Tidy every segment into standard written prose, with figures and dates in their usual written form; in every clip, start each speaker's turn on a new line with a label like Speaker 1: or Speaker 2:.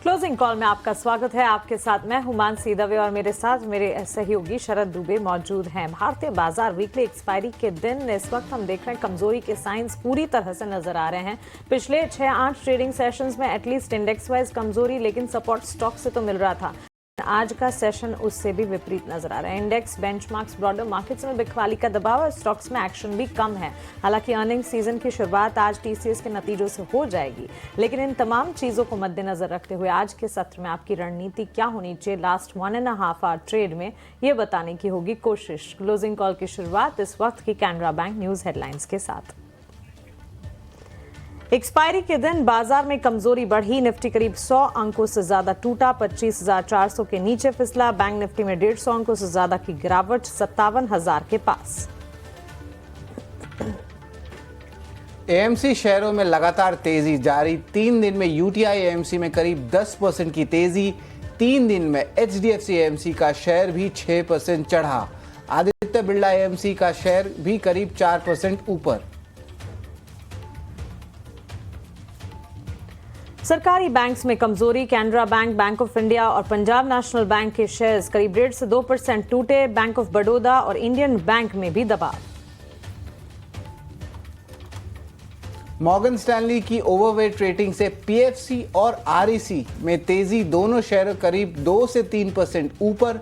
Speaker 1: Closing call में आपका स्वागत है। आपके साथ मैं हूं मानसी दवे और मेरे साथ मेरे सहयोगी शरद दुबे मौजूद हैं। भारतीय बाजार वीकली एक्सपायरी के दिन इस वक्त हम देख रहे हैं कमजोरी के साइंस पूरी तरह से नजर आ रहे हैं। पिछले 6-8 ट्रेडिंग सेशंस में एटलीस्ट इंडेक्स वाइज कमजोरी, लेकिन सपोर्ट स्टॉक से तो मिल रहा था। आज का सेशन उससे भी विपरीत नजर आ रहा है। इंडेक्स, बेंचमार्क्स, ब्रॉडर मार्केट्स में बिकवाली का दबाव और स्टॉक्स में एक्शन भी कम है। हालांकि अर्निंग सीजन की शुरुआत आज टीसीएस के नतीजों से हो जाएगी, लेकिन इन तमाम चीजों को मद्देनजर रखते हुए आज के सत्र में आपकी रणनीति क्या होनी चाहिए लास्ट 1.5 आवर ट्रेड में, ये बताने की होगी कोशिश। क्लोजिंग कॉल की शुरुआत इस वक्त की कैनरा बैंक न्यूज हेडलाइंस के साथ। एक्सपायरी के दिन बाजार में कमजोरी बढ़ी। निफ्टी करीब 100 अंकों से ज्यादा टूटा, 25,400 के नीचे फिसला। बैंक निफ्टी में 150 अंकों से ज्यादा की गिरावट, 57,000 के पास।
Speaker 2: एएमसी शेयरों में लगातार तेजी जारी। 3 दिन में यूटीआई एएमसी में करीब 10% की तेजी। 3 दिन में एचडीएफसी एएमसी का शेयर भी 6% चढ़ा। आदित्य बिरला एएमसी का शेयर भी करीब 4% ऊपर।
Speaker 1: सरकारी बैंक्स में कमजोरी। Canara bank, bank of India और पंजाब नेशनल बैंक के शेयर्स करीब 1.5 से 2% टूटे। बैंक ऑफ बड़ौदा और इंडियन बैंक में भी दबाव।
Speaker 2: मॉर्गन स्टैनली की ओवरवेट रेटिंग से पीएफसी और आरईसी में तेजी। दोनों शेयर करीब 2 से 3% ऊपर।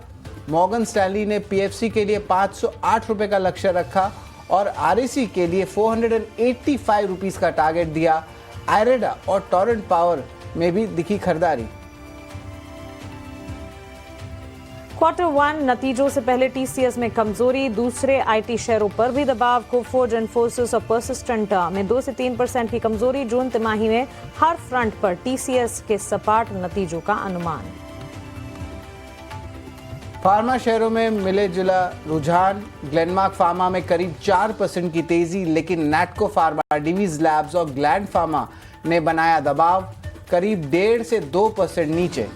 Speaker 2: मॉर्गन स्टैनली ने पीएफसी के लिए 508 रुपए का लक्ष्य रखा और आरईसी के लिए 485 रुपीस का टारगेट दिया। आयरेडा और टोरेंट पावर में भी दिखी खरीदारी।
Speaker 1: Q1 नतीजों से पहले टीसीएस में कमजोरी। दूसरे आईटी शेयरों पर भी दबाव। कोफोर्ज, इन्फोसिस और परसिस्टेंट में 2 से 3% की कमजोरी। जून तिमाही में हर फ्रंट पर टीसीएस के सपाट नतीजों का अनुमान।
Speaker 2: फार्मा शेयरों में मिले जुला रुझान। ग्लेनमार्क फार्मा में करीब 4% की तेजी, लेकिन नैटको फार्मा, डिवीज लैब्स और ग्लैंड फार्मा ने बनाया दबाव, करीब 1.5 से 2% नीचे।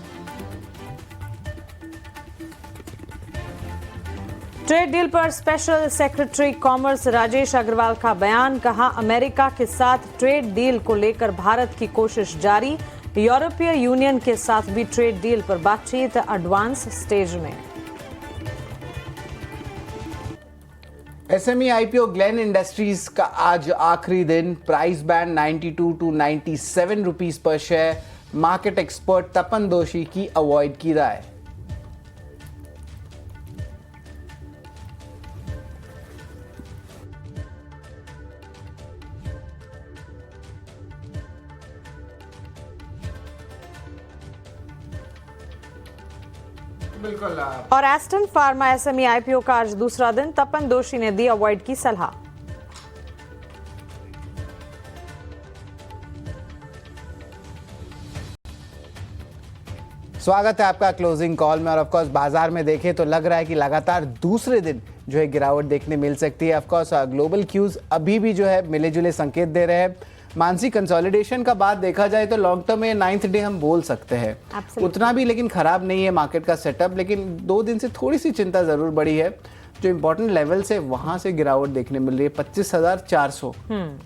Speaker 1: ट्रेड डील पर special secretary commerce Rajesh Agarwal का बयान। कहा, अमेरिका के साथ ट्रेड डील को लेकर भारत की कोशिश जारी। यूरोपीय यूनियन के साथ भी ट्रेड डील पर बातचीत एडवांस स्टेज में।
Speaker 2: एसएमई आईपीओ ग्लेन इंडस्ट्रीज का आज आखिरी दिन। प्राइस बैंड 92 to 97 रुपीस पर शेयर। मार्केट एक्सपर्ट तपन दोषी की अवॉइड की राय। बिल्कुल।
Speaker 1: और एस्टन फार्मा एसएमई आईपीओ का आज दूसरा दिन। तपन दोषी ने दी अवॉइड की सलाह।
Speaker 2: स्वागत है आपका क्लोजिंग कॉल में। और ऑफ कोर्स बाजार में देखें तो लग रहा है कि लगातार दूसरे दिन जो है गिरावट देखने मिल सकती है। ऑफ कोर्स ग्लोबल क्यूज अभी भी जो है मिले जुले संकेत दे रहे हैं। मानसी, कंसोलिडेशन का बात देखा जाए तो लॉन्ग टर्म में 9th डे हम बोल सकते हैं। उतना भी लेकिन खराब नहीं है मार्केट का सेटअप, लेकिन 2 दिन से थोड़ी सी चिंता जरूर बढ़ी है। जो इंपॉर्टेंट लेवल से वहां से गिरावट देखने मिल रही है 25,400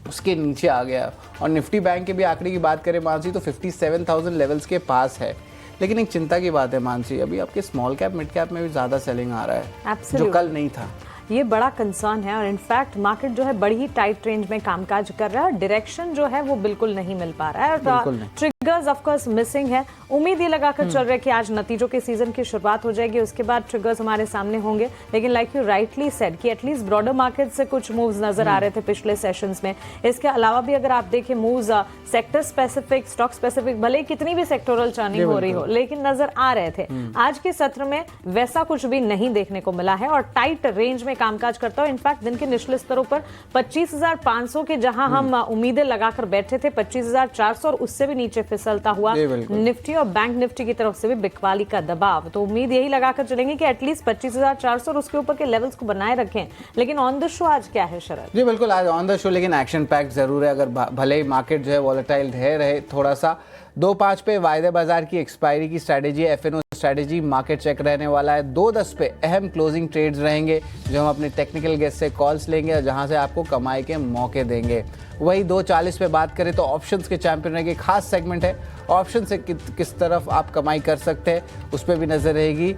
Speaker 2: उसके नीचे आ गया। और निफ्टी बैंक के भी आंकड़े की बात करें मानसी तो 57,000 लेवल्स के पास है। लेकिन एक चिंता की बात है मानसी, अभी आपके स्मॉल कैप मिड कैप में भी ज्यादा सेलिंग आ रहा है जो कल नहीं था।
Speaker 1: ये बड़ा कंसर्न है और इनफैक्ट मार्केट जो है बड़ी ही टाइट रेंज में कामकाज कर रहा है और डायरेक्शन जो है वो बिल्कुल नहीं मिल पा रहा है और ट्रिगर्स ऑफ कोर्स मिसिंग है। उम्मीद ये लगाकर चल रहा है कि आज नतीजों के सीजन की शुरुआत हो जाएगी, उसके बाद ट्रिगर्स हमारे सामने होंगे। लेकिन लाइक यू राइटली सेड कि एटलीस्ट ब्रॉडर मार्केट से कुछ मूव्स नजर आ रहे थे पिछले सेशंस में। इसके अलावा भी अगर आप देखें moves sector specific, stock specific, भले कितनी भी सेक्टोरल टर्निंग हो रही हो, लेकिन नजर आ रहे थे। आज के सत्र में वैसा कुछ भी नहीं देखने को मिला है और टाइट रेंज में कामकाज करता हो। इनफैक्ट दिन के निचले स्तरों पर 25,500 के जहां हम उम्मीदें लगाकर बैठे थे, 25,400 और उससे भी नीचे फिसलता हुआ निफ्टी और बैंक निफ्टी की तरफ से भी बिकवाली का दबाव। तो उम्मीद यही लगाकर चलेंगे कि एटलीस्ट 25,400 और उसके ऊपर के लेवल्स को बनाए रखें। लेकिन ऑन द शो आज क्या है शरद?
Speaker 2: जी बिल्कुल, आज ऑन द शो लेकिन एक्शन पैक जरूर है। अगर भले ही मार्केट जो है वॉलेटाइल रहे थोड़ा सा 2.5 पे वायदे बाजार की एक्सपायरी की strategy, FnO strategy, market check रहने वाला है। 2:10 पे अहम क्लोजिंग ट्रेड्स रहेंगे जो हम अपने टेक्निकल गेस्ट से कॉल्स लेंगे और जहां से आपको कमाई के मौके देंगे। वही 2:40 पे बात करें तो ऑप्शंस के चैंपियन के खास सेगमेंट है ऑप्शन से किस तरफ आप कमाई कर सकते हैं उस पर भी नज़र रहेगी।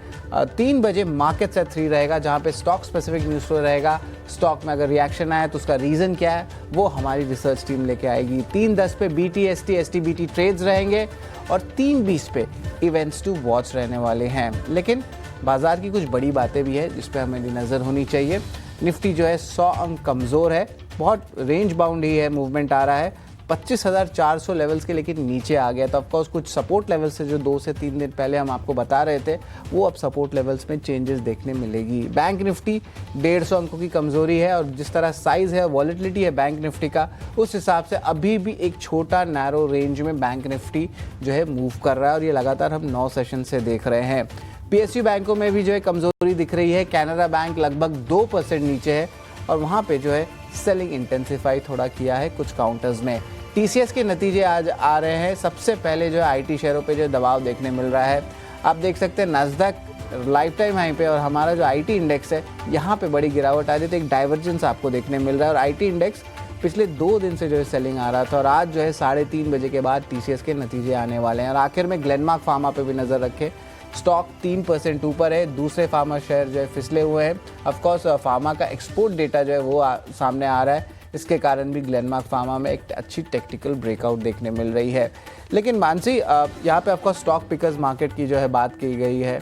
Speaker 2: 3 बजे मार्केट से 3 रहेगा, जहाँ पे स्टॉक स्पेसिफिक न्यूज़ फ्लो रहेगा। स्टॉक में अगर रिएक्शन आए तो उसका रीज़न क्या है वो हमारी रिसर्च टीम लेके आएगी। 3:10 पे BTST STBT ट्रेड्स रहेंगे और 3:20 पे इवेंट्स टू वॉच रहने वाले हैं। लेकिन बाजार की कुछ बड़ी बातें भी है जिस पे हमें नज़र होनी चाहिए। निफ्टी जो है 100 अंक कमज़ोर है, बहुत रेंज बाउंड ही है, मूवमेंट आ रहा है 25,400 लेवल्स के, लेकिन नीचे आ गया। तो ऑफकोर्स कुछ सपोर्ट लेवल्स से जो 2 से 3 दिन पहले हम आपको बता रहे थे वो अब सपोर्ट लेवल्स में चेंजेस देखने मिलेगी। बैंक निफ्टी 150 अंकों की कमज़ोरी है और जिस तरह साइज़ है, वॉलेटिलिटी है बैंक निफ्टी का, उस हिसाब से अभी भी एक छोटा नैरो रेंज में बैंक निफ्टी जो है मूव कर रहा है और ये लगातार हम 9 सेशन से देख रहे हैं। PSU बैंकों में भी जो है कमज़ोरी दिख रही है। कैनरा बैंक लगभग 2% नीचे है और वहाँ पे जो है सेलिंग इंटेंसिफाई थोड़ा किया है कुछ काउंटर्स में। TCS के नतीजे आज आ रहे हैं। सबसे पहले जो है IT शेयरों पे जो दबाव देखने मिल रहा है। आप देख सकते हैं नास्डैक लाइफ टाइम हाई पे और हमारा जो IT इंडेक्स है यहाँ पे बड़ी गिरावट आ रही थी, एक डाइवर्जेंस आपको देखने मिल रहा है। और IT इंडेक्स पिछले 2 दिन से जो है सेलिंग आ रहा था और आज जो है 3:30 बजे के बाद TCS के नतीजे आने वाले हैं। और आखिर में ग्लेनमार्क फार्मा पे भी नज़र रखें, स्टॉक 3% ऊपर है। दूसरे फार्मा शेयर जो है फिसले हुए हैं। ऑफकोर्स फार्मा का एक्सपोर्ट डेटा जो है वो सामने आ रहा है, इसके कारण भी ग्लेनमार्क फार्मा में एक अच्छी टेक्निकल ब्रेकआउट देखने मिल रही है। लेकिन मानसी यहाँ पे ऑफकोर्स स्टॉक पिकर्स मार्केट की जो है बात की गई है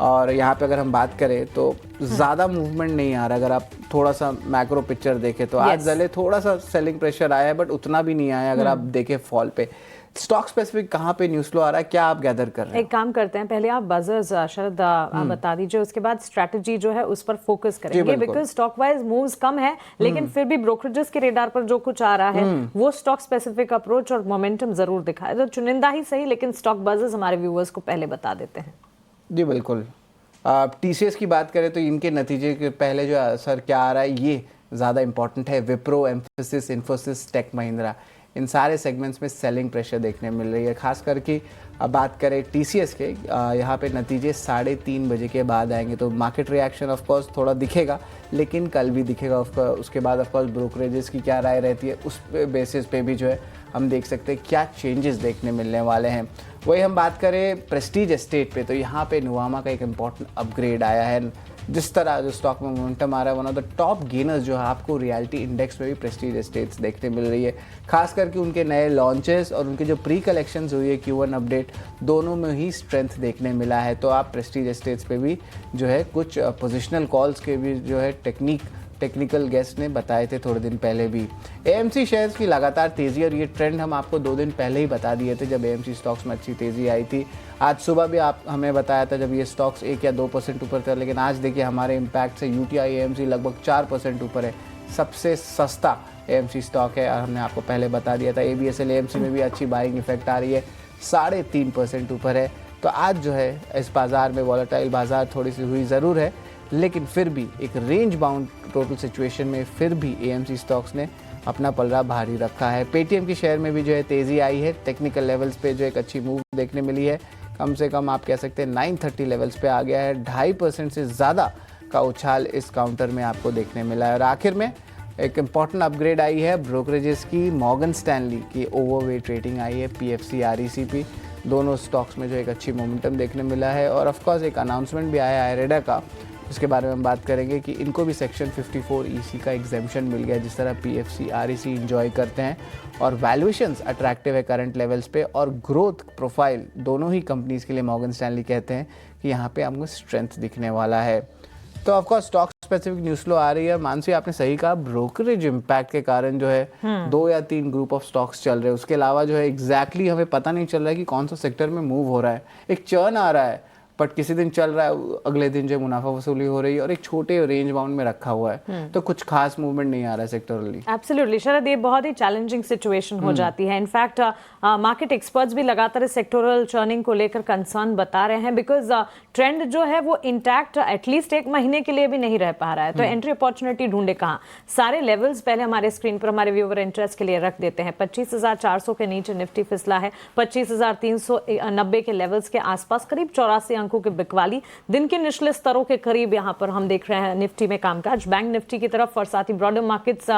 Speaker 2: और यहाँ पे अगर हम बात करें तो ज़्यादा मूवमेंट नहीं आ रहा। अगर आप थोड़ा सा मैक्रो पिक्चर देखें तो आज जले थोड़ा सा सेलिंग प्रेशर आया है बट उतना भी नहीं आया। अगर आप देखें फॉल पे स्टॉक स्पेसिफिक कहाँ पे न्यूज़ फ्लो आ रहा है, क्या आप गैदर कर रहे हैं?
Speaker 1: एक काम करते हैं, पहले आप बजर्स शरद बता दीजिए, उसके बाद स्ट्रैटेजी जो है उस पर फोकस करेंगे बिकॉज स्टॉक वाइज मूव्स कम है लेकिन फिर भी ब्रोकरेजेस के रेडार पर जो कुछ आ रहा है वो स्टॉक स्पेसिफिक अप्रोच और मोमेंटम जरूर दिखाए। तो चुनिंदा ही सही लेकिन स्टॉक बजर्स हमारे व्यूअर्स को पहले बता देते हैं।
Speaker 2: जी बिल्कुल। TCS की बात करें तो इनके नतीजे के पहले जो असर क्या आ रहा है ये ज़्यादा इंपॉर्टेंट है। विप्रो, एम्फोसिस, इन्फोसिस, टेक महिंद्रा, इन सारे सेगमेंट्स में सेलिंग प्रेशर देखने मिल रही है। खास करके अब बात करें TCS के, यहाँ पे नतीजे 3:30 बजे के बाद आएंगे तो मार्केट रिएक्शन ऑफ कोर्स थोड़ा दिखेगा लेकिन कल भी दिखेगा। उसके बाद ऑफ कोर्स ब्रोकरेजेस की क्या राय रहती है उस बेसिस पे भी जो है हम देख सकते हैं क्या चेंजेस देखने मिलने वाले हैं। वही हम बात करें प्रेस्टीज एस्टेट पे तो यहाँ पे नुवामा का एक इम्पॉर्टेंट अपग्रेड आया है। जिस तरह जो स्टॉक में मोमेंटम आ रहा है, one of the top gainers जो है आपको रियलिटी इंडेक्स में भी प्रेस्टीज एस्टेट्स देखने मिल रही है। खास करके उनके नए लॉन्चेस और उनके जो प्री कलेक्शंस हुई है Q1 अपडेट, दोनों में ही स्ट्रेंथ देखने मिला है। तो आप प्रेस्टीज एस्टेट्स पे भी जो है कुछ पोजिशनल कॉल्स के भी जो है टेक्निकल गेस्ट ने बताए थे थोड़े दिन पहले भी। AMC शेयर्स की लगातार तेज़ी और ये ट्रेंड हम आपको 2 दिन पहले ही बता दिए थे जब AMC स्टॉक्स में अच्छी तेज़ी आई थी। आज सुबह भी आप हमें बताया था जब ये स्टॉक्स 1 या 2% ऊपर थे, लेकिन आज देखिए हमारे इम्पैक्ट से UTI AMC लगभग 4% ऊपर है। सबसे सस्ता AMC स्टॉक है और हमने आपको पहले बता दिया था। ABSL AMC में भी अच्छी बाइंग इफेक्ट आ रही है, 3.5% ऊपर है। तो आज जो है इस बाज़ार में वॉलेटाइल बाज़ार थोड़ी सी हुई ज़रूर है लेकिन फिर भी एक रेंज बाउंड टोटल सिचुएशन में फिर भी AMC स्टॉक्स ने अपना पलड़ा भारी रखा है। पेटीएम की शेयर में भी जो है तेज़ी आई है। टेक्निकल लेवल्स पे जो एक अच्छी मूव देखने मिली है, कम से कम आप कह सकते हैं 930 लेवल्स पे आ गया है। 2.5% से ज़्यादा का उछाल इस काउंटर में आपको देखने मिला है। और आखिर में एक इम्पॉर्टेंट अपग्रेड आई है ब्रोकरेजेस की। मॉर्गन स्टैनली की ओवरवेट रेटिंग आई है, PFC RECP, दोनों स्टॉक्स में जो एक अच्छी मोमेंटम देखने मिला है। और ऑफकोर्स एक अनाउंसमेंट भी आया है IREDA का, इसके बारे में हम बात करेंगे कि इनको भी सेक्शन 54 EC का एग्जेम्पशन मिल गया जिस तरह PFC REC इंजॉय करते हैं। और वैल्यूएशंस अट्रैक्टिव है करंट लेवल्स पे और ग्रोथ प्रोफाइल दोनों ही कंपनीज के लिए मॉर्गन स्टैनली कहते हैं कि यहाँ पे हमको स्ट्रेंथ दिखने वाला है। तो of course stock specific news flow आ रही है। मानसी आपने सही कहा, ब्रोकरेज इम्पैक्ट के कारण जो है 2 या 3 ग्रुप ऑफ स्टॉक्स चल रहे हैं। उसके अलावा जो है एग्जैक्टली हमें पता नहीं चल रहा है कि कौन सा सेक्टर में मूव हो रहा है। एक चर्न आ रहा है बट किसी दिन चल रहा है, अगले दिन जो मुनाफा वसूली हो रही है और एक छोटे रेंज बाउंड में रखा हुआ है। तो कुछ खास मूवमेंट नहीं आ रहा है सेक्टरली।
Speaker 1: एब्सोल्युटली शरद, ये बहुत ही चैलेंजिंग सिचुएशन हो जाती है। इनफैक्ट मार्केट एक्सपर्ट्स भी लगातार सेक्टोरल चर्निंग को लेकर कंसर्न बता रहे हैं बिकॉज ट्रेंड जो है वो इंटैक्ट एटलीस्ट 1 महीने के लिए भी नहीं रह पा रहा है। तो एंट्री अपॉर्चुनिटी ढूंढे कहाँ। सारे लेवल्स पहले हमारे स्क्रीन पर हमारे व्यूअर इंटरेस्ट के लिए रख देते हैं। 25,400 के नीचे निफ्टी फिसला है, 25,390 के लेवल्स के आसपास करीब 84 अंक अंकों की बिकवाली। दिन के निचले स्तरों के करीब यहाँ पर हम देख रहे हैं निफ्टी में कामकाज। बैंक निफ्टी की तरफ और साथ ही ब्रॉडर मार्केट्स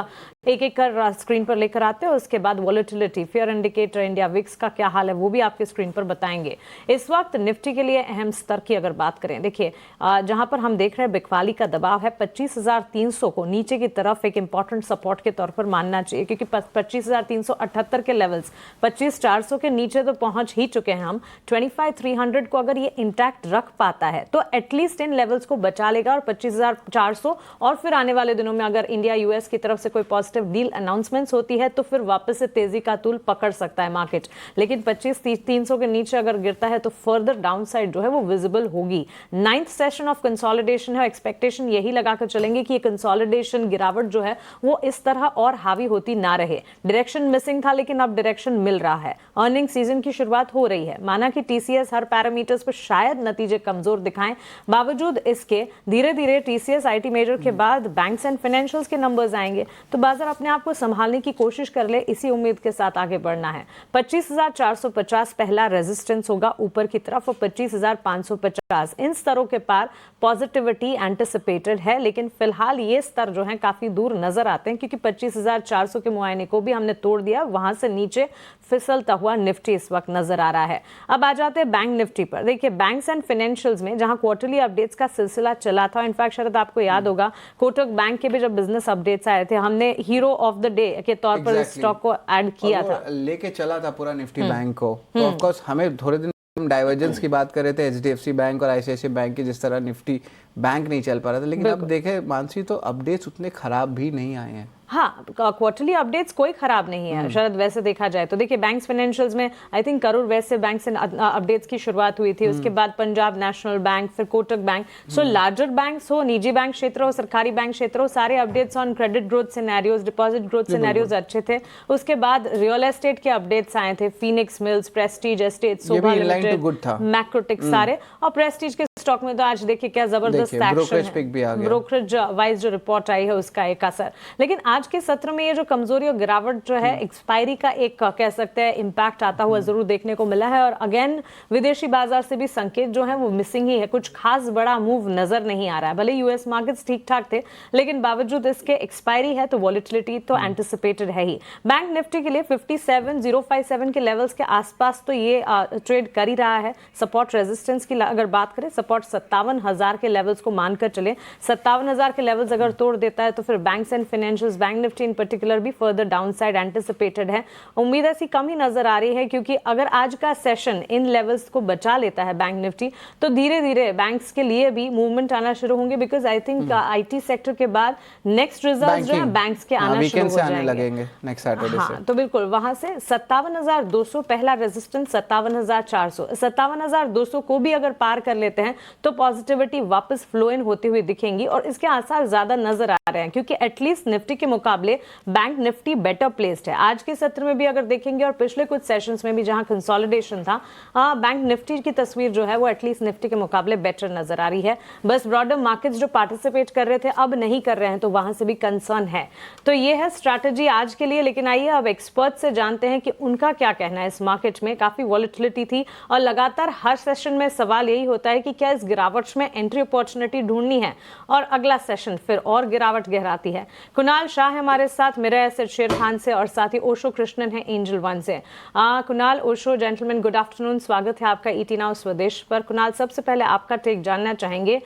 Speaker 1: एक एक कर स्क्रीन पर लेकर आते हैं। उसके बाद volatility, fear indicator, India VIX का क्या हाल है वो भी आपके स्क्रीन पर बताएंगे। इस वक्त निफ्टी के लिए अहम स्तर की अगर बात करें, देखिए जहां पर हम देख रहे हैं बिकवाली का दबाव है 25,300 को नीचे की तरफ एक इंपॉर्टेंट सपोर्ट के तौर पर मानना चाहिए, क्योंकि 25,378 के लेवल्स 25,400 के नीचे तो पहुंच ही चुके हैं हम। 25,300 को अगर ये इंटैक्ट रख पाता है तो एटलीस्ट इन लेवल्स को बचा लेगा और 25,400 और फिर आने वाले दिनों में अगर इंडिया यूएस की तरफ से कोई पॉजिटिव डील अनाउंसमेंट्स होती है तो फिर वापस से तेजी का तूल पकड़ सकता है मार्केट। लेकिन 25,300 के नीचे अगर गिरता है तो फर्दर डाउनसाइड जो है वो विजिबल होगी। 9th सेशन ऑफ कंसोलिडेशन है, एक्सपेक्टेशन यही लगाकर चलेंगे कि ये कंसोलिडेशन गिरावट जो है वो इस तरह और हावी होती ना रहे। डायरेक्शन मिसिंग था लेकिन अब डायरेक्शन मिल रहा है। अर्निंग सीजन की शुरुआत हो रही है। माना कि टीसीएस हर पैरामीटर्स पर शायद नतीजे कमजोर दिखाएं, बावजूद इसके धीरे धीरे टीसीएस आईटी मेजर के बाद बैंक्स एंड फाइनेंशियल्स के नंबर्स आएंगे तो बाजार अपने आप को संभालने की कोशिश कर ले। इसी उम्मीद के साथ आगे बढ़ना है। 25,450 पहला रेजिस्टेंस होगा ऊपर की तरफ और 25,550 इन स्तरों के पार पॉजिटिविटी एंटिसिपेटेड है। लेकिन फिलहाल ये स्तर जो है काफी दूर नजर आते हैं क्योंकि 25,400 के मुआयने को भी हमने तोड़ दिया। वहां से नीचे फिसलता हुआ निफ्टी इस वक्त नजर आ रहा है। अब आ जाते हैं बैंक निफ्टी पर। देखिए बैंक्स एंड फाइनेंशियल्स में जहां क्वार्टरली अपडेट्स का सिलसिला चला था, इनफैक्ट शायद आपको याद होगा कोटक बैंक के भी जब बिजनेस अपडेट्स आए थे हमने हीरो ऑफ द डे के तौर पर इस स्टॉक को ऐड किया था,
Speaker 2: लेके चला था पूरा निफ्टी बैंक को। तो ऑफ कोर्स हमें थोड़े दिन डाइवर्जेंस की बात कर रहे थे एचडीएफसी बैंक और आईसीआईसीआई बैंक की, जिस तरह निफ्टी बैंक नहीं चल पा रहा था। लेकिन अब देखे मानसी तो अपडेट्स उतने खराब भी नहीं आए हैं।
Speaker 1: हाँ, क्वार्टरली अपडेट्स कोई खराब नहीं है शरद। वैसे देखा जाए तो देखिए बैंक्स फाइनेंशियल्स में आई थिंक करूर वैसे बैंक से अपडेट्स की शुरुआत हुई थी। उसके बाद पंजाब नेशनल बैंक, फिर कोटक बैंक। सो लार्जर बैंक्स हो, निजी बैंक क्षेत्र हो, सरकारी बैंक क्षेत्र हो, सारे updates on credit growth scenarios, deposit growth scenarios अच्छे थे। उसके बाद रियल एस्टेट के अपडेट्स आए थे, फिनिक्स मिल्स, प्रेस्टीज एस्टेट, सोभा लिमिटेड, मैक्रोटिक सारे। और प्रेस्टीज के स्टॉक में तो आज देखिए क्या जबरदस्त एक्शन है, ब्रोकरेज वाइज जो रिपोर्ट आई है उसका एक असर। लेकिन आज के सत्र में ये जो कमजोरी और गिरावट जो है एक्सपायरी का एक कह सकते हैं इम्पैक्ट आता हुआ जरूर देखने को मिला है। और अगेन विदेशी बाजार से भी संकेत जो है वो मिसिंग ही है। कुछ खास बड़ा मूव नजर नहीं आ रहा है। भले यूएस मार्केट्स ठीक ठाक थे लेकिन बावजूद इसके एक्सपायरी है तो वॉलेटिलिटी तो एंटिसिपेटेड है ही। बैंक निफ्टी के लिए 57,057 के लेवल्स के आसपास तो ये ट्रेड कर ही रहा है। सपोर्ट रेजिस्टेंस की अगर बात करें, सपोर्ट 57,000 के लेवल्स को मानकर चले। 57,000 के लेवल्स अगर तोड़ देता है तो फिर banks and financials, bank Nifty in particular भी फर्दर डाउनसाइड एंटिसिपेटेड है। उम्मीद ऐसी कम ही नजर आ रही है क्योंकि अगर आज का सेशन इन लेवल्स को बचा लेता है बैंक निफ्टी तो धीरे धीरे बैंक्स के लिए भी मूवमेंट आना शुरू होंगे। Because I think IT sector के बाद नेक्स्ट रिजल्ट जो है बैंक्स के आना शुरू हो जाएंगे नेक्स्ट सैटरडे से। तो बिल्कुल वहां से 57,200 पहला रेजिस्टेंस, 57,400, 57,200 को भी अगर पार कर लेते हैं तो पॉजिटिविटी वापस फ्लो इन होती हुई दिखेंगी और इसके आसार ज्यादा नजर आ रहे हैं क्योंकि एटलीस्ट निफ्टी के मुकाबले बैंक निफ्टी बेटर प्लेस्ड है। आज के सत्र में भी अगर देखेंगे और पिछले कुछ सेशंस में भी जहां कंसोलिडेशन था, बैंक निफ्टी की तस्वीर जो है वो एटलीस्ट निफ्टी के मुकाबले बेटर नजर आ रही है। बस ब्रॉडर मार्केट्स जो पार्टिसिपेट कर रहे थे अब नहीं कर रहे हैं तो वहां से भी कंसर्न है। तो ये है स्ट्रैटेजी आज के लिए। लेकिन आइए अब एक्सपर्ट से जानते हैं कि उनका क्या कहना है। इस मार्केट में काफी वॉलेटिलिटी थी और लगातार हर सेशन में सवाल यही होता है कि क्या इस गिरावट में एंट्री अपॉर्चुनिटी ढूंढनी है और अगला सेशन फिर और गिरावट गहराती है। कुणाल शाह है हमारे साथ, मेरा एसेट शेर खान से, और साथ ही ओशो कृष्णन है एंजल वन से। Kunal, Osho, gentleman good afternoon, स्वागत है आपका ईटी नाउ स्वदेश पर। कुणाल, सबसे पहले आपका टेक जानना चाहेंगे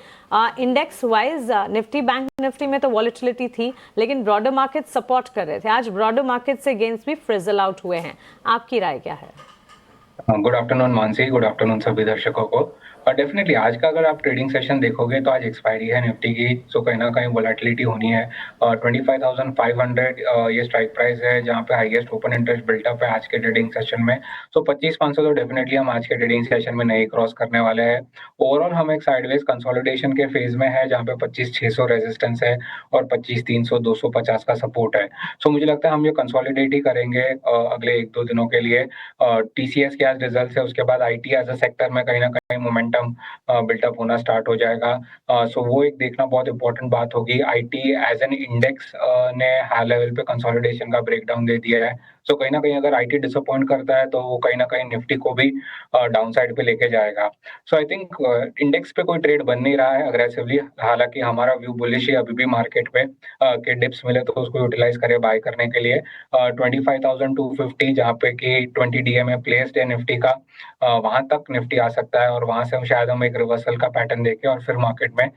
Speaker 1: index wise Nifty, bank Nifty में तो वॉलेटिलिटी थी लेकिन ब्रॉडर मार्केट सपोर्ट कर रहे थे। आज ब्रॉडर मार्केट से गेन्स भी फ्रिजल आउट हुए हैं, आपकी राय क्या है?
Speaker 3: Good afternoon Mansi, good afternoon सभी दर्शकों को। डेफिनेटली आज का अगर आप ट्रेडिंग सेशन देखोगे तो आज एक्सपायरी है निफ्टी की, सो कहीं ना कहीं वोलेटिलिटी होनी है। 25,500 ये स्ट्राइक प्राइस है जहां पे हाईएस्ट ओपन इंटरेस्ट बिल्टअप है आज के ट्रेडिंग सेशन में। सो 25,500 तो डेफिनेटली हम आज के ट्रेडिंग सेशन में नहीं क्रॉस करने वाले हैं। ओवरऑल हम एक साइडवेज कंसोलिडेशन के फेज में है जहाँ पे 25,600 रेजिस्टेंस है और 25,300 250 का सपोर्ट है। सो मुझे लगता है हम ये कंसोलिडेट ही करेंगे अगले 1-2 दिनों के लिए। टीसीएस के आज रिजल्ट है, उसके बाद आईटी एज अ सेक्टर में कहीं ना कहीं मोमेंटम बिल्टअप होना स्टार्ट हो जाएगा। सो वो एक देखना बहुत इंपॉर्टेंट बात होगी। आईटी एज एन इंडेक्स ने हाई लेवल पे कंसोलिडेशन का ब्रेकडाउन दे दिया है। सो कहीं ना कहीं अगर आईटी डिसअपॉइंट करता है तो वो कहीं ना कहीं निफ्टी को भी डाउन साइड पे लेके जाएगा। सो आई थिंक इंडेक्स पे कोई ट्रेड बन नहीं रहा है अग्रेसिवली, हालांकि हमारा व्यू बुलिश है अभी भी मार्केट पे कि डिप्स मिले तो उसको यूटिलाइज करे बाय करने के लिए। 25,250 जहाँ पे कि 20 डीएमए प्लेस्ड है निफ्टी का, वहां तक निफ्टी आ सकता है और वहां से हम शायद एक रिवर्सल का पैटर्न देखें और फिर मार्केट में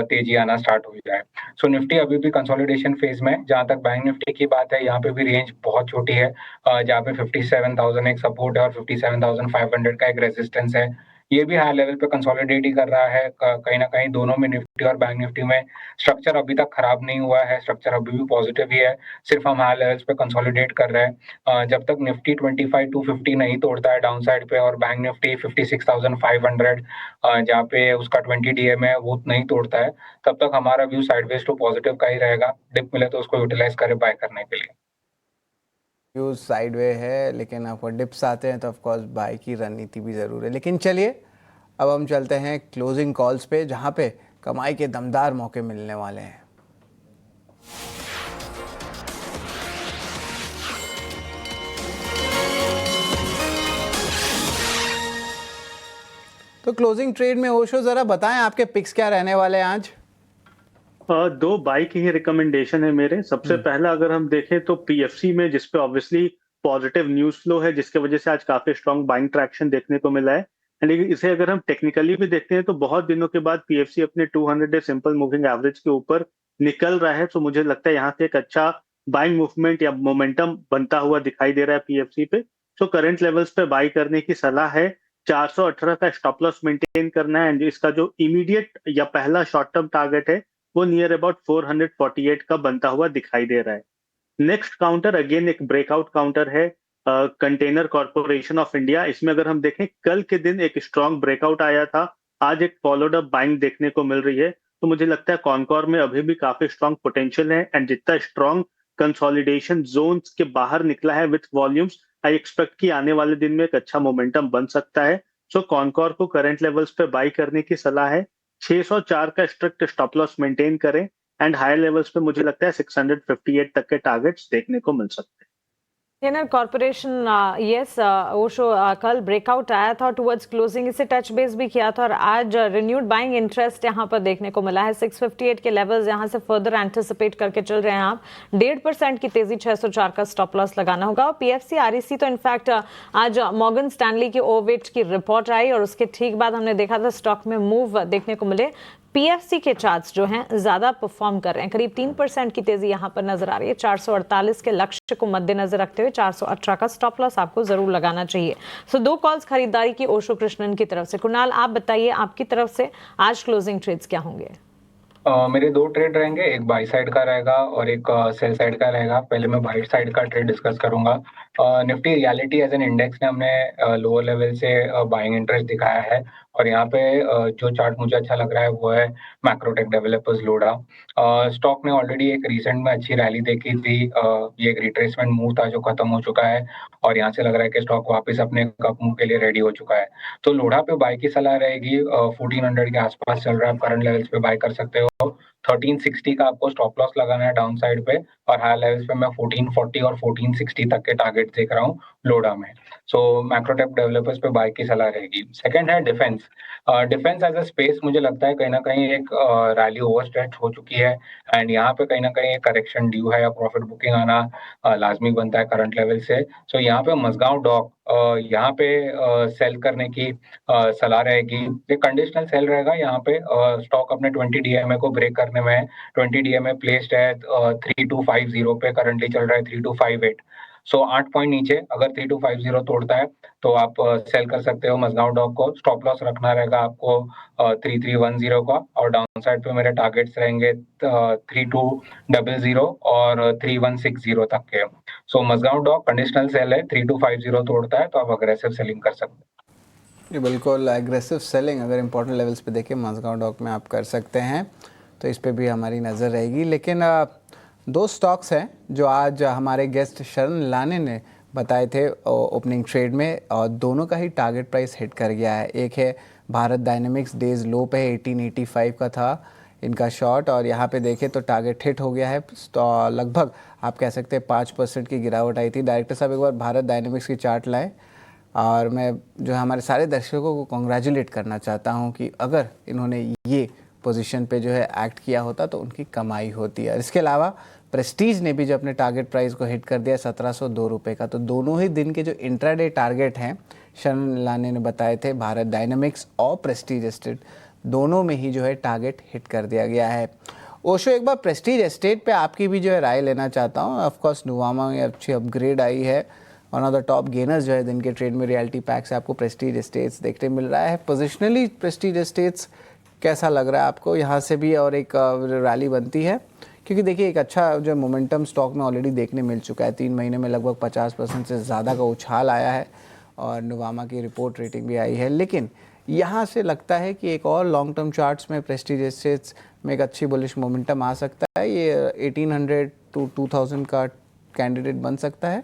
Speaker 3: तेजी आना स्टार्ट हो जाए। सो निफ्टी अभी भी कंसोलिडेशन फेज में है। जहां तक बैंक निफ्टी की बात है, यहाँ पे भी रेंज बहुत छोटी है, जहाँ पे 57,000 एक सपोर्ट है और 57,500 का एक रेजिस्टेंस है। ये भी हाई लेवल पे कंसोलिडेट ही कर रहा है। कहीं ना कहीं दोनों में, निफ्टी और बैंक निफ्टी में, स्ट्रक्चर अभी तक खराब नहीं हुआ है, स्ट्रक्चर अभी भी पॉजिटिव ही है, सिर्फ हम हाई लेवल्स पे कंसोलिडेट कर रहे हैं। जब तक निफ्टी 25,250 नहीं तोड़ता है डाउन साइड पे और बैंक निफ्टी 56,500 जहाँ पे उसका 20 डीएम है वो नहीं तोड़ता है, तब तक हमारा व्यू साइडवेज टू पॉजिटिव का ही रहेगा। डिप मिले तो उसको यूटिलाइज करे बाय करने के लिए।
Speaker 2: यूज साइडवे है, लेकिन आपको डिप्स आते हैं तो ऑफकोर्स बाय की रणनीति भी ज़रूर है। लेकिन चलिए अब हम चलते हैं क्लोजिंग कॉल्स पे, जहाँ पे कमाई के दमदार मौके मिलने वाले हैं। तो क्लोजिंग ट्रेड में ओशो ज़रा बताएं आपके पिक्स क्या रहने वाले हैं आज।
Speaker 4: दो बाई की ही रिकमेंडेशन है मेरे। सबसे पहला अगर हम देखें तो पीएफसी में, जिसपे ऑब्वियसली पॉजिटिव न्यूज फ्लो है, जिसके वजह से आज काफी स्ट्रॉन्ग बाइंग ट्रैक्शन देखने को मिला है। लेकिन इसे अगर हम टेक्निकली भी देखते हैं तो बहुत दिनों के बाद पीएफसी अपने 200 डे सिंपल मूविंग एवरेज के ऊपर निकल रहा है। तो मुझे लगता है यहाँ से एक अच्छा बाइंग मूवमेंट या मोमेंटम बनता हुआ दिखाई दे रहा है पीएफसी पे। तो करंट लेवल्स पे बाई करने की सलाह है। 418 का स्टॉप लॉस मेंटेन करना है एंड इसका जो इमीडिएट या पहला शॉर्ट टर्म टारगेट है वो नियर अबाउट 448 का बनता हुआ दिखाई दे रहा है। नेक्स्ट काउंटर अगेन एक ब्रेकआउट काउंटर है, कंटेनर कॉर्पोरेशन ऑफ इंडिया। इसमें अगर हम देखें कल के दिन एक स्ट्रॉन्ग ब्रेकआउट आया था, आज एक फॉलोड अप बाइंग देखने को मिल रही है। तो मुझे लगता है कॉनकॉर में अभी भी काफी स्ट्रॉन्ग पोटेंशियल है एंड जितना स्ट्रॉन्ग कंसोलिडेशन जोन्स के बाहर निकला है विथ वॉल्यूम्स, आई एक्सपेक्ट कि आने वाले दिन में एक अच्छा मोमेंटम बन सकता है। सो कॉनकॉर को करंट लेवल्स पे बाई करने की सलाह है। 604 का स्ट्रिक्ट स्टॉप लॉस मेंटेन करें एंड हायर लेवल्स पे मुझे लगता है 658 तक के टारगेट्स देखने को मिल सकते हैं।
Speaker 1: कंटेनर कॉर्पोरेशन, यस ओशो कल ब्रेकआउट आया था टुवर्ड्स क्लोजिंग, इसे टच बेस भी किया था और आज रिन्यूड बाइंग इंटरेस्ट यहाँ पर देखने को मिला है। 658 के लेवल्स यहाँ से फर्दर एंटिसिपेट करके चल रहे हैं आप। 1.5% की तेजी, 604 का स्टॉप लॉस लगाना होगा। पीएफसी आरईसी तो इनफैक्ट आज मॉर्गन स्टैनली की ओवरवेट की रिपोर्ट आई और उसके ठीक बाद हमने देखा था स्टॉक में मूव देखने को मिले। पीएफसी के चार्ट्स जो हैं ज्यादा परफॉर्म कर रहे हैं, करीब 3% की तेजी यहां पर नजर आ रही है। 448 के लक्ष्य को मद्देनजर रखते हुए 418 का स्टॉप लॉस आपको जरूर लगाना चाहिए। सो दो कॉल्स खरीदारी की ओशो कृष्णन की तरफ से। कुणाल, आप बताइए आपकी तरफ से आज क्लोजिंग ट्रेड्स क्या होंगे?
Speaker 3: मेरे दो ट्रेड रहेंगे, एक बाई साइड का रहेगा और एक सेल साइड का रहेगा। पहले मैं बाई साइड का ट्रेड डिस्कस करूंगा। Nifty realty as an index ने हमने लोअर लेवल से बाइंग इंटरेस्ट दिखाया है और यहाँ पे जो चार्ट मुझे अच्छा लग रहा है वो है मैक्रोटेक डेवलपर्स लोडा। स्टॉक ने ऑलरेडी एक रिसेंट में अच्छी रैली देखी थी, ये एक रिट्रेसमेंट मूव था जो खत्म हो चुका है और यहाँ से लग रहा है कि स्टॉक वापस अपने कप मूव के लिए रेडी हो चुका है। तो लोडा पे बाय की सलाह रहेगी। 1400 के आसपास चल रहा है, करंट लेवल्स पे बाय कर सकते हो। 1360 का आपको स्टॉप लॉस लगाना है डाउन साइड पे और हायर लेवल्स पे मैं 1440 और 1460 तक के टारगेट देख रहा हूँ लोडा में। सो मैक्रोटेक डेवलपर्स पे बाय की सलाह रहेगी। सेकंड है defence. Defence as a space मुझे लगता है कहीं ना कहीं एक रैली ओवर स्ट्रेच हो चुकी है एंड यहाँ पे कहीं ना कहीं एक करेक्शन ड्यू है या प्रॉफिट बुकिंग आना लाजमी बनता है करंट लेवल से। सो यहाँ पे मजगांव डॉक यहाँ पे सेल करने की सलाह रहेगी। ये कंडीशनल सेल रहेगा यहाँ पे। स्टॉक अपने 20 डीएमए को ब्रेक करने में 20 डीएमए प्लेस्ड है 3250 पे, करंटली चल रहा है 3258। सो 8 पॉइंट नीचे अगर 3250 तोड़ता है तो आप सेल कर सकते हो मजगांव डॉक को। स्टॉप लॉस रखना रहेगा आपको 3310 का और डाउन साइड पे मेरे टारगेट्स रहेंगे 3200 और 3160 तक के। सो मजगांव डॉक कंडीशनल सेल है, 3250 तोड़ता है तो आप अग्रेसिव सेलिंग कर सकते हैं।
Speaker 2: जी बिल्कुल, एग्रेसिव सेलिंग अगर इंपॉर्टेंट लेवल्स पे देखें मजगांव डॉक में आप कर सकते हैं, तो इस पे भी हमारी नज़र रहेगी। लेकिन दो स्टॉक्स हैं जो आज हमारे गेस्ट शरण लाने ने बताए थे ओपनिंग ट्रेड में और दोनों का ही टारगेट प्राइस हिट कर गया है। एक है भारत डायनेमिक्स, डेज लो पे 1885 का था। इनका शॉर्ट, और यहाँ पे देखें तो टारगेट हिट हो गया है। तो लगभग आप कह सकते हैं 5% की गिरावट आई थी। डायरेक्टर साहब एक बार भारत डायनेमिक्स की चार्ट लाएं, और मैं जो है हमारे सारे दर्शकों को कॉन्ग्रेचुलेट करना चाहता हूँ कि अगर इन्होंने ये पोजीशन पे जो है एक्ट किया होता तो उनकी कमाई होती है। इसके अलावा प्रेस्टीज ने भी जो अपने टारगेट प्राइस को हिट कर दिया 1702 रुपये का। तो दोनों ही दिन के जो इंट्राडे टारगेट हैं शरण लाने ने बताए थे, भारत डायनेमिक्स और प्रेस्टीज एस्टेट दोनों में ही जो है टारगेट हिट कर दिया गया है। ओशो, एक बार प्रेस्टीज एस्टेट पे आपकी भी जो है राय लेना चाहता हूँ। ऑफकोर्स नुवामा में अच्छी अपग्रेड आई है, one of the top gainers जो है दिन के ट्रेड में रियल्टी पैक से आपको प्रेस्टीज एस्टेट्स देखने मिल रहा है। पोजिशनली प्रेस्टीज एस्टेट्स कैसा लग रहा है आपको? यहाँ से भी और एक रैली बनती है, क्योंकि देखिए एक अच्छा जो मोमेंटम स्टॉक में ऑलरेडी देखने मिल चुका है। 3 महीने में लगभग 50% से ज़्यादा का उछाल आया है और नुवामा की रिपोर्ट रेटिंग भी आई है। लेकिन यहाँ से लगता है कि एक और लॉन्ग टर्म चार्ट्स में प्रेस्टीज एस्टेट्स में एक अच्छी बुलिश मोमेंटम आ सकता है। ये 1800 to 2000 का कैंडिडेट बन सकता है।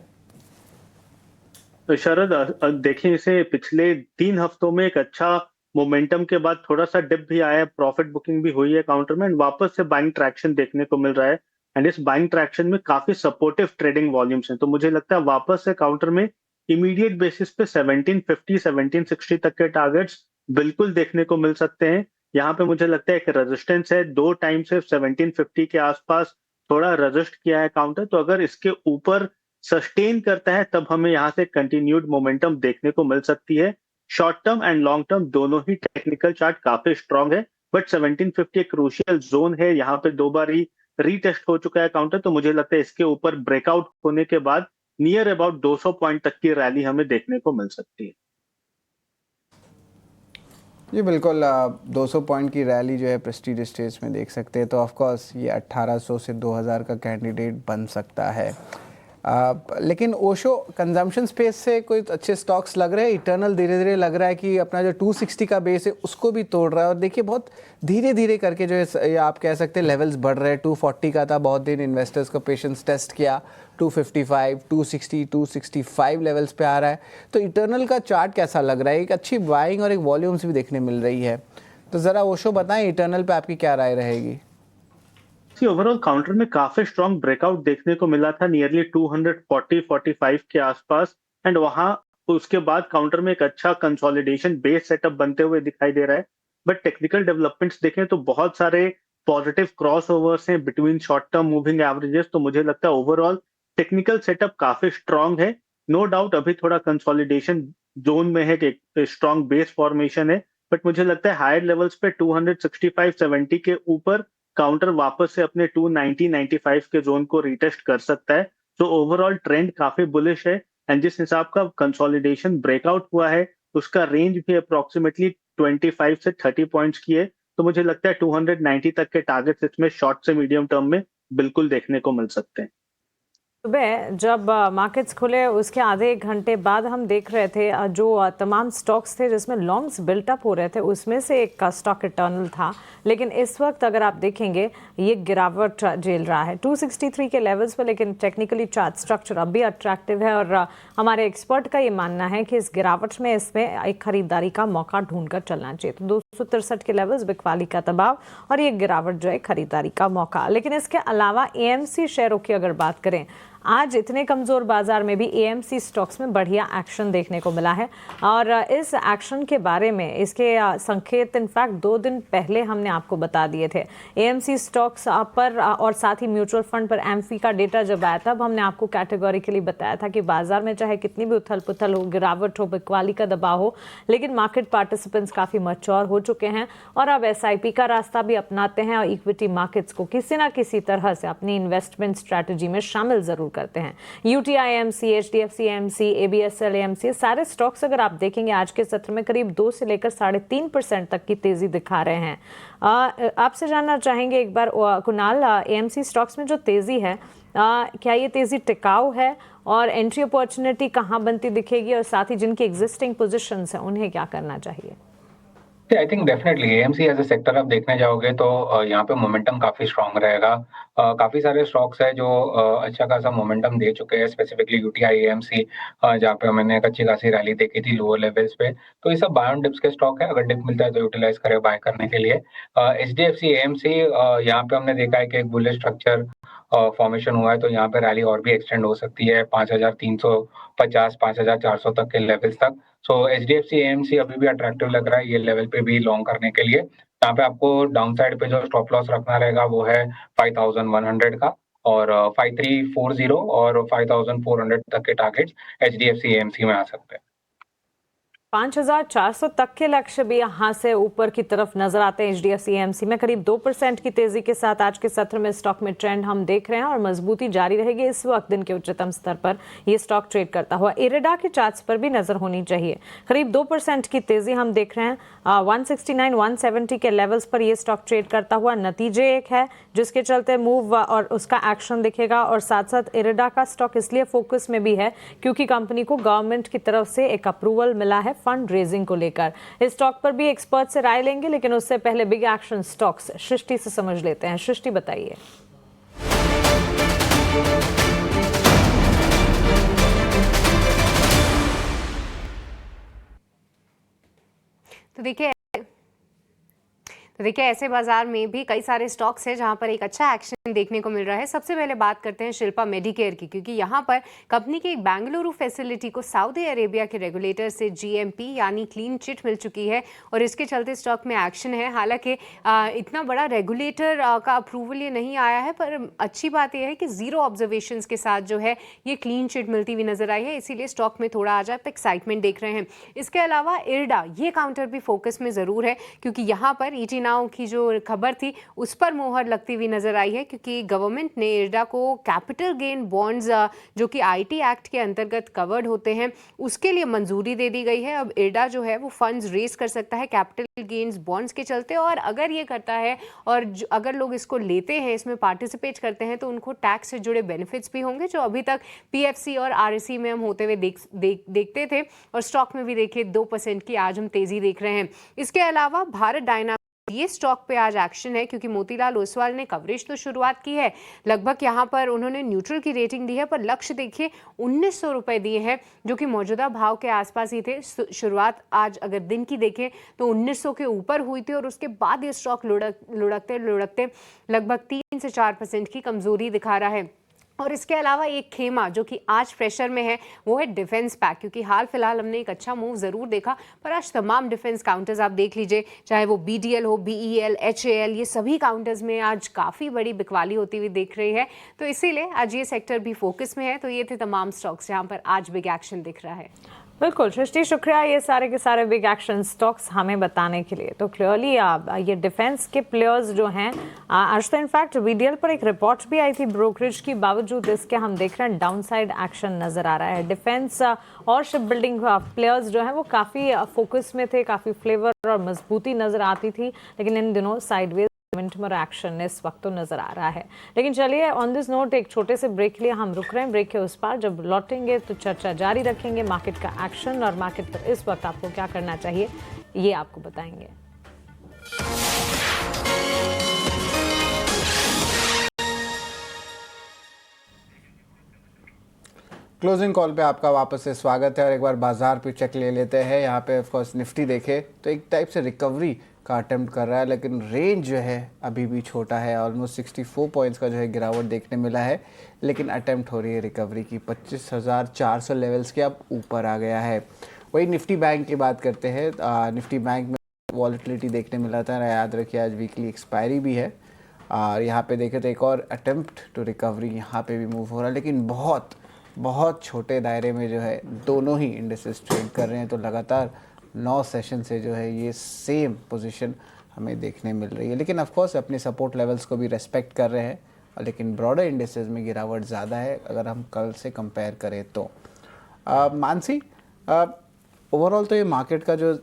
Speaker 4: तो शरद, देखें इसे पिछले 3 हफ्तों में एक अच्छा मोमेंटम के बाद थोड़ा सा डिप भी आया है, प्रॉफिट बुकिंग भी हुई है काउंटर में, एंड वापस से बाइंग ट्रैक्शन देखने को मिल रहा है। एंड इस बाइंग ट्रैक्शन में काफी सपोर्टिव ट्रेडिंग वॉल्यूम्स हैं। तो मुझे लगता है वापस से काउंटर में इमीडिएट बेसिस पे 1750 1760 तक के टारगेट्स बिल्कुल देखने को मिल सकते हैं। यहाँ पे मुझे लगता है एक रेजिस्टेंस है, 2 टाइम से 1750 के आसपास थोड़ा रेजिस्ट किया है काउंटर। तो अगर इसके ऊपर सस्टेन करता है तब हमें यहाँ से कंटिन्यूड मोमेंटम देखने को मिल सकती है। Short term and long term दोनों ही टेक्निकल चार्ट काफी स्ट्रांग है, बट 1750 एक क्रूशियल जोन है। यहाँ पे 2 बार ही रीटेस्ट हो चुका है काउंटर। तो मुझे लगता है इसके ऊपर ब्रेकआउट होने के बाद नियर अबाउट 200 पॉइंट तक की रैली हमें देखने को मिल सकती है।
Speaker 2: जी बिल्कुल, 200 पॉइंट की रैली जो है प्रेस्टीज एस्टेट्स में देख सकते हैं। तो ऑफकोर्स ये 1800 से 2000 का कैंडिडेट बन सकता है। लेकिन ओशो, कंजम्पशन स्पेस से कोई अच्छे स्टॉक्स लग रहे हैं? इटर्नल धीरे धीरे लग रहा है कि अपना जो 260 का बेस है उसको भी तोड़ रहा है, और देखिए बहुत धीरे धीरे करके जो है आप कह सकते हैं लेवल्स बढ़ रहे हैं। 240 का था, बहुत दिन इन्वेस्टर्स का पेशेंस टेस्ट किया, 255, 260, 265 लेवल्स पे आ रहा है। तो इटर्नल का चार्ट कैसा लग रहा है? एक अच्छी बाइंग और एक वॉल्यूम्स भी देखने मिल रही है। तो ज़रा ओशो बताएं इटर्नल पे आपकी क्या राय रहेगी?
Speaker 4: ओवरऑल काउंटर में काफी स्ट्रॉन्ग ब्रेकआउट देखने को मिला था, नियरली 240-45 के आसपास, एंड वहां उसके बाद काउंटर में एक अच्छा कंसोलिडेशन बेस सेटअप बनते हुए दिखाई दे रहा है। बट टेक्निकल डेवलपमेंट्स देखें तो बहुत सारे पॉजिटिव क्रॉस ओवर्स हैं between short term moving averages. तो मुझे लगता है ओवरऑल टेक्निकल सेटअप काफी स्ट्रांग है। नो डाउट अभी थोड़ा कंसोलिडेशन जोन में है कि स्ट्रांग बेस फॉर्मेशन है, बट मुझे लगता है हायर लेवल्स पे 265-70 के ऊपर काउंटर वापस से अपने 290-95 के जोन को रिटेस्ट कर सकता है। तो ओवरऑल ट्रेंड काफी बुलिश है, एंड जिस हिसाब का कंसोलिडेशन ब्रेकआउट हुआ है उसका रेंज भी अप्रोक्सीमेटली 25 से 30 पॉइंट्स की है। तो मुझे लगता है 290 तक के टारगेट्स इसमें शॉर्ट से मीडियम टर्म में बिल्कुल देखने को मिल सकते हैं।
Speaker 1: सुबह जब मार्केट्स खुले उसके आधे एक घंटे बाद हम देख रहे थे जो तमाम स्टॉक्स थे जिसमें लॉन्ग्स बिल्टअप हो रहे थे उसमें से एक का स्टॉक इटर्नल था। लेकिन इस वक्त अगर आप देखेंगे ये गिरावट झेल रहा है 263 के लेवल्स पर, लेकिन टेक्निकली चार्ट स्ट्रक्चर अब भी अट्रैक्टिव है और हमारे एक्सपर्ट का ये मानना है कि इस गिरावट में इसमें एक खरीदारी का मौका ढूंढकर चलना चाहिए। तो 263 के लेवल्स बिकवाली का दबाव और ये गिरावट जो है खरीदारी का मौका। लेकिन इसके अलावा एएमसी शेयरों की अगर बात करें, आज इतने कमजोर बाजार में भी एएमसी स्टॉक्स में बढ़िया एक्शन देखने को मिला है और इस एक्शन के बारे में इसके संकेत इनफैक्ट 2 दिन पहले हमने आपको बता दिए थे। एएमसी स्टॉक्स पर और साथ ही म्यूचुअल फंड पर एमफी का डेटा जब आया तब हमने आपको कैटेगोरिकली बताया था कि बाजार में चाहे कितनी भी उथल पुथल हो, गिरावट हो, बिकवाली का दबाव हो, लेकिन मार्केट पार्टिसिपेंट्स काफी मैच्योर हो चुके हैं और अब एसआईपी का रास्ता भी अपनाते हैं और इक्विटी मार्केट्स को किसी ना किसी तरह से अपनी इन्वेस्टमेंट स्ट्रैटेजी में शामिल जरूर करते हैं। UTI AMC, HDFC AMC, ABSL AMC, सारे स्टॉक्स अगर आप देखेंगे आज के सत्र में करीब 2 से लेकर 3.5% तक की तेजी दिखा रहे हैं। आपसे जानना चाहेंगे एक बार कुणाल, एएमसी स्टॉक्स में जो तेजी है क्या ये तेजी टिकाऊ है और एंट्री अपॉर्चुनिटी कहाँ बनती दिखेगी और साथ ही जिनकी एग्जिस्टिंग पोजीशंस हैं उन्हें क्या करना चाहिए?
Speaker 3: I think definitely AMC as a sector आप देखने जाओगे तो यहाँ पे मोमेंटम काफी स्ट्रांग रहेगा। काफी सारे स्टॉक्स है जो अच्छा खासा मोमेंटम दे चुके हैं, स्पेसिफिकली यूटीआई एएमसी जहाँ पे मैंने एक अच्छी खासी रैली देखी थी लोअर लेवल्स पे। तो ये सब बाय ऑन डिप्स के स्टॉक है, अगर डिप मिलता है तो यूटिलाइज करें बाय करने के लिए। एचडीएफसी एएमसी यहाँ पे हमने देखा है कि एक बुलिश स्ट्रक्चर फॉर्मेशन हुआ है, तो यहाँ पे रैली और भी एक्सटेंड हो सकती है 5350 5400 तक के लेवल्स तक। सो एचडीएफसी एएमसी अभी भी अट्रैक्टिव लग रहा है ये लेवल पे भी लॉन्ग करने के लिए। यहाँ पे आपको डाउन साइड पे जो स्टॉप लॉस रखना रहेगा वो है 5100 का, और 5340 और 5400 तक के टारगेट्स एचडीएफसी एएमसी में आ सकते हैं।
Speaker 1: 5400 तक के लक्ष्य भी यहां से ऊपर की तरफ नजर आते हैं। एचडीएफसी एएमसी में करीब 2% की तेजी के साथ आज के सत्र में स्टॉक में ट्रेंड हम देख रहे हैं और मजबूती जारी रहेगी। इस वक्त दिन के उच्चतम स्तर पर यह स्टॉक ट्रेड करता हुआ। इरेडा के चार्ट्स पर भी नजर होनी चाहिए। करीब 2% की तेजी हम देख रहे हैं। 169 170 के लेवल्स पर यह स्टॉक ट्रेड करता हुआ। नतीजे एक है जिसके चलते मूव और उसका एक्शन दिखेगा, और साथ साथ इरेडा का स्टॉक इसलिए फोकस में भी है क्योंकि कंपनी को गवर्नमेंट की तरफ से एक अप्रूवल मिला है फंड रेजिंग को लेकर। इस स्टॉक पर भी एक्सपर्ट से राय लेंगे, लेकिन उससे पहले बिग एक्शन स्टॉक्स सृष्टि से समझ लेते हैं। सृष्टि बताइए।
Speaker 5: तो देखिए ऐसे बाजार में भी कई सारे स्टॉक्स हैं जहां पर एक अच्छा एक्शन देखने को मिल रहा है। सबसे पहले बात करते हैं शिल्पा मेडिकेयर की, क्योंकि यहां पर कंपनी की एक बेंगलुरु फैसिलिटी को सऊदी अरेबिया के रेगुलेटर से जीएमपी यानी क्लीन चिट मिल चुकी है, और इसके चलते स्टॉक में एक्शन है। हालांकि इतना बड़ा रेगुलेटर का अप्रूवल ये नहीं आया है, पर अच्छी बात यह है कि जीरो ऑब्जर्वेशन के साथ जो है ये क्लीन चिट मिलती हुई नजर आई है, इसीलिए स्टॉक में थोड़ा आज आप एक्साइटमेंट देख रहे हैं। इसके अलावा इरडा ये काउंटर भी फोकस में जरूर है, क्योंकि यहाँ पर ईटी नाउ की जो खबर थी उस पर मोहर लगती हुई नजर आई है, क्योंकि गवर्नमेंट ने इरडा को कैपिटल गेन बॉन्ड्स जो कि आईटी एक्ट के अंतर्गत कवर्ड होते हैं उसके लिए मंजूरी दे दी गई है। अब इरडा जो है वो फंड्स रेज कर सकता है कैपिटल गेन्स बॉन्ड्स के चलते, और अगर ये करता है और अगर लोग इसको लेते हैं, इसमें पार्टिसिपेट करते हैं, तो उनको टैक्स से जुड़े बेनिफिट्स भी होंगे जो अभी तक पीएफसी और आरएससी में हम होते हुए देखते थे। और स्टॉक में भी देखिए 2% की आज हम तेजी देख रहे हैं। इसके अलावा भारत डायनामिक्स ये स्टॉक पे आज एक्शन है, क्योंकि मोतीलाल ओसवाल ने कवरेज तो शुरुआत की है, लगभग यहाँ पर उन्होंने न्यूट्रल की रेटिंग दी है, पर लक्ष्य देखिए 1900 रुपए दिए हैं, जो कि मौजूदा भाव के आसपास ही थे। शुरुआत आज अगर दिन की देखें तो 1900 के ऊपर हुई थी, और उसके बाद ये स्टॉक लुढ़कते लगभग 3 से 4% की कमजोरी दिखा रहा है। और इसके अलावा एक खेमा जो कि आज प्रेशर में है वो है डिफेंस पैक, क्योंकि हाल फिलहाल हमने एक अच्छा मूव जरूर देखा, पर आज तमाम डिफेंस काउंटर्स आप देख लीजिए, चाहे वो बीडीएल हो, बीईएल, एचएएल, ये सभी काउंटर्स में आज काफ़ी बड़ी बिकवाली होती हुई दिख रही है। तो इसीलिए आज ये सेक्टर भी फोकस में है। तो ये थे तमाम स्टॉक्स जहाँ पर आज बिग एक्शन दिख रहा है।
Speaker 1: बिल्कुल सृष्टि, शुक्रिया ये सारे के सारे बिग एक्शन स्टॉक्स हमें बताने के लिए। तो क्लियरली ये डिफेंस के प्लेयर्स जो हैं, आज तो इनफैक्ट बीडीएल पर एक रिपोर्ट भी आई थी ब्रोकरेज की, बावजूद इसके हम देख रहे हैं डाउनसाइड एक्शन नजर आ रहा है। डिफेंस और शिप बिल्डिंग प्लेयर्स जो हैं वो काफ़ी फोकस में थे, काफ़ी फ्लेवर और मजबूती नजर आती थी, लेकिन इन दिनों साइडवेज मोमेंटम और एक्शन इस वक्त तो नजर आ रहा है। लेकिन चलिए ऑन दिस नोट एक छोटे से ब्रेक के लिए हम रुक रहे हैं। ब्रेक के उस पार जब लौटेंगे तो चर्चा जारी रखेंगे मार्केट का एक्शन, और मार्केट पर इस वक्त आपको क्या करना चाहिए ये आपको बताएंगे।
Speaker 2: क्लोजिंग कॉल पे आपका वापस से स्वागत है, और एक बार बाजार पे चेक ले लेते हैं। यहाँ पे ऑफ कोर्स निफ्टी देखे तो एक टाइप से रिकवरी का अटेम्प्ट कर रहा है, लेकिन रेंज जो है अभी भी छोटा है। ऑलमोस्ट 64 पॉइंट्स का जो है गिरावट देखने मिला है, लेकिन अटेम्प्ट हो रही है रिकवरी की। 25,400 लेवल्स के अब ऊपर आ गया है। वही निफ्टी बैंक की बात करते हैं। निफ्टी बैंक में वॉलेटिलिटी देखने मिला था, याद रखिए आज वीकली एक्सपायरी भी है। और यहाँ पे देखें तो एक और अटेम्प्ट टू रिकवरी यहाँ पे भी मूव हो रहा है, लेकिन बहुत छोटे दायरे में जो है दोनों ही इंडिसेस ट्रेड कर रहे हैं। तो लगातार 9 सेशन से जो है ये सेम पोजीशन हमें देखने मिल रही है, लेकिन ऑफ कोर्स अपने सपोर्ट लेवल्स को भी रेस्पेक्ट कर रहे हैं। लेकिन ब्रॉडर इंडिसेस में गिरावट ज़्यादा है अगर हम कल से कंपेयर करें तो। मानसी, ओवरऑल तो ये मार्केट का जो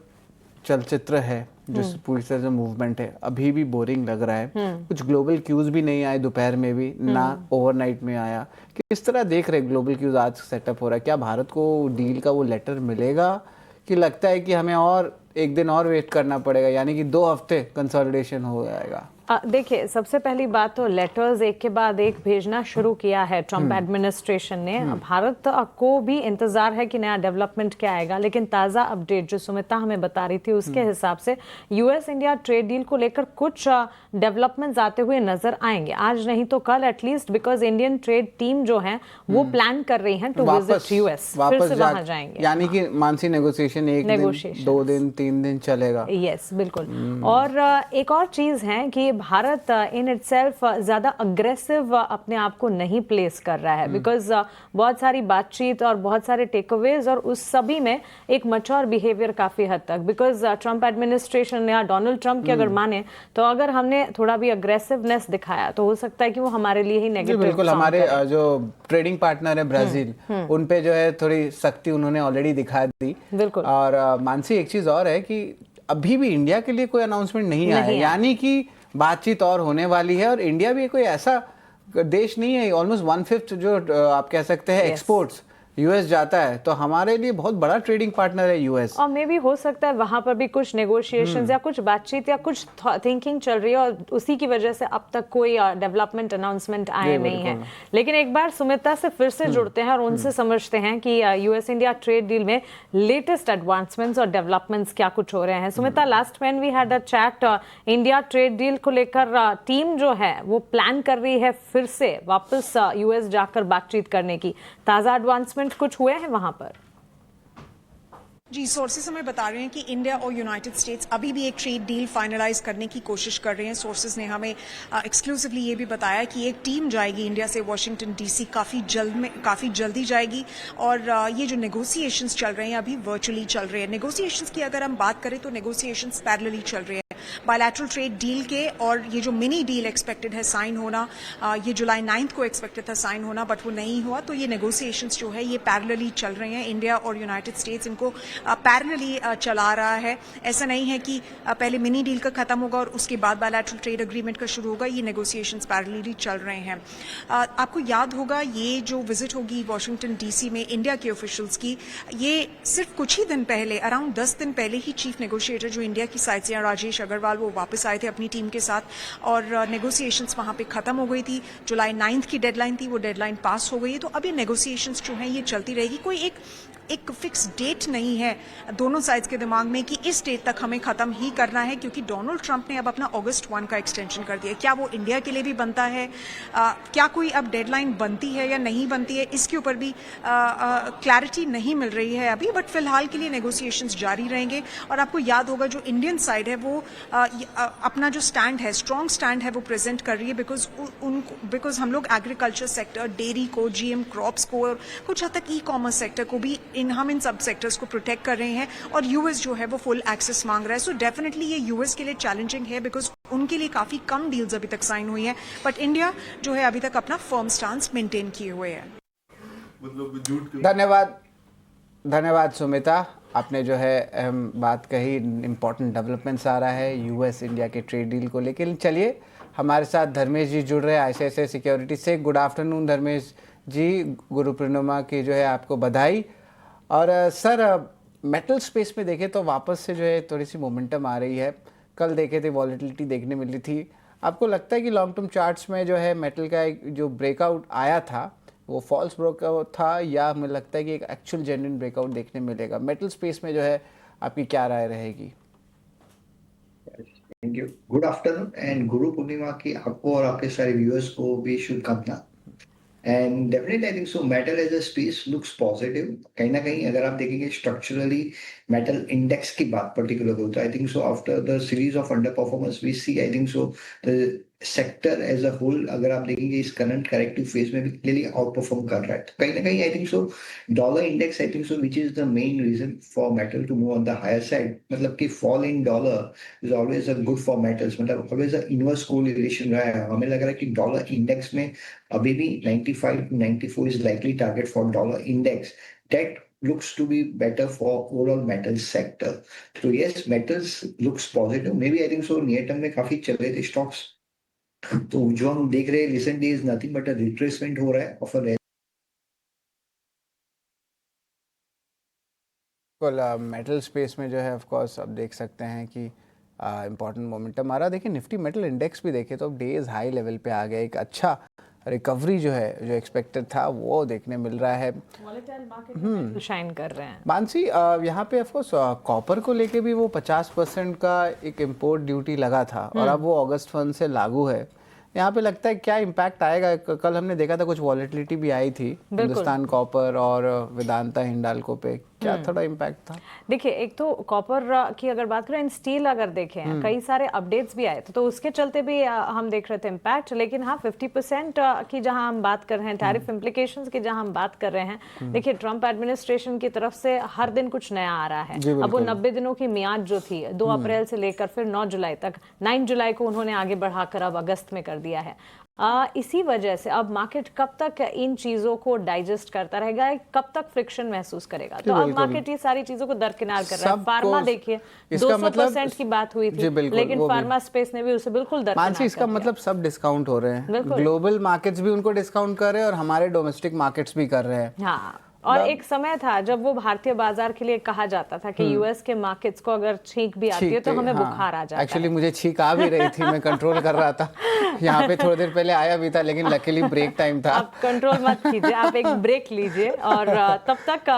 Speaker 2: चलचित्र है, जो पूरी तरह से मूवमेंट है, अभी भी बोरिंग लग रहा है। कुछ ग्लोबल क्यूज भी नहीं आए दोपहर में भी, ना ओवरनाइट में आया। किस तरह देख रहे ग्लोबल क्यूज आज सेटअप हो रहा है? क्या भारत को डील का वो लेटर मिलेगा, कि लगता है कि हमें और एक दिन और वेट करना पड़ेगा, यानी कि 2 हफ्ते कंसोलिडेशन हो जाएगा?
Speaker 1: देखिए, सबसे पहली बात तो लेटर्स एक के बाद एक भेजना शुरू किया है ट्रंप एडमिनिस्ट्रेशन ने। भारत को भी इंतजार है कि नया डेवलपमेंट क्या आएगा, लेकिन ताज़ा अपडेट जो सुमिता हमें बता रही थी उसके हिसाब से यूएस इंडिया ट्रेड डील को लेकर कुछ डेवलपमेंट्स आते हुए नजर आएंगे, आज नहीं तो कल at least, because Indian trade team जो है वो प्लान कर रही है टू विजिट यूएस, फिर से वहां जाएंगे।
Speaker 2: यानी कि मानसी नेगोशिएशन 1 दिन 2 दिन 3 दिन चलेगा।
Speaker 1: यस, बिल्कुल। और एक और चीज है कि भारत इन इटसेल्फ ज्यादा अग्रेसिव अपने आप को नहीं प्लेस कर रहा है, बिकॉज बहुत सारी बातचीत और बहुत सारे टेकअवेज और उस सभी में एक मैच्योर बिहेवियर काफी हद तक, बिकॉज ट्रंप एडमिनिस्ट्रेशन या डोनाल्ड ट्रंप की अगर माने तो अगर हमने थोड़ा भी अग्रेसिवनेस दिखाया तो हो सकता है कि वो हमारे लिए ही नेगेटिव।
Speaker 2: बिल्कुल, हमारे जो ट्रेडिंग पार्टनर है ब्राजील, उन पे जो है थोड़ी सख्ती उन्होंने ऑलरेडी दिखा दी।
Speaker 1: बिल्कुल।
Speaker 2: और मानसी एक चीज और है कि अभी भी इंडिया के लिए कोई अनाउंसमेंट नहीं आया, यानी कि बातचीत और होने वाली है। और इंडिया भी कोई ऐसा देश नहीं है, ऑलमोस्ट 1/5 जो आप कह सकते हैं एक्सपोर्ट्स यूएस जाता है, तो हमारे लिए बहुत बड़ा ट्रेडिंग पार्टनर है यूएस।
Speaker 1: और मे भी हो सकता है वहां पर भी कुछ नेगोशिएशंस या कुछ बातचीत या कुछ थिंकिंग चल रही है और उसी की वजह से अब तक कोई डेवलपमेंट अनाउंसमेंट आए नहीं है। लेकिन एक बार सुमिता से फिर से जुड़ते हैं और उनसे समझते हैं कि यूएस इंडिया ट्रेड डील में लेटेस्ट एडवांसमेंट्स और डेवलपमेंट्स क्या कुछ हो रहे हैं। Sumita, last when we had a chat, India trade deal को लेकर टीम जो है वो प्लान कर रही है फिर से वापस यूएस जाकर बातचीत करने की। ताजा एडवांसमेंट कुछ हुए हैं वहां पर?
Speaker 6: जी, सोर्सेस हमें बता रहे हैं कि इंडिया और यूनाइटेड स्टेट्स अभी भी एक ट्रेड डील फाइनलाइज करने की कोशिश कर रहे हैं। सोर्सेस ने हमें एक्सक्लूसिवली ये भी बताया कि एक टीम जाएगी इंडिया से वाशिंगटन डीसी काफ़ी जल्दी जाएगी। और ये जो नेगोशिएशंस चल रहे हैं अभी वर्चुअली चल रहे हैं। नेगोशिएशंस की अगर हम बात करें तो नेगोशिएशंस पैरेलली चल रहे हैं बायलैटरल ट्रेड डील के, और ये जो मिनी डील एक्सपेक्टेड है साइन होना, ये जुलाई 9 को एक्सपेक्टेड था साइन होना, बट वो नहीं हुआ। तो ये नेगोशिएशंस जो है ये पैरेलली चल रहे हैं। इंडिया और यूनाइटेड स्टेट्स इनको पैरेलली चला रहा है। ऐसा नहीं है कि पहले मिनी डील का खत्म होगा और उसके बाद बायलैटरल ट्रेड एग्रीमेंट का शुरू होगा। ये नेगोशिएशंस पैरेलली चल रहे हैं। आपको याद होगा ये जो विजिट होगी वॉशिंगटन डीसी में इंडिया के ऑफिशियल्स की, ये सिर्फ कुछ ही दिन पहले, अराउंड 10 दिन पहले ही चीफ नेगोशिएटर जो इंडिया की साइड से राजेश अग्रवाल वो वापस आए थे अपनी टीम के साथ, और नेगोशिएशंस वहां पे खत्म हो गई थी। जुलाई 9 की डेडलाइन थी, वो डेडलाइन पास हो गई है। तो अब ये नेगोशिएशंस जो है ये चलती रहेगी। कोई एक फिक्स डेट नहीं है दोनों साइड्स के दिमाग में कि इस डेट तक हमें खत्म ही करना है, क्योंकि डोनाल्ड ट्रंप ने अब अपना अगस्त 1 का एक्सटेंशन कर दिया। क्या वो इंडिया के लिए भी बनता है, क्या कोई अब डेडलाइन बनती है या नहीं बनती है, इसके ऊपर भी क्लैरिटी नहीं मिल रही है अभी। बट फिलहाल के लिए नेगोशिएशंस जारी रहेंगे। और आपको याद होगा जो इंडियन साइड है वो अपना जो स्टैंड है, स्ट्रॉन्ग स्टैंड है, वो प्रेजेंट कर रही है। बिकॉज हम लोग एग्रीकल्चर सेक्टर, डेयरी को, जीएम क्रॉप्स को और कुछ हद तक ई कॉमर्स सेक्टर को भी हम इन सब सेक्टर्स को प्रोटेक्ट कर रहे हैं। और यूएस जो है वो फुल एक्सेस मांग रहा है। सो डेफिनेटली ये यूएस के लिए चैलेंजिंग है, बिकॉज उनके लिए काफी कम डील्स अभी तक साइन हुई है। बट इंडिया जो है अभी तक अपना फर्म स्टांस मेंटेन किए हुए है।
Speaker 2: धन्यवाद सुमिता, आपने जो है अहम बात कही। इम्पोर्टेंट डेवलपमेंट्स आ रहा है यूएस इंडिया के ट्रेड डील को लेकर। चलिए, हमारे साथ धर्मेश जी जुड़ रहे हैं आईसीआईसीआई सिक्योरिटी से। गुड आफ्टरनून धर्मेश जी, गुरु पूर्णिमा की जो है आपको बधाई। और सर, मेटल स्पेस में देखें तो वापस से जो है थोड़ी सी मोमेंटम आ रही है। कल देखे थे वॉलेटिलिटी देखने मिली थी। आपको लगता है कि लॉन्ग टर्म चार्ट्स में जो है मेटल का एक जो ब्रेकआउट आया था वो फॉल्स ब्रेकआउट था, या मुझे लगता है कि एक एक्चुअल जेन्युइन ब्रेकआउट देखने मिलेगा? मेटल स्पेस में जो है आपकी क्या राय रहेगी?
Speaker 7: Thank you, good afternoon and Guru Purnima की आपको और आपके सारे व्यूअर्स को भी शुभकामना। And definitely I think so metal as a space looks positive. कहीं ना कहीं अगर आप देखेंगे स्ट्रक्चरली मेटल इंडेक्स की बात पर्टिकुलर हो तो I think so after the series of underperformance we see I think so the sector as a whole, अगर आप देखेंगे इस करंट करेक्टिव फेज में भी क्लियरली आउट परफॉर्म कर रहा है। तो कहीं ना कहीं I think so dollar index I think so which is the main reason for metal to move on the higher side. मतलब कि fall in dollar is always a good for metals, मतलब ऑलवेज अ इनवर्स कोरिलेशन रहा है। हमें लग रहा है कि डॉलर इंडेक्स में अभी भी 95 to 94 is likely target for dollar index. That looks to be better for overall metals sector. So yes, metals looks positive. Maybe I think so near term में काफी चल रहे थे stocks. तो जो हम देख रहे हैं recent days nothing but a retracement हो रहा है of a
Speaker 2: मेटल स्पेस में जो है ऑफ कोर्स अब देख सकते हैं कि इम्पॉर्टेंट मोमेंटम आ रहा। देखिए निफ्टी मेटल इंडेक्स भी देखे तो अब डेज हाई लेवल पे आ गया, एक अच्छा रिकवरी जो है जो एक्सपेक्टेड था वो देखने मिल रहा है।
Speaker 1: वॉलेटाइल मार्केट शाइन कर रहे हैं।
Speaker 2: मानसी यहाँ पे ऑफ कोर्स कॉपर को लेके भी वो 50% का एक इम्पोर्ट ड्यूटी लगा था और अब वो अगस्त 1 से लागू है। यहाँ पे लगता है क्या इम्पैक्ट आएगा? कल हमने देखा था कुछ वॉलेटिलिटी भी आई थी हिंदुस्तान कॉपर और वेदांता हिंडाल्को पे, क्या थोड़ा इम्पैक्ट था? देखिए
Speaker 1: एक तो कॉपर की अगर बात करें, स्टील अगर देखें कई सारे अपडेट्स भी आए थे तो उसके चलते भी हम देख रहे थे इम्पैक्ट। लेकिन हाँ 50% की जहां हम बात कर रहे हैं, टैरिफ इम्प्लीकेशंस की जहां हम बात कर रहे हैं, देखिए ट्रंप एडमिनिस्ट्रेशन की तरफ से हर दिन कुछ नया आ रहा है। अब वो 90 दिनों की मियाद जो थी 2 अप्रैल से लेकर फिर 9 जुलाई तक, 9 जुलाई को उन्होंने आगे बढ़ाकर अब अगस्त में कर दिया है। इसी वजह से अब मार्केट कब तक इन चीजों को डाइजेस्ट करता रहेगा, कब तक फ्रिक्शन महसूस करेगा? तो अब मार्केट ये सारी चीजों को दरकिनार कर रहा है। फार्मा देखिए 200% की बात हुई थी, लेकिन फार्मा स्पेस ने भी उसे बिल्कुल दरकिनार कर दिया।
Speaker 2: इसका मतलब सब डिस्काउंट हो रहे हैं, ग्लोबल मार्केट्स भी उनको डिस्काउंट कर रहे हैं और हमारे डोमेस्टिक मार्केट्स भी कर रहे हैं।
Speaker 1: हाँ, और एक समय था जब वो भारतीय बाजार के लिए कहा जाता था कि यूएस के मार्केट्स को अगर छींक भी आती है तो हमें बुखार आ जाता है।
Speaker 2: एक्चुअली मुझे छींक आ भी रही थी, मैं कंट्रोल कर रहा था, यहाँ पे थोड़ी देर पहले आया भी था, लेकिन लकीली ब्रेक टाइम था।
Speaker 1: आप कंट्रोल मत कीजिए, आप एक ब्रेक लीजिए और तब तक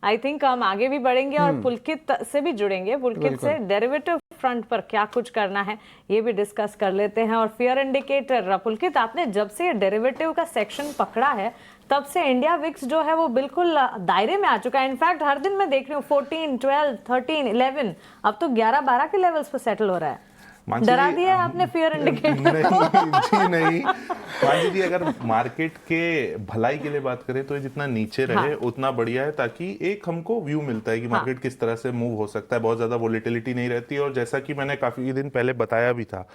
Speaker 1: आई थिंक हम आगे भी बढ़ेंगे और पुलकित से भी जुड़ेंगे। पुलकित से डेरिवेटिव फ्रंट पर क्या कुछ करना है ये भी डिस्कस कर लेते हैं। और फियर इंडिकेटर, पुलकित आपने जब से डेरिवेटिव का सेक्शन पकड़ा है तब से इंडिया विक्स जो है वो बिल्कुल दायरे में आ चुका है। इनफैक्ट हर दिन मैं देख रही हूँ 14, 12, 13, 11, अब तो 11-12 के लेवल्स पर सेटल हो रहा है। डरा दिया आपने फियर इंडिकेटर?
Speaker 8: नहीं मांझी जी, अगर मार्केट के भलाई के लिए बात करें तो ये जितना नीचे रहे उतना बढ़िया है, ताकि एक हमको व्यू मिलता है कि मार्केट किस तरह से मूव हो सकता है। बहुत ज्यादा वोलेटिलिटी नहीं रहती और जैसा कि मैंने काफी दिन पहले बताया भी था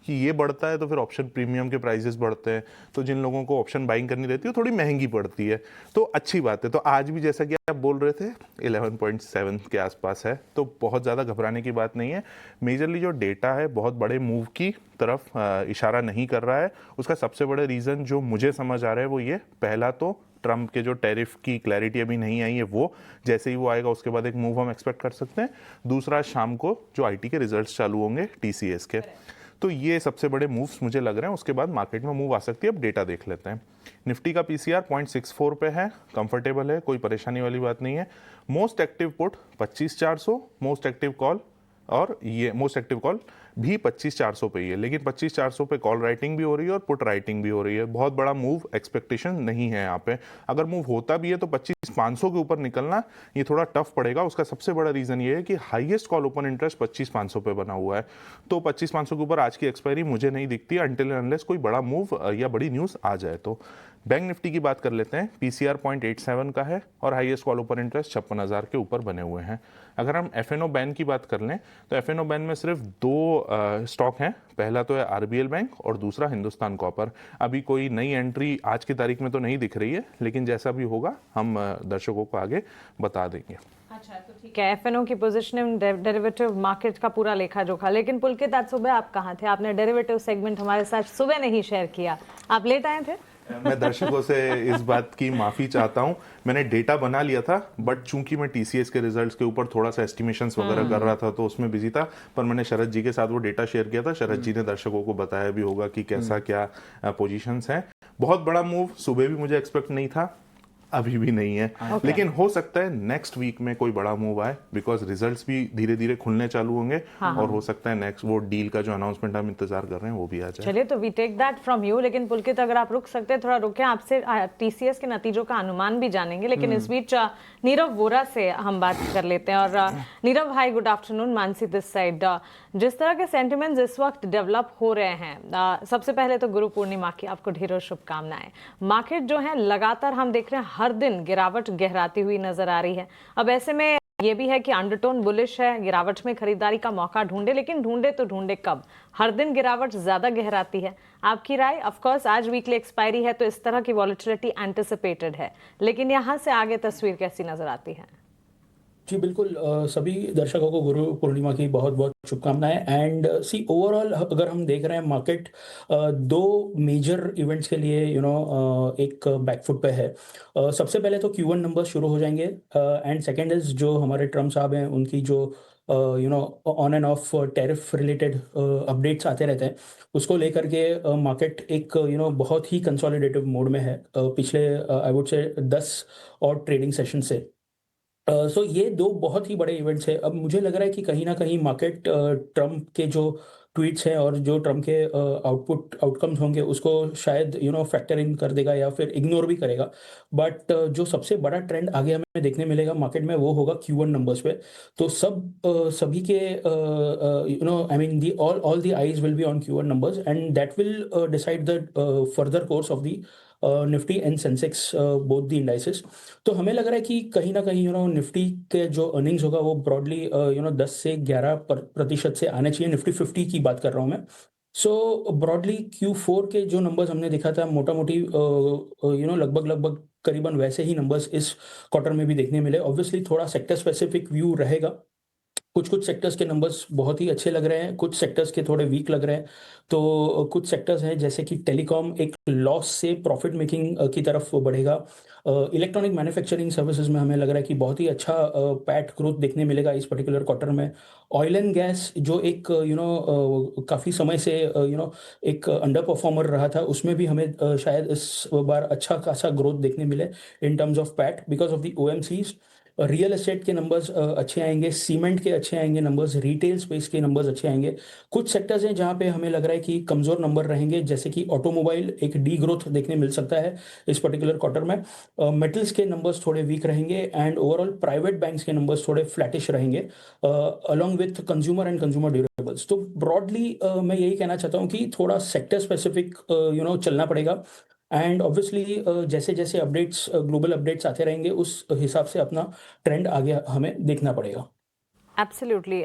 Speaker 8: कि ये बढ़ता है तो फिर ऑप्शन प्रीमियम के प्राइसेस बढ़ते हैं, तो जिन लोगों को ऑप्शन बाइंग करनी रहती है वो थोड़ी महंगी पड़ती है, तो अच्छी बात है। तो आज भी जैसा कि आप बोल रहे थे 11.7 के आसपास है, तो बहुत ज़्यादा घबराने की बात नहीं है। मेजरली जो डेटा है बहुत बड़े मूव की तरफ इशारा नहीं कर रहा है। उसका सबसे बड़ा रीज़न जो मुझे समझ आ रहा है वो ये, पहला तो ट्रंप के जो टैरिफ की क्लैरिटी अभी नहीं आई है, वो जैसे ही वो आएगा उसके बाद एक मूव हम एक्सपेक्ट कर सकते हैं। दूसरा, शाम को जो आईटी के रिजल्ट्स चालू होंगे टीसीएस के, तो ये सबसे बड़े मूव्स मुझे लग रहे हैं। उसके बाद मार्केट में मूव आ सकती है। अब डेटा देख लेते हैं। निफ्टी का पीसीआर 0.64 पे है, कंफर्टेबल है, कोई परेशानी वाली बात नहीं है। Most active put 25,400, most active call, और ये मोस्ट एक्टिव कॉल भी 25,400 पे ही है, लेकिन 25,400 पे कॉल राइटिंग भी हो रही है और पुट राइटिंग भी हो रही है। बहुत बड़ा मूव एक्सपेक्टेशन नहीं है यहाँ पे। अगर मूव होता भी है तो 25,500 के ऊपर निकलना ये थोड़ा टफ पड़ेगा। उसका सबसे बड़ा रीजन ये है कि हाईएस्ट कॉल ओपन इंटरेस्ट 25,500 पे बना हुआ है, तो 25,500 के ऊपर आज की एक्सपायरी मुझे नहीं दिखती अनटिल अनलेस कोई बड़ा मूव या बड़ी न्यूज़ आ जाए। तो बैंक निफ्टी की बात कर लेते हैं। पीसीआर 0.87 का है और हाईएस्ट कॉल ओपन इंटरेस्ट 56,000 के ऊपर बने हुए हैं। अगर हम एफएनओ बैन की बात कर लें तो एफएनओ बैन में सिर्फ 2 स्टॉक हैं। पहला तो है आरबीएल बैंक और दूसरा हिंदुस्तान कॉपर। अभी कोई नई एंट्री आज की तारीख में तो नहीं दिख रही है, लेकिन जैसा भी होगा हम दर्शकों को आगे बता देंगे।
Speaker 1: अच्छा, तो ठीक है, एफएनओ की पोजीशनिंग, डेरिवेटिव मार्केट का पूरा लेखा जोखा। लेकिन पुलकित आज सुबह आप कहाँ थे? आपने डेरिवेटिव सेगमेंट हमारे साथ सुबह नहीं शेयर किया, आप लेट आए थे।
Speaker 8: मैं दर्शकों से इस बात की माफी चाहता हूं। मैंने डेटा बना लिया था, बट चूंकि मैं टीसीएस के रिजल्ट्स के ऊपर थोड़ा सा एस्टिमेशंस वगैरह कर रहा था तो उसमें बिजी था। पर मैंने शरद जी के साथ वो डेटा शेयर किया था। शरद जी ने दर्शकों को बताया भी होगा कि कैसा क्या पोजीशंस हैं। बहुत बड़ा मूव सुबह भी मुझे एक्सपेक्ट नहीं था, अभी भी नहीं है, लेकिन हो सकता है नेक्स्ट वीक में कोई बड़ा मूव आए, बिकॉज रिजल्ट्स भी धीरे धीरे खुलने चालू होंगे। और हो सकता है नेक्स्ट वो डील का जो अनाउंसमेंट हम इंतजार कर रहे हैं वो भी आ जाए।
Speaker 1: चलिए, तो we take that from you. लेकिन पुलकित अगर आप रुक सकते हैं, थोड़ा रुके, आपसे टीसीएस के नतीजों का अनुमान भी जानेंगे। लेकिन इस बीच नीरव वोरा से हम बात कर लेते हैं। और नीरव भाई, good afternoon. Mansi this side. जिस तरह के सेंटिमेंट्स इस वक्त डेवलप हो रहे हैं, सबसे पहले तो गुरु पूर्णिमा की आपको ढेरों शुभकामनाएं। मार्केट जो है लगातार हम देख रहे हैं हर दिन गिरावट गहराती हुई नजर आ रही है। अब ऐसे में ये भी है कि अंडरटोन बुलिश है, गिरावट में खरीदारी का मौका ढूंढे, लेकिन ढूंढे तो ढूंढे कब? हर दिन गिरावट ज्यादा गहराती है। आपकी राय? ऑफ कोर्स आज वीकली एक्सपायरी है तो इस तरह की वॉलेटिलिटी एंटिसिपेटेड है, लेकिन यहां से आगे तस्वीर कैसी नजर आती है?
Speaker 9: जी बिल्कुल, सभी दर्शकों को गुरु पूर्णिमा की बहुत बहुत शुभकामनाएं। एंड सी ओवरऑल अगर हम देख रहे हैं मार्केट दो मेजर इवेंट्स के लिए एक बैकफुट पे है। सबसे पहले तो Q1 नंबर शुरू हो जाएंगे, एंड सेकंड इज जो हमारे ट्रम्प साहब हैं उनकी जो on end of tariff related updates आते रहते हैं, उसको लेकर के मार्केट एक बहुत ही कंसोलिडेटिव मोड में है पिछले आई वुड से 10 और ट्रेडिंग सेशन से। सो ये दो बहुत ही बड़े इवेंट्स हैं। अब मुझे लग रहा है कि कहीं ना कहीं मार्केट ट्रम्प के जो ट्वीट्स हैं और जो ट्रम्प के आउटकम्स होंगे उसको शायद फैक्टर इन कर देगा या फिर इग्नोर भी करेगा। बट जो सबसे बड़ा ट्रेंड आगे हमें देखने मिलेगा मार्केट में वो होगा Q1 नंबर्स पे। तो सभी के I mean the all the eyes will be on Q1 numbers and that will decide the further course of the Nifty and Sensex, both the indices. तो हमें लग रहा है कि कहीं ना कहीं निफ्टी के जो अर्निंग्स होगा वो ब्रॉडली 10 से 11% से आने चाहिए। निफ्टी 50 की बात कर रहा हूँ मैं। सो ब्रॉडली Q4 के जो नंबर्स हमने देखा था मोटा मोटी लगभग लगभग करीबन वैसे ही नंबर्स इस क्वार्टर में भी देखने मिले। ऑब्वियसली थोड़ा सेक्टर स्पेसिफिक व्यू रहेगा, कुछ सेक्टर्स के नंबर्स बहुत ही अच्छे लग रहे हैं, कुछ सेक्टर्स के थोड़े वीक लग रहे हैं। तो कुछ सेक्टर्स हैं जैसे कि टेलीकॉम एक लॉस से प्रॉफिट मेकिंग की तरफ बढ़ेगा। इलेक्ट्रॉनिक मैन्युफैक्चरिंग सर्विसेज में हमें लग रहा है कि बहुत ही अच्छा पैट ग्रोथ देखने मिलेगा इस पर्टिकुलर क्वार्टर में। ऑयल एंड गैस जो एक काफ़ी समय से एक अंडर परफॉर्मर रहा था, उसमें भी हमें शायद इस बार अच्छा खासा ग्रोथ देखने मिले in terms of PAT because of the OMCs। Real estate के नंबर्स अच्छे आएंगे, सीमेंट के अच्छे आएंगे नंबर्स, रिटेल स्पेस के नंबर्स अच्छे आएंगे। कुछ सेक्टर्स हैं जहां पे हमें लग रहा है कि कमज़ोर नंबर रहेंगे, जैसे कि ऑटोमोबाइल एक डी ग्रोथ देखने मिल सकता है इस पर्टिकुलर क्वार्टर में। मेटल्स के नंबर्स थोड़े वीक रहेंगे एंड ओवरऑल प्राइवेट बैंक्स के नंबर्स थोड़े फ्लैटिश रहेंगे along with consumer and consumer durables. तो ब्रॉडली मैं यही कहना चाहता हूँ कि थोड़ा सेक्टर स्पेसिफिक चलना पड़ेगा एंड ऑब्वियसली जैसे जैसे अपडेट्स ग्लोबल अपडेट्स आते रहेंगे उस हिसाब से अपना ट्रेंड आगे हमें देखना पड़ेगा।
Speaker 1: एब्सोल्युटली,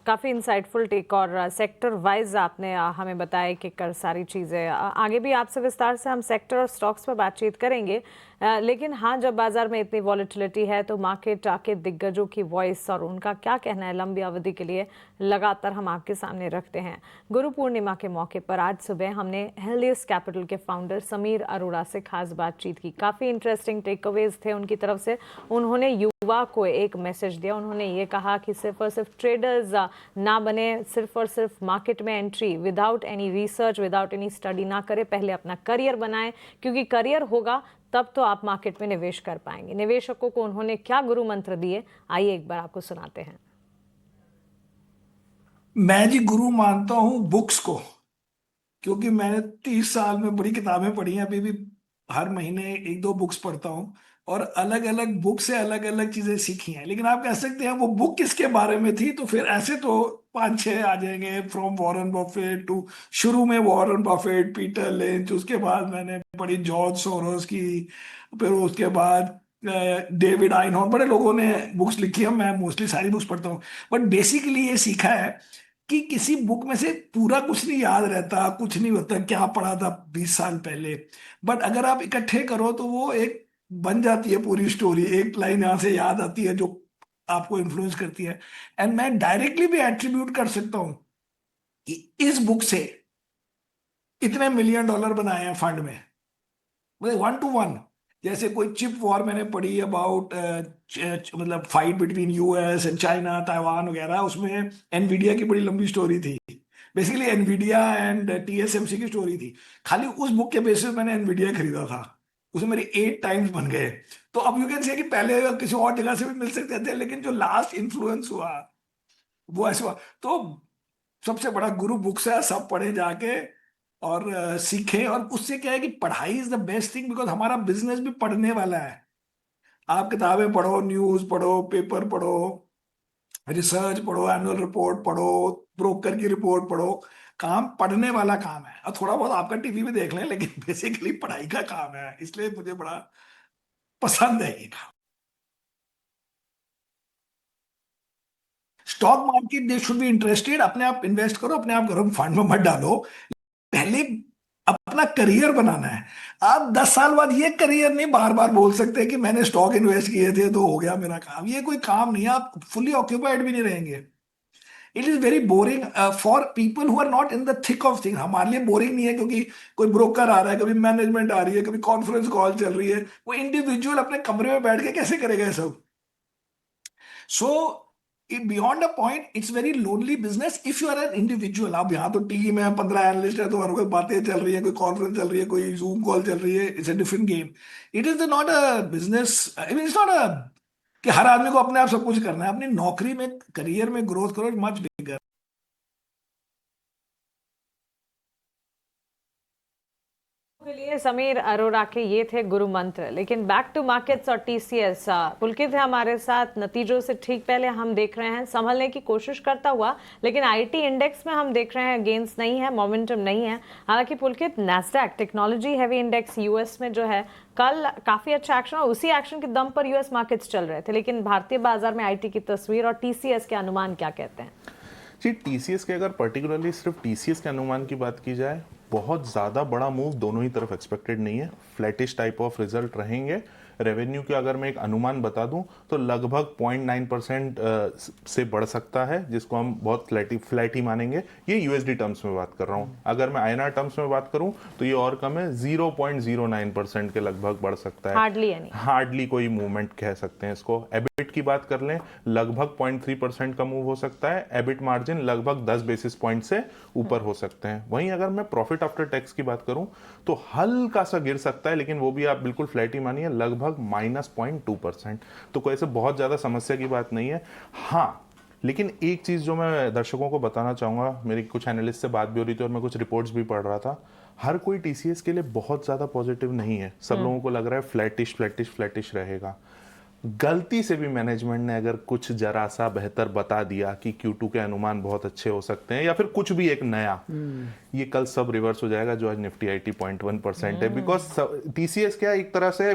Speaker 1: काफ़ी इंसाइटफुल टेक और सेक्टर वाइज आपने हमें बताया कि कर सारी चीज़ें। आगे भी आपसे विस्तार से हम सेक्टर और स्टॉक्स पर बातचीत करेंगे, लेकिन हाँ, जब बाजार में इतनी वॉलेटिलिटी है तो मार्केट के दिग्गजों की वॉइस और उनका क्या कहना है लंबी अवधि के लिए लगातार हम आपके सामने रखते हैं। गुरु पूर्णिमा के मौके पर आज सुबह हमने हेलियस कैपिटल के फाउंडर समीर अरोड़ा से खास बातचीत की। काफ़ी इंटरेस्टिंग टेकअवेज थे उनकी तरफ से। उन्होंने युवा को एक मैसेज दिया। उन्होंने ये कहा कि सिर्फ और सिर्फ ट्रेडर्स ना बने, सिर्फ और सिर्फ मार्केट में entry without any research without any study ना करें, पहले अपना करियर बनाएं, क्योंकि करियर होगा तब तो आप मार्केट में निवेश कर पाएंगे। निवेशकों को उन्होंने क्या गुरु मंत्र दिए, आइए एक बार आपको सुनाते हैं।
Speaker 10: मैं जी गुरु मानता हूं बुक्स को, क्योंकि मैंने 30 साल में बड़ी किताबें पढ़ी हैं, अभी भी हर महीने 1-2 बुक्स पढ़ता हूं और अलग अलग बुक से अलग अलग चीजें सीखी हैं। लेकिन आप कह सकते हैं वो बुक किसके बारे में थी, तो फिर ऐसे तो 5-6 आ जाएंगे, फ्रॉम वॉरेन बफेट टू, शुरू में वॉरेन बफेट, पीटर लिंच, उसके बाद मैंने पढ़ी जॉर्ज सोरोस की, फिर उसके बाद डेविड आइनहॉर्न, बड़े लोगों ने बुक्स लिखी है। मैं मोस्टली सारी बुक्स पढ़ता हूँ, बट बेसिकली ये सीखा है कि किसी बुक में से पूरा कुछ नहीं याद रहता, कुछ नहीं होता क्या पढ़ा था 20 साल पहले, बट अगर आप इकट्ठे करो तो वो एक बन जाती है पूरी स्टोरी। एक लाइन यहाँ से याद आती है जो आपको इन्फ्लुएंस करती है। एंड मैं डायरेक्टली भी एट्रीब्यूट कर सकता हूं कि इस बुक से इतने $1 मिलियन बनाए हैं फंड में, मतलब 1 to 1। जैसे कोई चिप वॉर मैंने पढ़ी अबाउट मतलब fight between US and China, Taiwan वगैरह, उसमें एनवीडिया की बड़ी लंबी स्टोरी थी। बेसिकली एनवीडिया एंड TSMC की स्टोरी थी। खाली उस बुक के बेसिस मैंने एनवीडिया खरीदा था, उसमें मेरे 8 टाइम्स बन गए। तो अब यू कैन से कि पहले किसी और जगह से भी मिल सकते थे, लेकिन जो लास्ट इन्फ्लुएंस हुआ वो ऐसा हुआ। तो सबसे बड़ा गुरु बुक्स है, सब पढ़े जाके और सीखें। और उससे क्या है कि पढ़ाई is the best thing, because हमारा बिजनेस भी पढ़ने वाला है। आप किताबें पढ़ो, न्यूज पढ़ो, पेपर पढ़ो, रिसर्च पढ़ो, एनुअल रिपोर्ट पढ़ो, ब्रोकर की रिपोर्ट पढ़ो, काम पढ़ने वाला काम है। और थोड़ा बहुत आपका टीवी में देख लें, लेकिन बेसिकली पढ़ाई का काम है, इसलिए मुझे बड़ा पसंद है ये काम। Stock market they should be interested, अपने आप इन्वेस्ट करो, अपने आप करो, फंड में मत डालो, पहले अपना अपना करियर बनाना है। आप 10 साल बाद ये करियर नहीं बार बार बोल सकते कि मैंने स्टॉक इन्वेस्ट किए थे तो हो गया मेरा काम। ये कोई काम नहीं है, आप फुली ऑक्यूपाइड भी नहीं रहेंगे। It is very boring for people who are not in the thick of thing. हमारे लिए बोरिंग नहीं है क्योंकि कोई ब्रोकर आ रहा है, कभी मैनेजमेंट आ रही है, कभी कॉन्फ्रेंस कॉल चल रही है। वो इंडिविजुअल अपने कमरे में बैठ के कैसे करेगा ये सब? So beyond a point it's very lonely business if you are an individual. आप यहाँ तो टीम है, 15 एनालिस्ट है, तो हर कोई बातें चल रही है, कोई कॉन्फ्रेंस चल रही है, कोई जूम कॉल चल रही है। It's a different game. It is not a business, I mean it's not a कि हर आदमी को अपने आप सब कुछ करना है। अपनी नौकरी में, करियर में ग्रोथ करो, मच बिगर।
Speaker 1: के लिए समीर अरोड़ा के ये थे गुरु मंत्र। लेकिन बैक टू मार्केट्स और टीसीएस, पुलकित है हमारे साथ। नतीजों से ठीक पहले हम देख रहे हैं संभलने की कोशिश करता हुआ, लेकिन आईटी इंडेक्स में हम देख रहे हैं गेन्स नहीं है, मोमेंटम नहीं है। हालांकि Pulkit, Nasdaq technology heavy index US में जो है कल काफी अच्छा एक्शन, और उसी एक्शन के दम पर यूएस मार्केट्स चल रहे थे। लेकिन भारतीय बाजार में आईटी की तस्वीर और टीसीएस के अनुमान क्या कहते हैं?
Speaker 8: जी, टीसीएस के अगर पर्टिकुलरली सिर्फ टीसीएस के अनुमान की बात की जाए, बहुत ज़्यादा बड़ा मूव दोनों ही तरफ एक्सपेक्टेड नहीं है। फ्लैटिश टाइप ऑफ रिजल्ट रहेंगे। रेवेन्यू के अगर मैं एक अनुमान बता दूं तो लगभग 0.9% से बढ़ सकता है, जिसको हम बहुत फ्लैट ही मानेंगे। ये यूएसडी टर्म्स में बात कर रहा हूँ। अगर मैं आईएनआर टर्म्स में बात करूं तो ये और कम है, 0.09% के लगभग बढ़ सकता है। हार्डली कोई मूवमेंट कह सकते हैं इसको। एबिट की बात कर लें, लगभग 0.3% का मूव हो सकता है। एबिट मार्जिन लगभग 10 बेसिस पॉइंट से ऊपर हो सकते हैं। वहीं अगर मैं प्रॉफिट आफ्टर टैक्स की बात करूं तो हल्का सा गिर सकता है, लेकिन वो भी आप बिल्कुल फ्लैट ही मानिए, लगभग -0.2%। तो कोई ऐसे बहुत ज्यादा समस्या की बात नहीं है। हाँ, लेकिन एक चीज जो मैं दर्शकों को बताना चाहूंगा, मेरी कुछ एनालिस्ट से बात भी हो रही थी और मैं कुछ रिपोर्ट्स भी पढ़ रहा था, हर कोई टीसीएस के लिए बहुत ज्यादा पॉजिटिव नहीं है। सब लोगों को लग रहा है फ्लैटिश रहेगा। गलती से भी मैनेजमेंट ने अगर कुछ जरा सा बेहतर बता दिया कि Q2 के अनुमान बहुत अच्छे हो सकते हैं, या फिर कुछ भी एक नया, ये कल सब रिवर्स हो जाएगा। जो आज निफ्टी आईटी 0.1% है, बिकॉज टीसीएस क्या एक तरह से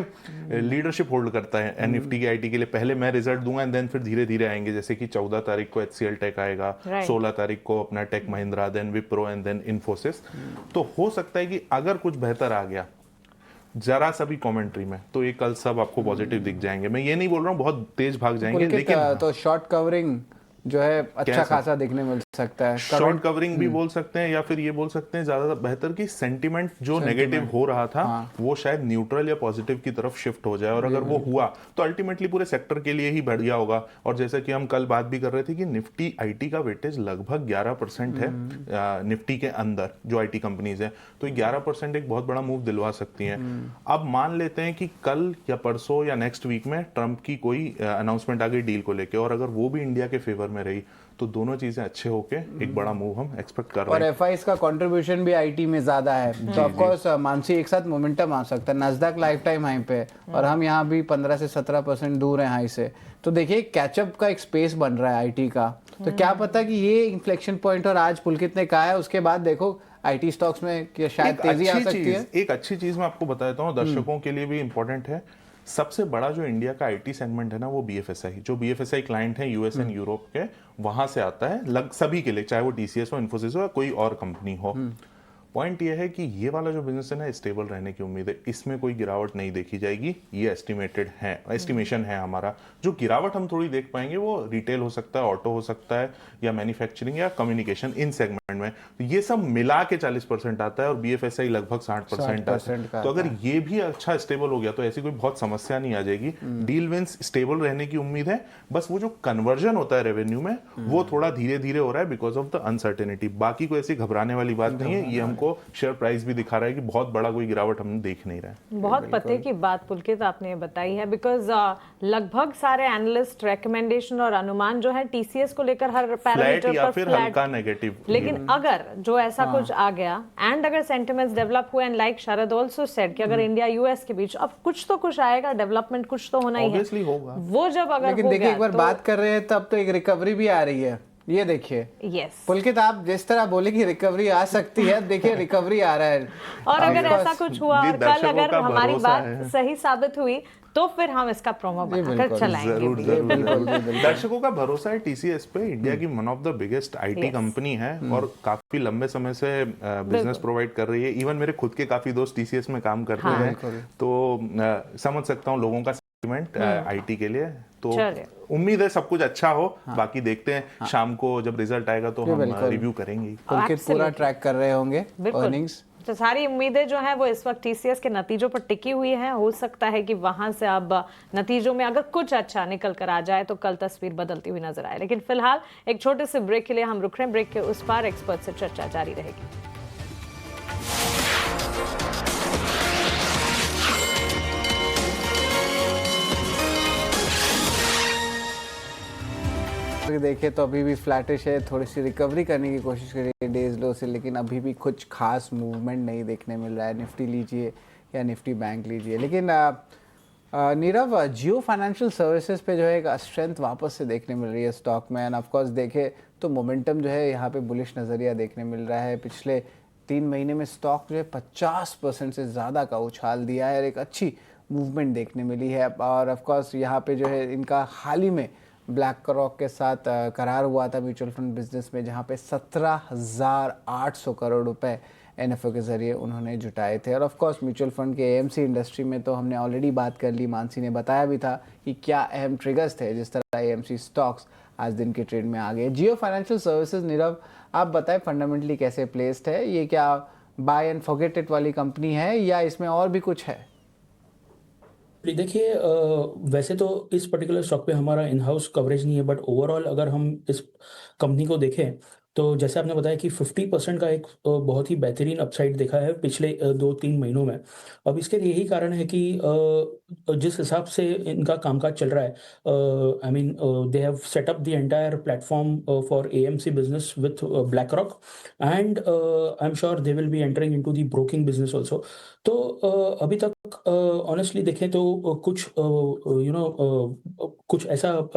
Speaker 8: लीडरशिप होल्ड करता है निफ्टी की आईटी के लिए। पहले मैं रिजल्ट दूंगा एंड देन फिर धीरे धीरे आएंगे। जैसे कि 14 तारीख को HCL टेक आएगा, 16 तारीख को अपना Tech Mahindra, then Wipro and then Infosys. तो हो सकता है कि अगर कुछ बेहतर आ गया जरा सा भी कमेंट्री में, तो ये कल सब आपको पॉजिटिव दिख जाएंगे। मैं ये नहीं बोल रहा हूँ बहुत तेज भाग जाएंगे, लेकिन
Speaker 2: तो शॉर्ट कवरिंग जो है अच्छा खासा दिखने मिल सकता है।
Speaker 8: शॉर्ट कवरिंग भी बोल सकते हैं, या फिर ये बोल सकते हैं ज्यादा बेहतर कि सेंटिमेंट जो नेगेटिव हो रहा था वो शायद न्यूट्रल या पॉजिटिव की तरफ शिफ्ट हो जाए। और अगर वो हुआ तो अल्टीमेटली पूरे सेक्टर के लिए ही बढ़िया होगा। और जैसा कि हम कल बात भी कर रहे थे कि निफ्टी आईटी का वेटेज लगभग 11% है निफ्टी के अंदर जो आईटी कंपनीज है, तो 11% एक बहुत बड़ा मूव दिलवा सकती है। अब मान लेते हैं कि कल या परसों या नेक्स्ट वीक में ट्रंप की कोई अनाउंसमेंट आ गई डील को लेकर, और अगर वो भी इंडिया के फेवर में रही तो दोनों चीजें अच्छे होके एक बड़ा मूव हम एक्सपेक्ट कर रहे हैं।
Speaker 2: और एफआईज का कंट्रीब्यूशन भी आईटी में ज्यादा है, तो ऑफ कोर्स मानसी एक साथ मोमेंटम आ सकता है। नस्डैक लाइफ टाइम हाई पे है और हम यहाँ भी 15 से 17% दूर हैं हाई से। तो देखिए कैचअप का एक स्पेस बन रहा है आईटी का। तो क्या पता कि ये इन्फ्लेक्शन पॉइंट, और आज पुलकित ने कहा है उसके बाद देखो आईटी स्टॉक्स में कि शायद तेजी आ सकती है।
Speaker 8: एक अच्छी चीज मैं आपको बता देता हूँ, दर्शकों के लिए भी इंपॉर्टेंट है। सबसे बड़ा जो इंडिया का आईटी सेगमेंट है ना, वो बीएफएसआई, जो बीएफएसआई क्लाइंट है यूएस एंड यूरोप के, वहां से आता है सभी के लिए, चाहे वो टीसीएस हो, इन्फोसिस हो या कोई और कंपनी हो। पॉइंट ये है कि ये वाला जो बिजनेस है ना, स्टेबल रहने की उम्मीद है। इसमें कोई गिरावट नहीं देखी जाएगी, ये एस्टिमेशन है हमारा। जो गिरावट हम थोड़ी देख पाएंगे वो रिटेल हो सकता है, ऑटो हो सकता है, या मैन्युफैक्चरिंग या कम्युनिकेशन, इन सेगमेंट में। तो ये सब मिला के 40% आता है और बीएफएसआई लगभग 60% आता है। तो अगर ये भी अच्छा स्टेबल हो गया तो ऐसी कोई बहुत समस्या नहीं आ जाएगी। डील विंस स्टेबल रहने की उम्मीद है। बस वो जो कन्वर्जन होता है रेवेन्यू में, वो थोड़ा धीरे धीरे हो रहा है बिकॉज ऑफ द अनसर्टेनिटी। बाकी कोई ऐसी घबराने वाली बात नहीं है। ये हमको शेयर प्राइस भी दिखा रहा है कि बहुत बड़ा कोई गिरावट हम देख नहीं रहे।
Speaker 1: बहुत पते की बात पुलकित आपने बताई है, बिकॉज लगभग सारे एनालिस्ट रिकमेंडेशन और अनुमान जो है टीसीएस को लेकर हर पैरामीटर पर
Speaker 8: फिर हल्का नेगेटिव।
Speaker 1: लेकिन अगर जो ऐसा कुछ आ गया एंड अगर सेंटिमेंट्स डेवलप हुए, and like Sharad also said कि अगर इंडिया यूएस के बीच अब कुछ तो कुछ आएगा, डेवलपमेंट कुछ तो होना ही है, वो जब अगर
Speaker 2: लेकिन देखिए एक बार बात कर रहे हैं तब तो एक रिकवरी भी आ रही है। ये देखिए
Speaker 1: यस
Speaker 2: पुलकित, आप जिस तरह बोले कि रिकवरी आ सकती है, देखिए रिकवरी आ रहा है।
Speaker 1: और अगर ऐसा कुछ हुआ और कल अगर हमारी बात सही साबित हुई तो फिर हम इसका प्रोमो बनाकर
Speaker 2: बिल्कुल,
Speaker 1: चलाएंगे
Speaker 8: जरूर
Speaker 1: भी।
Speaker 8: जरूर दर्शकों का भरोसा है टीसीएस पे, इंडिया की one of the biggest IT
Speaker 1: Yes.
Speaker 8: Company है और काफी लंबे समय से बिजनेस प्रोवाइड कर रही है। इवन मेरे खुद के काफी दोस्त टीसीएस में काम करते
Speaker 1: हाँ।
Speaker 8: हैं, तो समझ सकता हूँ लोगों का सेंटिमेंट आईटी के लिए। तो
Speaker 1: चलिए।
Speaker 8: उम्मीद है सब कुछ अच्छा हो, बाकी देखते हैं शाम को जब रिजल्ट आएगा तो हम रिव्यू करेंगे।
Speaker 2: पुलकित पूरा ट्रैक कर रहे होंगे
Speaker 1: बिल्कुल।
Speaker 2: अर्निंग्स।
Speaker 1: तो सारी उम्मीदें जो हैं वो इस वक्त टीसीएस के नतीजों पर टिकी हुई हैं। हो सकता है कि वहां से अब नतीजों में अगर कुछ अच्छा निकल कर आ जाए तो कल तस्वीर बदलती हुई नजर आए। लेकिन फिलहाल एक छोटे से ब्रेक के लिए हम रुक रहे हैं। ब्रेक के उस पार एक्सपर्ट से चर्चा जारी रहेगी।
Speaker 2: देखें तो अभी भी फ्लैटिश है, थोड़ी सी रिकवरी करने की कोशिश करिए डेज लो से, लेकिन अभी भी कुछ खास मूवमेंट नहीं देखने मिल रहा है। निफ्टी लीजिए या निफ्टी बैंक लीजिए। लेकिन नीरव, जियो फाइनेंशियल सर्विसेज पे जो है एक स्ट्रेंथ वापस से देखने मिल रही है स्टॉक में। एंड ऑफकोर्स देखें तो मोमेंटम जो है यहाँ पे बुलिश नज़रिया देखने मिल रहा है। पिछले 3 महीने में स्टॉक जो है 50% से ज़्यादा का उछाल दिया है और एक अच्छी मूवमेंट देखने मिली है। और ऑफकोर्स यहाँ पे जो है इनका हाल ही में ब्लैक रॉक के साथ करार हुआ था म्यूचुअल फंड बिजनेस में, जहाँ पे 17,800 करोड़ रुपए एनएफओ के ज़रिए उन्होंने जुटाए थे। और ऑफ कोर्स म्यूचुअल फंड के एएमसी इंडस्ट्री में तो हमने ऑलरेडी बात कर ली, मानसी ने बताया भी था कि क्या अहम ट्रिगर्स थे जिस तरह एएमसी स्टॉक्स आज दिन के ट्रेड में आ गए। जियो फाइनेंशियल सर्विसेज, नीरव आप बताएं फंडामेंटली कैसे प्लेस्ड है, ये क्या बाय एंड फॉरगेट इट वाली कंपनी है या इसमें और भी कुछ है?
Speaker 9: देखिए, वैसे तो इस पर्टिकुलर स्टॉक पे हमारा इन हाउस कवरेज नहीं है, बट ओवरऑल अगर हम इस कंपनी को देखें तो जैसे आपने बताया कि 50% का एक बहुत ही बेहतरीन अपसाइड देखा है पिछले 2-3 महीनों में। अब इसके यही कारण है कि जिस हिसाब से इनका कामकाज चल रहा है, I mean they have set up the entire platform for AMC business with black rock and I am sure they will be entering into the broking business also. तो अभी तक ऑनेस्टली देखें तो कुछ कुछ ऐसा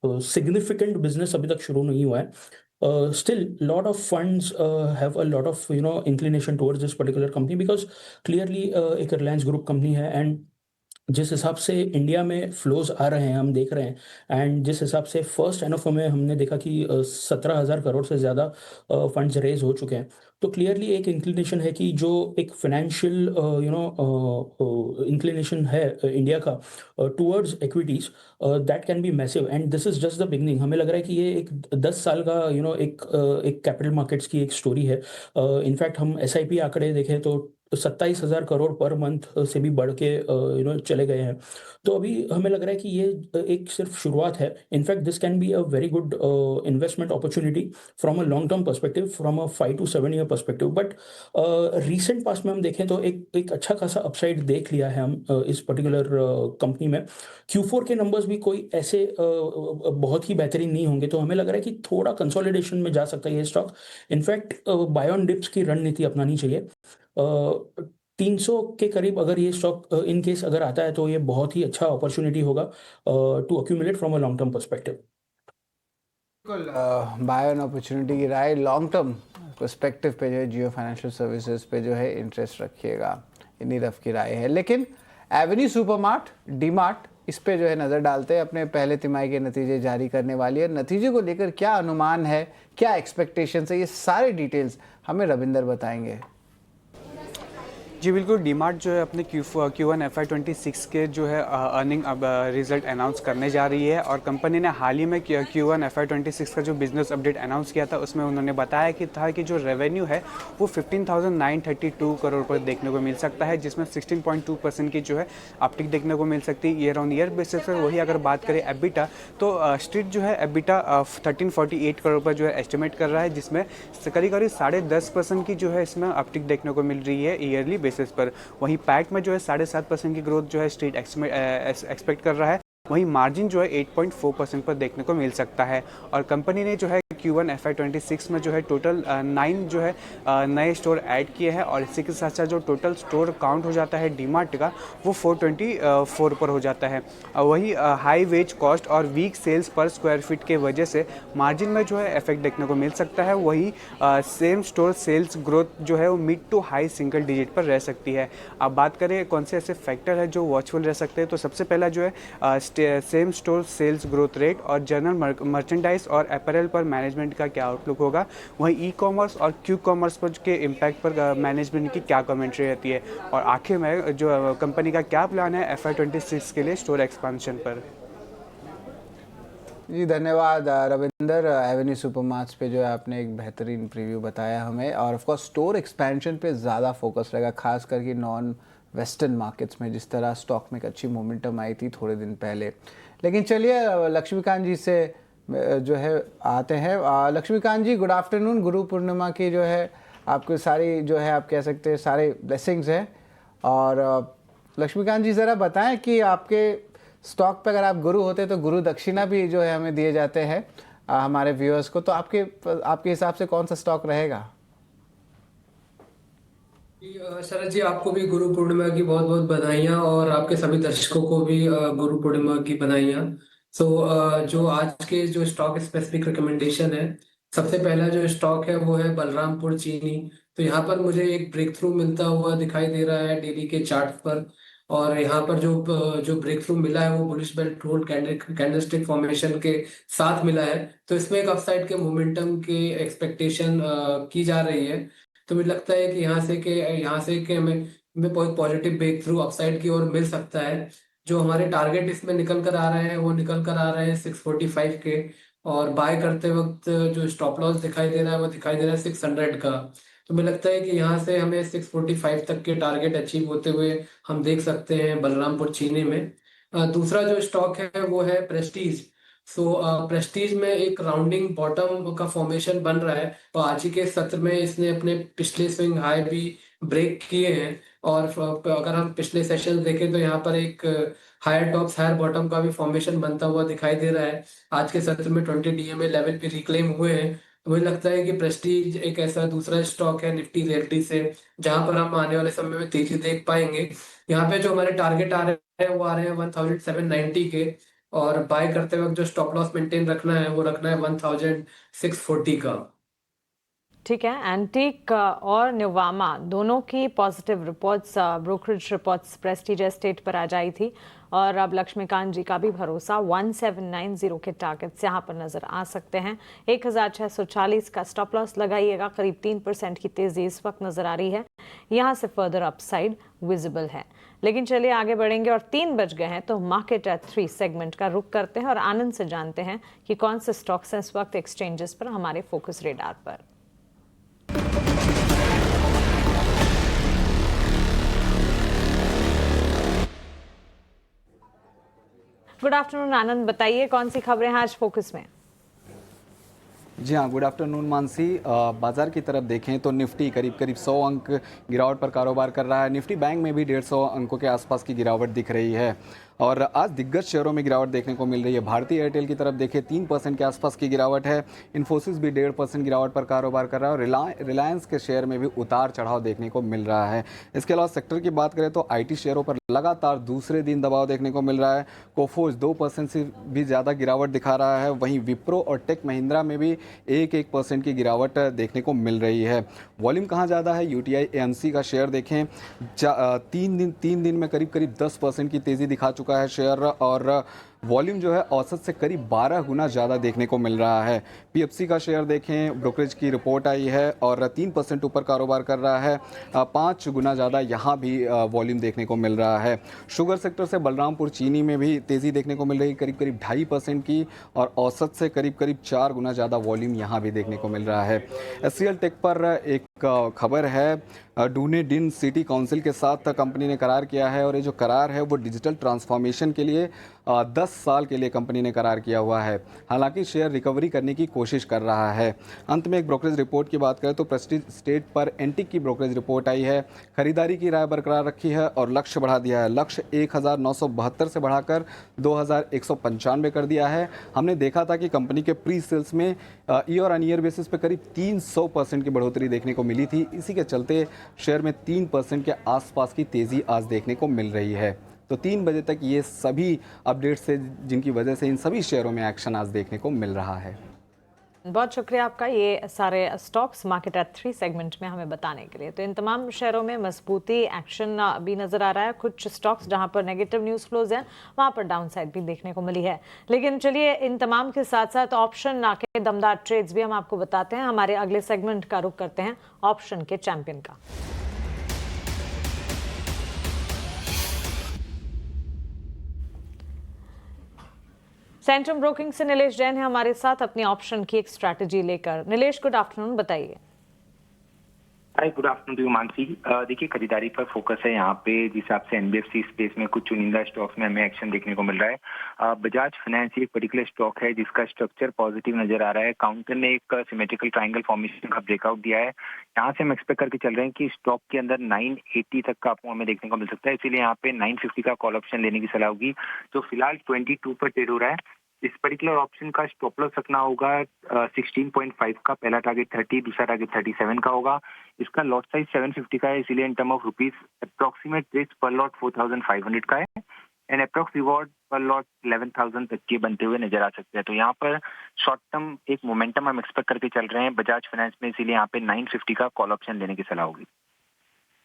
Speaker 9: सिग्निफिकेंट बिजनेस अभी तक शुरू नहीं हुआ है। Still, lot of funds have a lot of inclination towards this particular company because clearly एक रिलायंस ग्रुप कंपनी है एंड जिस हिसाब से इंडिया में फ्लोज आ रहे हैं हम देख रहे हैं एंड जिस हिसाब से फर्स्ट एनएफओ में हमने देखा कि 17,000 करोड़ से ज़्यादा फंड्स रेज हो चुके हैं, तो क्लियरली एक इंक्लिनेशन है कि जो एक फाइनेंशियल इंक्लिनेशन है इंडिया का towards equities, that can be massive and this is just the beginning. हमें लग रहा है कि ये एक 10 साल का एक कैपिटल मार्केट्स की एक स्टोरी है। इनफैक्ट हम एसआईपी आंकड़े देखें तो 27,000 करोड़ पर मंथ से भी बढ़ के चले गए हैं। तो अभी हमें लग रहा है कि ये एक सिर्फ शुरुआत है। In fact this can be a very good investment opportunity from a long term perspective, from a 5 to 7 year perspective. But recent past में हम देखें तो एक अच्छा खासा अपसाइड देख लिया है हम इस पर्टिकुलर कंपनी में। Q4 के नंबर्स भी कोई ऐसे बहुत ही बेहतरीन नहीं होंगे, तो हमें लग रहा है कि थोड़ा कंसोलिडेशन में जा सकता है ये stock. In fact buy on dips की रणनीति अपनानी चाहिए। 300 के करीब अगर ये स्टॉक इन केस अगर आता है तो ये बहुत ही अच्छा अपॉर्चुनिटी होगा to accumulate from a long term perspective.
Speaker 2: बिल्कुल, बाय ऑन अपॉर्चुनिटी की राय लॉन्ग टर्म पर्सपेक्टिव पे जो है जियो फाइनेंशियल सर्विसेज पे जो है इंटरेस्ट रखिएगा, ये नीरव की राय है। लेकिन एवेन्यू सुपरमार्ट, डीमार्ट, इस पे जो है नज़र डालते हैं। अपने पहले तिमाही के नतीजे जारी करने वाली है। नतीजे को लेकर क्या अनुमान है, क्या एक्सपेक्टेशंस है, ये सारे डिटेल्स हमें रविंदर बताएंगे।
Speaker 11: जी बिल्कुल, डीमार्ट जो है अपने Q1 FY26 के जो है अर्निंग अब रिजल्ट अनाउंस करने जा रही है और कंपनी ने हाल ही में Q1 FY26 का जो बिजनेस अपडेट अनाउंस किया था उसमें उन्होंने बताया कि जो रेवेन्यू है वो 15,932 करोड़ पर देखने को मिल सकता है, जिसमें 16.2% की जो है अपटिक देखने को मिल सकती है ईयर ऑन ईयर बेसिस पर। वही अगर बात करें एबिटा, तो स्ट्रीट जो है एबिटा 1348 करोड़ पर जो है एस्टिमेट कर रहा है, जिसमें करीब 10.5% की जो है इसमें अपटिक देखने को मिल रही है ईयरली बेसिस पर। वहीं पैट में जो है 7.5% की ग्रोथ जो है स्ट्रीट एक्सपेक्ट कर रहा है। वहीं मार्जिन जो है 8.4% पर देखने को मिल सकता है। और कंपनी ने जो है Q1 FY26 में जो है टोटल 9 जो है नए स्टोर ऐड किए हैं और इसी के साथ साथ जो टोटल स्टोर काउंट हो जाता है डीमार्ट का वो 424 पर हो जाता है। वही हाई वेज कॉस्ट और वीक सेल्स पर स्क्वायर फीट के वजह से मार्जिन में जो है इफेक्ट देखने को मिल सकता है। वही सेम स्टोर सेल्स ग्रोथ जो है वो mid to high single digit पर रह सकती है। अब बात करें कौन से ऐसे फैक्टर है जो वॉचफुल रह सकते हैं, तो सबसे पहला जो है same store sales growth rate और जनरल मर्चेंडाइज और अपैरल पर मैनेजमेंट का क्या आउटलुक होगा। वहीं ई कॉमर्स और क्यू कॉमर्स पर के इम्पैक्ट पर मैनेजमेंट की क्या कमेंट्री रहती है, और आखिर में जो कंपनी का क्या प्लान है FY26 के लिए स्टोर एक्सपेंशन पर।
Speaker 2: जी धन्यवाद रविंदर। एवेन्यू सुपरमार्ट्स पे जो है आपने एक बेहतरीन प्रीव्यू बताया हमें, और ऑफ कोर्स स्टोर एक्सपेंशन पे ज़्यादा फोकस रहेगा, खास करके नॉन वेस्टर्न मार्केट्स में जिस तरह स्टॉक में एक अच्छी मोमेंटम आई थी थोड़े दिन पहले। लेकिन चलिए लक्ष्मीकांत जी से जो है आते हैं। लक्ष्मीकांत जी गुड आफ्टरनून। गुरु पूर्णिमा की जो है आपको सारी जो है आप कह सकते हैं सारे ब्लेसिंग्स हैं, और लक्ष्मीकांत जी ज़रा बताएं कि आपके स्टॉक पे अगर आप गुरु होते तो गुरु दक्षिणा भी जो है हमें दिए जाते हैं हमारे व्यूअर्स को, तो आपके हिसाब से कौन सा स्टॉक रहेगा?
Speaker 12: शरद जी, आपको भी गुरु पूर्णिमा की बहुत बहुत बधाइयाँ और आपके सभी दर्शकों को भी गुरु पूर्णिमा की बधाइयाँ। जो आज के जो स्टॉक स्पेसिफिक रिकमेंडेशन है, सबसे पहला जो स्टॉक है वो है बलरामपुर चीनी। तो यहाँ पर मुझे एक ब्रेक थ्रू मिलता हुआ दिखाई दे रहा है डेली के चार्ट पर, और यहाँ पर जो ब्रेक थ्रू मिला है वो bullish belt hold candlestick formation के साथ मिला है। तो इसमें एक अपसाइड के मोमेंटम के एक्सपेक्टेशन की जा रही है। तो मुझे लगता है कि यहाँ से कि हमें पॉजिटिव ब्रेक थ्रू अपसाइड की ओर मिल सकता है। जो हमारे टारगेट इसमें निकल कर आ रहे हैं वो निकल कर आ रहे हैं 645 के, और बाय करते वक्त जो स्टॉप लॉस दिखाई दे रहा है वो दिखाई दे रहा है 600 का। तो मुझे लगता है कि यहाँ से हमें 645 तक के टारगेट अचीव होते हुए हम देख सकते हैं बलरामपुर चीनी में। दूसरा जो स्टॉक है वो है प्रेस्टीज। प्रेस्टीज में एक राउंडिंग बॉटम का फॉर्मेशन बन रहा है, और आज ही के सत्र में इसने अपने पिछले स्विंग हाई भी ब्रेक किए हैं। और अगर हम पिछले सेशन देखें तो यहाँ पर एक हायर टॉप्स हायर बॉटम का भी फॉर्मेशन बनता हुआ दिखाई दे रहा है। आज के सत्र में 20 DMA लेवल भी रिक्लेम हुए हैं। तो मुझे लगता है कि प्रेस्टीज एक ऐसा दूसरा स्टॉक है निफ्टी रियल्टी से जहां पर हम आने वाले समय में तेजी देख पाएंगे। यहाँ पे जो हमारे टारगेट आ रहे हैं वो आ रहे हैं 1790 के, और बाय करते वक्त जो स्टॉप लॉस मेंटेन रखना है वो रखना है 1640 का।
Speaker 1: ठीक है। एंटीक और न्यूवामा दोनों की positive reports, brokerage reports Prestige estate पर आ जाई थी, और अब लक्ष्मीकांत जी का भी भरोसा 1790 के टारगेट्स यहाँ पर नजर आ सकते हैं। 1640 का स्टॉप लॉस लगाइएगा। करीब 3% की तेजी इस वक्त नजर आ रही है, यहाँ से फर्दर अपसाइड विजिबल है। लेकिन चलिए आगे बढ़ेंगे, और 3 बज गए हैं तो मार्केट एट 3 सेगमेंट का रुख करते हैं और आनंद से जानते हैं कि कौन से स्टॉक्स हैं इस वक्त एक्सचेंजेस पर हमारे फोकस रेडार पर। गुड आफ्टरनून आनंद, बताइए कौन सी खबरें हैं आज फोकस में?
Speaker 13: जी हाँ, गुड आफ्टरनून मानसी। बाजार की तरफ देखें तो निफ्टी करीब 100 अंक गिरावट पर कारोबार कर रहा है। निफ्टी बैंक में भी 150 अंकों के आसपास की गिरावट दिख रही है, और आज दिग्गज शेयरों में गिरावट देखने को मिल रही है। भारतीय एयरटेल की तरफ देखें 3% के आसपास की गिरावट है। इन्फोसिस भी 1.5% गिरावट पर कारोबार कर रहा है, और रिलायंस के शेयर में भी उतार चढ़ाव देखने को मिल रहा है। इसके अलावा सेक्टर की बात करें तो आईटी शेयरों पर लगातार दूसरे दिन दबाव देखने को मिल रहा है। कोफोर्ज 2% से भी ज़्यादा गिरावट दिखा रहा है। वहीं विप्रो और टेक महिंद्रा में भी 1% की गिरावट देखने को मिल रही है। वॉल्यूम कहाँ ज़्यादा है? यूटीआई एएमसी का शेयर देखें 3 दिन में करीब 10% की तेज़ी दिखा चुका है शेयर, और वॉल्यूम जो है औसत से करीब 12 गुना ज़्यादा देखने को मिल रहा है। पीएफसी का शेयर देखें, ब्रोकरेज की रिपोर्ट आई है और 3% ऊपर कारोबार कर रहा है, 5 गुना ज़्यादा यहाँ भी वॉल्यूम देखने को मिल रहा है। शुगर सेक्टर से बलरामपुर चीनी में भी तेज़ी देखने को मिल रही है, करीब 2.5% की, और औसत से करीब 4 गुना ज़्यादा वॉल्यूम यहाँ भी देखने को मिल रहा है। एचसीएल टेक पर एक खबर है, डुनेडिन सिटी काउंसिल के साथ कंपनी ने करार किया है, और ये जो करार है वो डिजिटल ट्रांसफॉर्मेशन के लिए 10 साल के लिए कंपनी ने करार किया हुआ है। हालांकि शेयर रिकवरी करने की कोशिश कर रहा है। अंत में एक ब्रोकरेज रिपोर्ट की बात करें तो प्रेस्टीज स्टेट पर एंटिक की ब्रोकरेज रिपोर्ट आई है। खरीदारी की राय बरकरार रखी है और लक्ष्य बढ़ा दिया है। लक्ष्य 1972 से बढ़ाकर 2195 कर दिया है। हमने देखा था कि कंपनी के प्री सेल्स में ईयर ऑन ईयर बेसिस पे करीब 300% की बढ़ोतरी देखने को मिली थी। इसी के चलते शेयर में 3% के आसपास की तेज़ी आज देखने को मिल रही है। तो 3 बजे तक ये सभी अपडेट्स थे जिनकी वजह से इन सभी शेयरों में एक्शन आज देखने को मिल रहा है।
Speaker 1: बहुत शुक्रिया आपका ये सारे स्टॉक्स मार्केट एट 3 सेगमेंट में हमें बताने के लिए। तो इन तमाम शेयरों में मजबूती एक्शन भी नजर आ रहा है। कुछ स्टॉक्स जहां पर नेगेटिव न्यूज़ फ्लोज हैं वहां पर डाउन साइड भी देखने को मिली है। लेकिन चलिए इन तमाम के साथ साथ ऑप्शन के दमदार ट्रेड्स भी हम आपको बताते हैं। हमारे अगले सेगमेंट का रुख करते हैं ऑप्शन के चैंपियन का। सेंट्रम ब्रोकिंग से नीलेश जैन है हमारे साथ अपनी ऑप्शन की एक स्ट्रैटेजी लेकर। नीलेश, गुड आफ्टरनून, बताइए।
Speaker 14: Hi, good afternoon to you Mansi. देखिए, खरीदारी पर फोकस है यहाँ पे। जिस हिसाब से एनबीएफसी स्पेस में कुछ चुनिंदा स्टॉक्स में हमें एक्शन देखने को मिल रहा है। बजाज फाइनेंस एक पर्टिकुलर स्टॉक है जिसका स्ट्रक्चर पॉजिटिव नजर आ रहा है। काउंटर ने एक सिमेट्रिकल ट्रायंगल फॉर्मेशन का ब्रेकआउट दिया है। यहाँ से हम एक्सपेक्ट करके चल रहे हैं कि स्टॉक के अंदर 980 तक का आपको हमें देखने को मिल सकता है। इसीलिए यहाँ पे 950 का कॉल ऑप्शन लेने की सलाह होगी, जो फिलहाल 22 पर ट्रेड हो रहा है। इस पर्टिकुलर ऑप्शन का स्टॉप लॉस रखना होगा 16.5 का। पहला टारगेट 30, दूसरा टारगेट 37 का होगा। इसका लॉट साइज 750 का है, इसीलिए in term of rupees approximate risk पर लॉट 4500 का है एंड अप्रोक्स रिवॉर्ड पर लॉट 11,000 तक के बनते हुए नजर आ सकते हैं। तो यहाँ पर शॉर्ट टर्म एक मोमेंटम हम एक्सपेक्ट करके चल रहे हैं बजाज फाइनेंस में, इसीलिए यहाँ पे 950 का कॉल ऑप्शन लेने की सलाह होगी।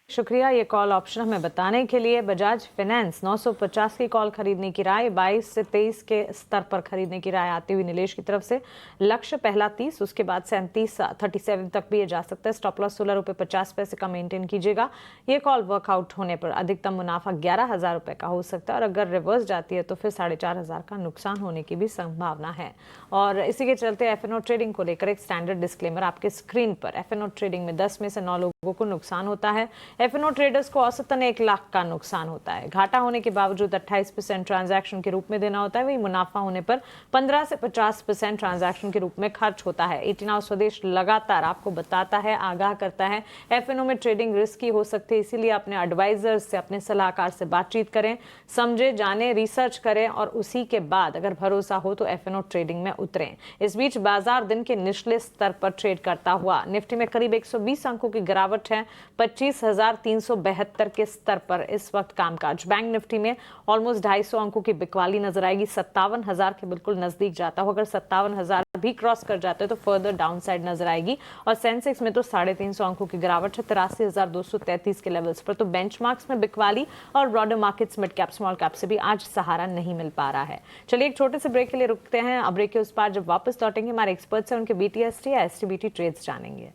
Speaker 1: शुक्रिया ये कॉल ऑप्शन हमें बताने के लिए। बजाज फाइनेंस 950 की कॉल खरीदने की राय, 22 से 23 के स्तर पर खरीदने की राय आती हुई नीलेश की तरफ से। लक्ष्य पहला 30, उसके बाद 37 तक भी ये जा सकता है। स्टॉप लॉस 16 रुपये 50 पैसे का मेंटेन कीजिएगा। ये कॉल वर्कआउट होने पर अधिकतम मुनाफा 11,000 रुपये का हो सकता है और अगर रिवर्स जाती है तो फिर 4,500 का नुकसान होने की भी संभावना है। और इसी के चलते एफएनओ ट्रेडिंग को लेकर एक स्टैंडर्ड डिस्क्लेमर आपके स्क्रीन पर। एफएनओ ट्रेडिंग में 10 में से 9 लोगों को नुकसान होता है। एफएनओ ट्रेडर्स को औसतन 1 लाख का नुकसान होता है। घाटा होने के बावजूद 28% ट्रांजैक्शन के रूप में देना होता है। वही मुनाफा होने पर 15 से 50% ट्रांजैक्शन के रूप में खर्च होता है। 18 स्वदेश लगातार आपको बताता है, आगाह करता है एफएनओ में ट्रेडिंग रिस्की हो सकती है, इसीलिए अपने एडवाइजर्स से, अपने सलाहकार से बातचीत करें, समझे जाने, रिसर्च करें और उसी के बाद अगर भरोसा हो तो एफएनओ ट्रेडिंग में उतरें। इस बीच बाजार दिन के निचले स्तर पर ट्रेड करता हुआ निफ्टी में करीब 120 अंकों की गिरावट है। 25,372 के स्तर पर इस वक्त कामकाज। बैंक निफ्टी में ऑलमोस्ट 250 अंकों की बिकवाली नजर आएगी। 57,000 के बिल्कुल नजदीक जाता हो। अगर 57,000 भी क्रॉस कर जाते हैं तो फर्दर डाउन साइड नजर आएगी। और सेंसेक्स में तो 350 अंकों की गिरावट है 83,233 के लेवल्स पर। तो बेंचमार्क्स में बिकवाली और broader markets mid cap small cap से भी आज सहारा नहीं मिल पा रहा है। चलिए एक छोटे से ब्रेक के लिए रुकते हैं। अब ब्रेक के उस पार जब वापस लौटेंगे हमारे एक्सपर्ट्स हैं, उनके बीटीएसटी या एसटीबीटी ट्रेड्स जानेंगे।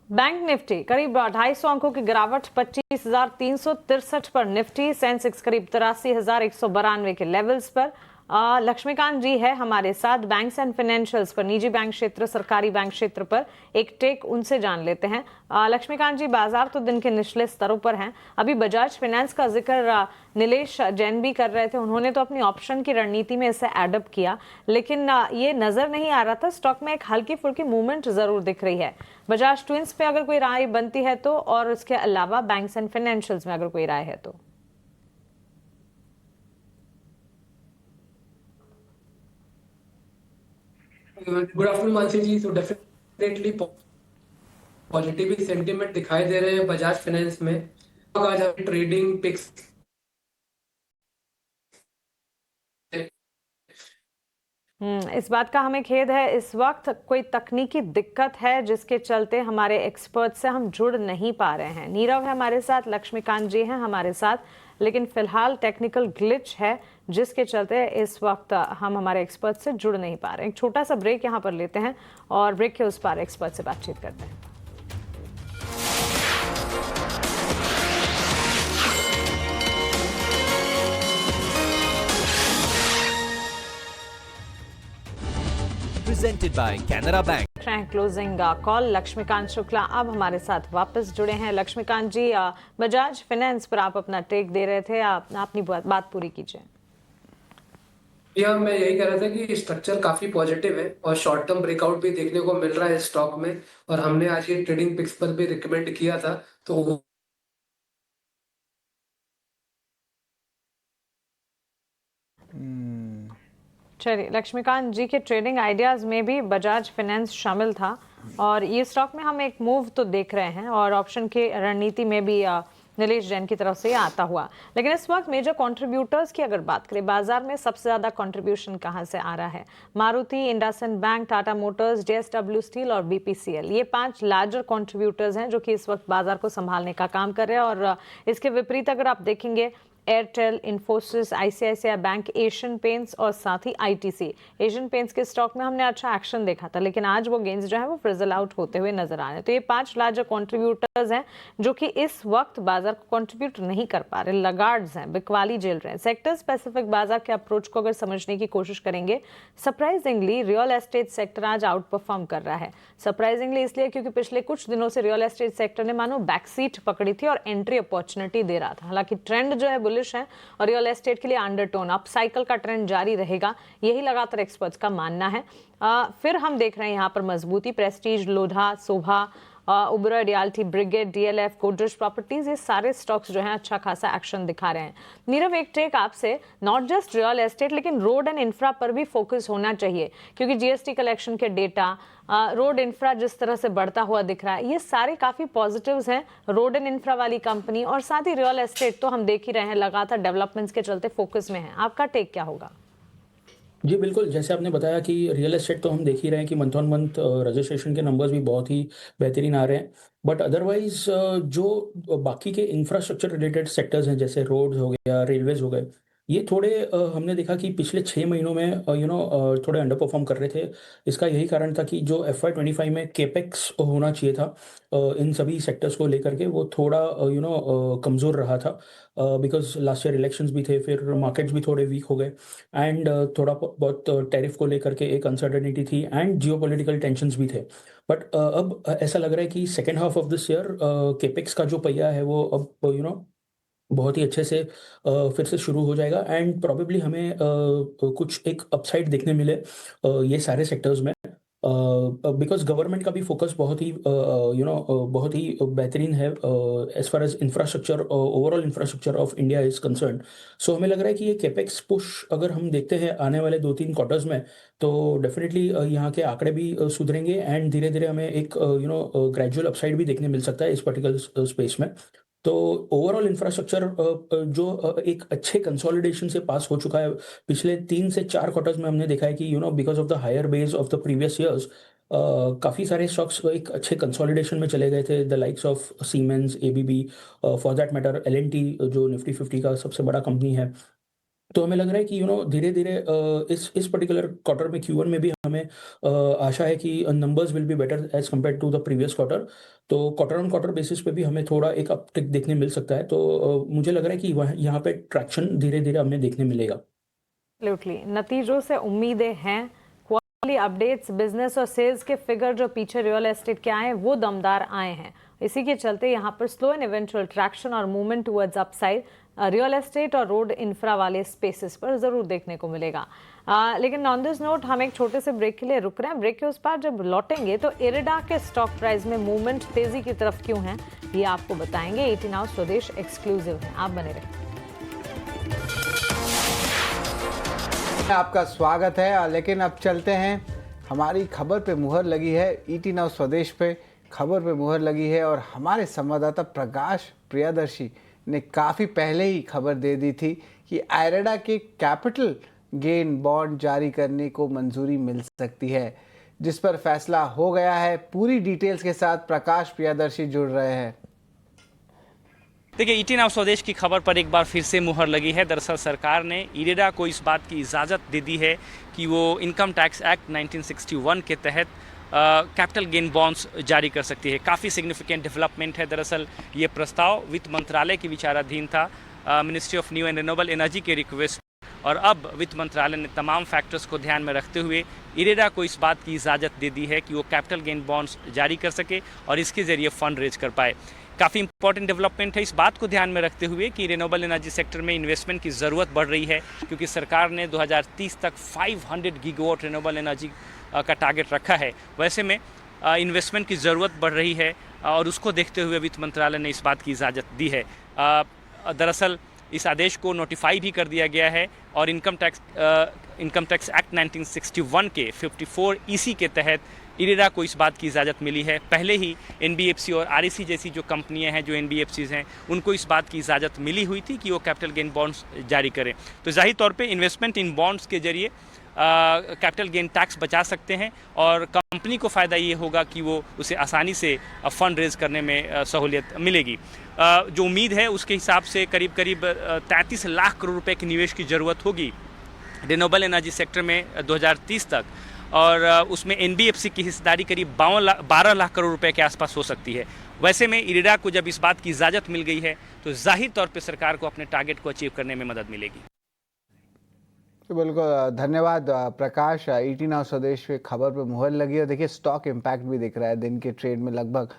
Speaker 1: बैंक निफ्टी करीब 250 अंकों की गिरावट 25,363 पर। निफ्टी सेंसेक्स करीब 83,192 के लेवल्स पर। लक्ष्मीकांत जी है हमारे साथ बैंक्स एंड फाइनेंशियल्स पर, निजी बैंक क्षेत्र, सरकारी बैंक क्षेत्र पर एक टेक उनसे जान लेते हैं। लक्ष्मीकांत जी, बाजार तो दिन के निचले स्तरों पर हैं। अभी बजाज फाइनेंस का जिक्र नीलेश जैन भी कर रहे थे, उन्होंने तो अपनी ऑप्शन की रणनीति में इसे एडअप किया, लेकिन ये नजर नहीं आ रहा था। स्टॉक में एक हल्की फुल्की मूवमेंट जरूर दिख रही है। बजाज ट्विंस पे अगर कोई राय बनती है तो, और उसके अलावा बैंक्स एंड फाइनेंशियल्स में अगर कोई राय है तो।
Speaker 12: गुड आफ्टरनून मानसी जी। तो डेफिनेटली पॉजिटिव सेंटीमेंट दिखाई दे रहे हैं बजाज फाइनेंस में। आज ट्रेडिंग पिक्स
Speaker 1: इस बात का हमें खेद है, इस वक्त कोई तकनीकी दिक्कत है जिसके चलते हमारे एक्सपर्ट से हम जुड़ नहीं पा रहे हैं। नीरव है हमारे साथ, लक्ष्मीकांत जी हैं हमारे साथ, लेकिन फिलहाल टेक्निकल ग्लिच है जिसके चलते इस वक्त हम हमारे एक्सपर्ट से जुड़ नहीं पा रहे हैं। एक छोटा सा ब्रेक यहाँ पर लेते हैं और ब्रेक के उस पार एक्सपर्ट से बातचीत करते हैं।
Speaker 15: presented by Canara Bank.
Speaker 1: Closing call Laxmikant Shukla अब हमारे साथ वापस जुड़े हैं। लक्ष्मीकांत जी, बजाज फाइनेंस पर आप अपना टेक दे रहे थे, आप अपनी बात पूरी कीजिए।
Speaker 12: या मैं यही कह रहा था कि स्ट्रक्चर काफी पॉजिटिव है और शॉर्ट टर्म ब्रेकआउट भी देखने को मिल रहा है स्टॉक में, और हमने आज ये ट्रेडिंग पिक्स पर भी रिकमेंड किया था। तो
Speaker 1: चलिए, लक्ष्मीकांत जी के ट्रेडिंग आइडियाज में भी बजाज फाइनेंस शामिल था और ये स्टॉक में हम एक मूव तो देख रहे हैं और ऑप्शन की रणनीति में भी नीलेश जैन की तरफ से आता हुआ। लेकिन इस वक्त मेजर कंट्रीब्यूटर्स की अगर बात करें, बाजार में सबसे ज्यादा कंट्रीब्यूशन कहां से आ रहा है? Maruti, IndusInd bank, Tata Motors, JSW steel और BPCL, ये 5 लार्जर कंट्रीब्यूटर्स हैं जो कि इस वक्त बाजार को संभालने का काम कर रहे हैं। और इसके विपरीत अगर आप देखेंगे, Airtel, Infosys, ICICI bank, Asian paints और साथ ही ITC। एशियन पेंट्स के स्टॉक में हमने अच्छा एक्शन देखा था, लेकिन आज वो गेंस जो है वो फ्रिजल आउट होते हुए नजर आ रहे हैं। तो ये 5 लार्जर कंट्रीब्यूटर्स हैं जो कि इस वक्त बाजार को कंट्रीब्यूट नहीं कर पा रहे। लगार्ड्स हैं, बिकवाली झेल रहे हैं। सेक्टर स्पेसिफिक बाजार के अप्रोच को अगर समझने की कोशिश करेंगे, सरप्राइजिंगली रियल एस्टेट सेक्टर आज आउट परफॉर्म कर रहा है। सरप्राइजिंगली इसलिए क्योंकि पिछले कुछ दिनों से रियल एस्टेट सेक्टर ने मानो बैकसीट पकड़ी थी और एंट्री अपॉर्चुनिटी दे रहा था। हालांकि ट्रेंड जो है बुलिश है और रियल एस्टेट के लिए अंडरटोन अप साइकिल का ट्रेंड जारी रहेगा, यही लगातार एक्सपर्ट्स का मानना है। फिर हम देख रहे हैं यहाँ पर मजबूती, प्रेस्टीज, लोधा, शोभा, उबरा, realty, brigade, DLF, Godrej properties, ये सारे स्टॉक्स जो हैं अच्छा खासा एक्शन दिखा रहे हैं। नीरव, एक टेक आपसे, नॉट जस्ट रियल एस्टेट लेकिन रोड एंड इंफ्रा पर भी फोकस होना चाहिए, क्योंकि GST कलेक्शन के डेटा, रोड इंफ्रा जिस तरह से बढ़ता हुआ दिख रहा है, ये सारे काफी पॉजिटिव्स हैं रोड एंड इंफ्रा वाली कंपनी। और साथ ही रियल एस्टेट तो हम देख ही रहे हैं लगातार डेवलपमेंट्स के चलते फोकस में है। आपका टेक क्या होगा?
Speaker 9: जी बिल्कुल, जैसे आपने बताया कि रियल एस्टेट तो हम देख ही रहे हैं कि मंथ ऑन मंथ रजिस्ट्रेशन के नंबर्स भी बहुत ही बेहतरीन आ रहे हैं। बट अदरवाइज जो बाकी के इंफ्रास्ट्रक्चर रिलेटेड सेक्टर्स हैं, जैसे रोड्स हो गया, रेलवेज हो गए, ये थोड़े हमने देखा कि पिछले 6 महीनों में थोड़े अंडर परफॉर्म कर रहे थे। इसका यही कारण था कि जो FY25 में केपेक्स होना चाहिए था इन सभी सेक्टर्स को लेकर के, वो थोड़ा कमज़ोर रहा था बिकॉज लास्ट ईयर इलेक्शंस भी थे, फिर मार्केट्स भी थोड़े वीक हो गए एंड थोड़ा बहुत टैरिफ को लेकर के एक अनसर्टेनिटी थी एंड जियोपॉलिटिकल टेंशंस भी थे। बट अब ऐसा लग रहा है कि second half of this year capex का जो पहिया है वो अब बहुत ही अच्छे से फिर से शुरू हो जाएगा एंड प्रॉबेबली हमें कुछ एक अपसाइड देखने मिले ये सारे सेक्टर्स में, बिकॉज गवर्नमेंट का भी फोकस बहुत ही बहुत ही बेहतरीन है as far as infrastructure, overall infrastructure of India is concern. So हमें लग रहा है कि ये केपेक्स पुश अगर हम देखते हैं आने वाले 2-3 क्वार्टर्स में, तो डेफिनेटली यहाँ के आंकड़े भी सुधरेंगे एंड धीरे धीरे हमें एक ग्रेजुअल अपसाइड भी देखने मिल सकता है इस पर्टिकुलर स्पेस में। तो ओवरऑल इंफ्रास्ट्रक्चर जो एक अच्छे कंसोलिडेशन से पास हो चुका है पिछले 3 से 4 क्वार्टर्स में, हमने देखा है कि because of the higher base of the previous years काफ़ी सारे स्टॉक्स एक अच्छे कंसोलिडेशन में चले गए थे, the likes of siemens, ABB, for that matter L&T जो निफ्टी 50 का सबसे बड़ा कंपनी है। तो हमें लग रहा है कि धीरे धीरे इस पर्टिकुलर क्वार्टर में Q1 में भी हमें आशा है कि numbers will be better as compared to the previous quarter. तो क्वार्टर ऑन क्वार्टर बेसिस पे भी हमें थोड़ा एक अपटिक देखने मिल सकता है। तो मुझे लग रहा है कि यहाँ पे ट्रैक्शन धीरे धीरे हमें देखने मिलेगा।
Speaker 1: एब्सोल्युटली, नतीजों से उम्मीदें हैं, क्वार्टरली अपडेट्स, बिजनेस और सेल्स के फिगर जो पीछे रियल एस्टेट के आए हैं वो दमदार आए हैं। इसी के चलते यहाँ पर स्लो एंड इवेंचुअल ट्रैक्शन और movement towards upside real estate और रोड इंफ्रा वाले स्पेसेस पर जरूर देखने को मिलेगा। लेकिन ऑन दिस नोट हम एक छोटे से ब्रेक के लिए रुक रहे हैं। ब्रेक के उस पार जब लौटेंगे तो इरिडा के स्टॉक प्राइस में मूवमेंट तेजी की तरफ क्यों है ये आपको बताएंगे। 18 आवर्स स्वदेश एक्सक्लूसिव है, आप बने रहें।
Speaker 2: आपका स्वागत है, लेकिन अब चलते हैं, हमारी खबर पे मुहर लगी है, 18 आवर्स स्वदेश पे खबर पे मुहर लगी है और हमारे संवाददाता प्रकाश प्रियदर्शी ने काफ़ी पहले ही खबर दे दी थी कि आयरडा के कैपिटल गेन बॉन्ड जारी करने को मंजूरी मिल सकती है, जिस पर फैसला हो गया है। पूरी डिटेल्स के साथ प्रकाश प्रियदर्शी जुड़ रहे हैं।
Speaker 16: देखिए, 18 आवर्स स्वदेश की खबर पर एक बार फिर से मुहर लगी है। दरअसल सरकार ने इरेडा को इस बात की इजाज़त दे दी है कि वो इनकम टैक्स एक्ट 1961 के तहत कैपिटल गेन बॉन्ड्स जारी कर सकती है। काफ़ी सिग्निफिकेंट डेवलपमेंट है। दरअसल ये प्रस्ताव वित्त मंत्रालय की विचाराधीन था। Ministry of new and renewable energy के रिक्वेस्ट और अब वित्त मंत्रालय ने तमाम फैक्टर्स को ध्यान में रखते हुए इरेडा को इस बात की इजाज़त दे दी है कि वो कैपिटल गेन बॉन्ड्स जारी कर सके और इसके ज़रिए फंड रेज कर पाए। काफ़ी इंपॉर्टेंट डेवलपमेंट है इस बात को ध्यान में रखते हुए कि रिन्यूएबल एनर्जी सेक्टर में इन्वेस्टमेंट की ज़रूरत बढ़ रही है, क्योंकि सरकार ने 2030 तक 500 गीगावाट रिन्यूएबल एनर्जी का टारगेट रखा है। वैसे में इन्वेस्टमेंट की ज़रूरत बढ़ रही है और उसको देखते हुए वित्त मंत्रालय ने इस बात की इजाज़त दी है। दरअसल इस आदेश को नोटिफाई भी कर दिया गया है और इनकम टैक्स एक्ट 1961 के 54 EC के तहत इरेडा को इस बात की इजाज़त मिली है। पहले ही NBFC और REC जैसी जो कंपनियां हैं, जो NBFCs हैं, उनको इस बात की इजाज़त मिली हुई थी कि वो कैपिटल गेन बॉन्ड्स जारी करें। तो जाहिर तौर पे इन्वेस्टमेंट इन बॉन्ड्स के जरिए कैपिटल गेन टैक्स बचा सकते हैं और कंपनी को फ़ायदा ये होगा कि वो उसे आसानी से फंड रेज करने में सहूलियत मिलेगी। जो उम्मीद है उसके हिसाब से करीब 33 लाख करोड़ रुपए के निवेश की ज़रूरत होगी रिन्यूएबल एनर्जी सेक्टर में 2030 तक, और उसमें NBFC की हिस्सेदारी करीब 12 लाख करोड़ रुपए के आसपास हो सकती है। वैसे में इरेडा को जब इस बात की इजाज़त मिल गई है तो जाहिर तौर पे सरकार को अपने टारगेट को अचीव करने में मदद मिलेगी।
Speaker 2: तो बिल्कुल धन्यवाद प्रकाश। ET नाउ स्वदेश पे खबर पे मुहर लगी और देखिए स्टॉक इम्पैक्ट भी दिख रहा है। दिन के ट्रेड में लगभग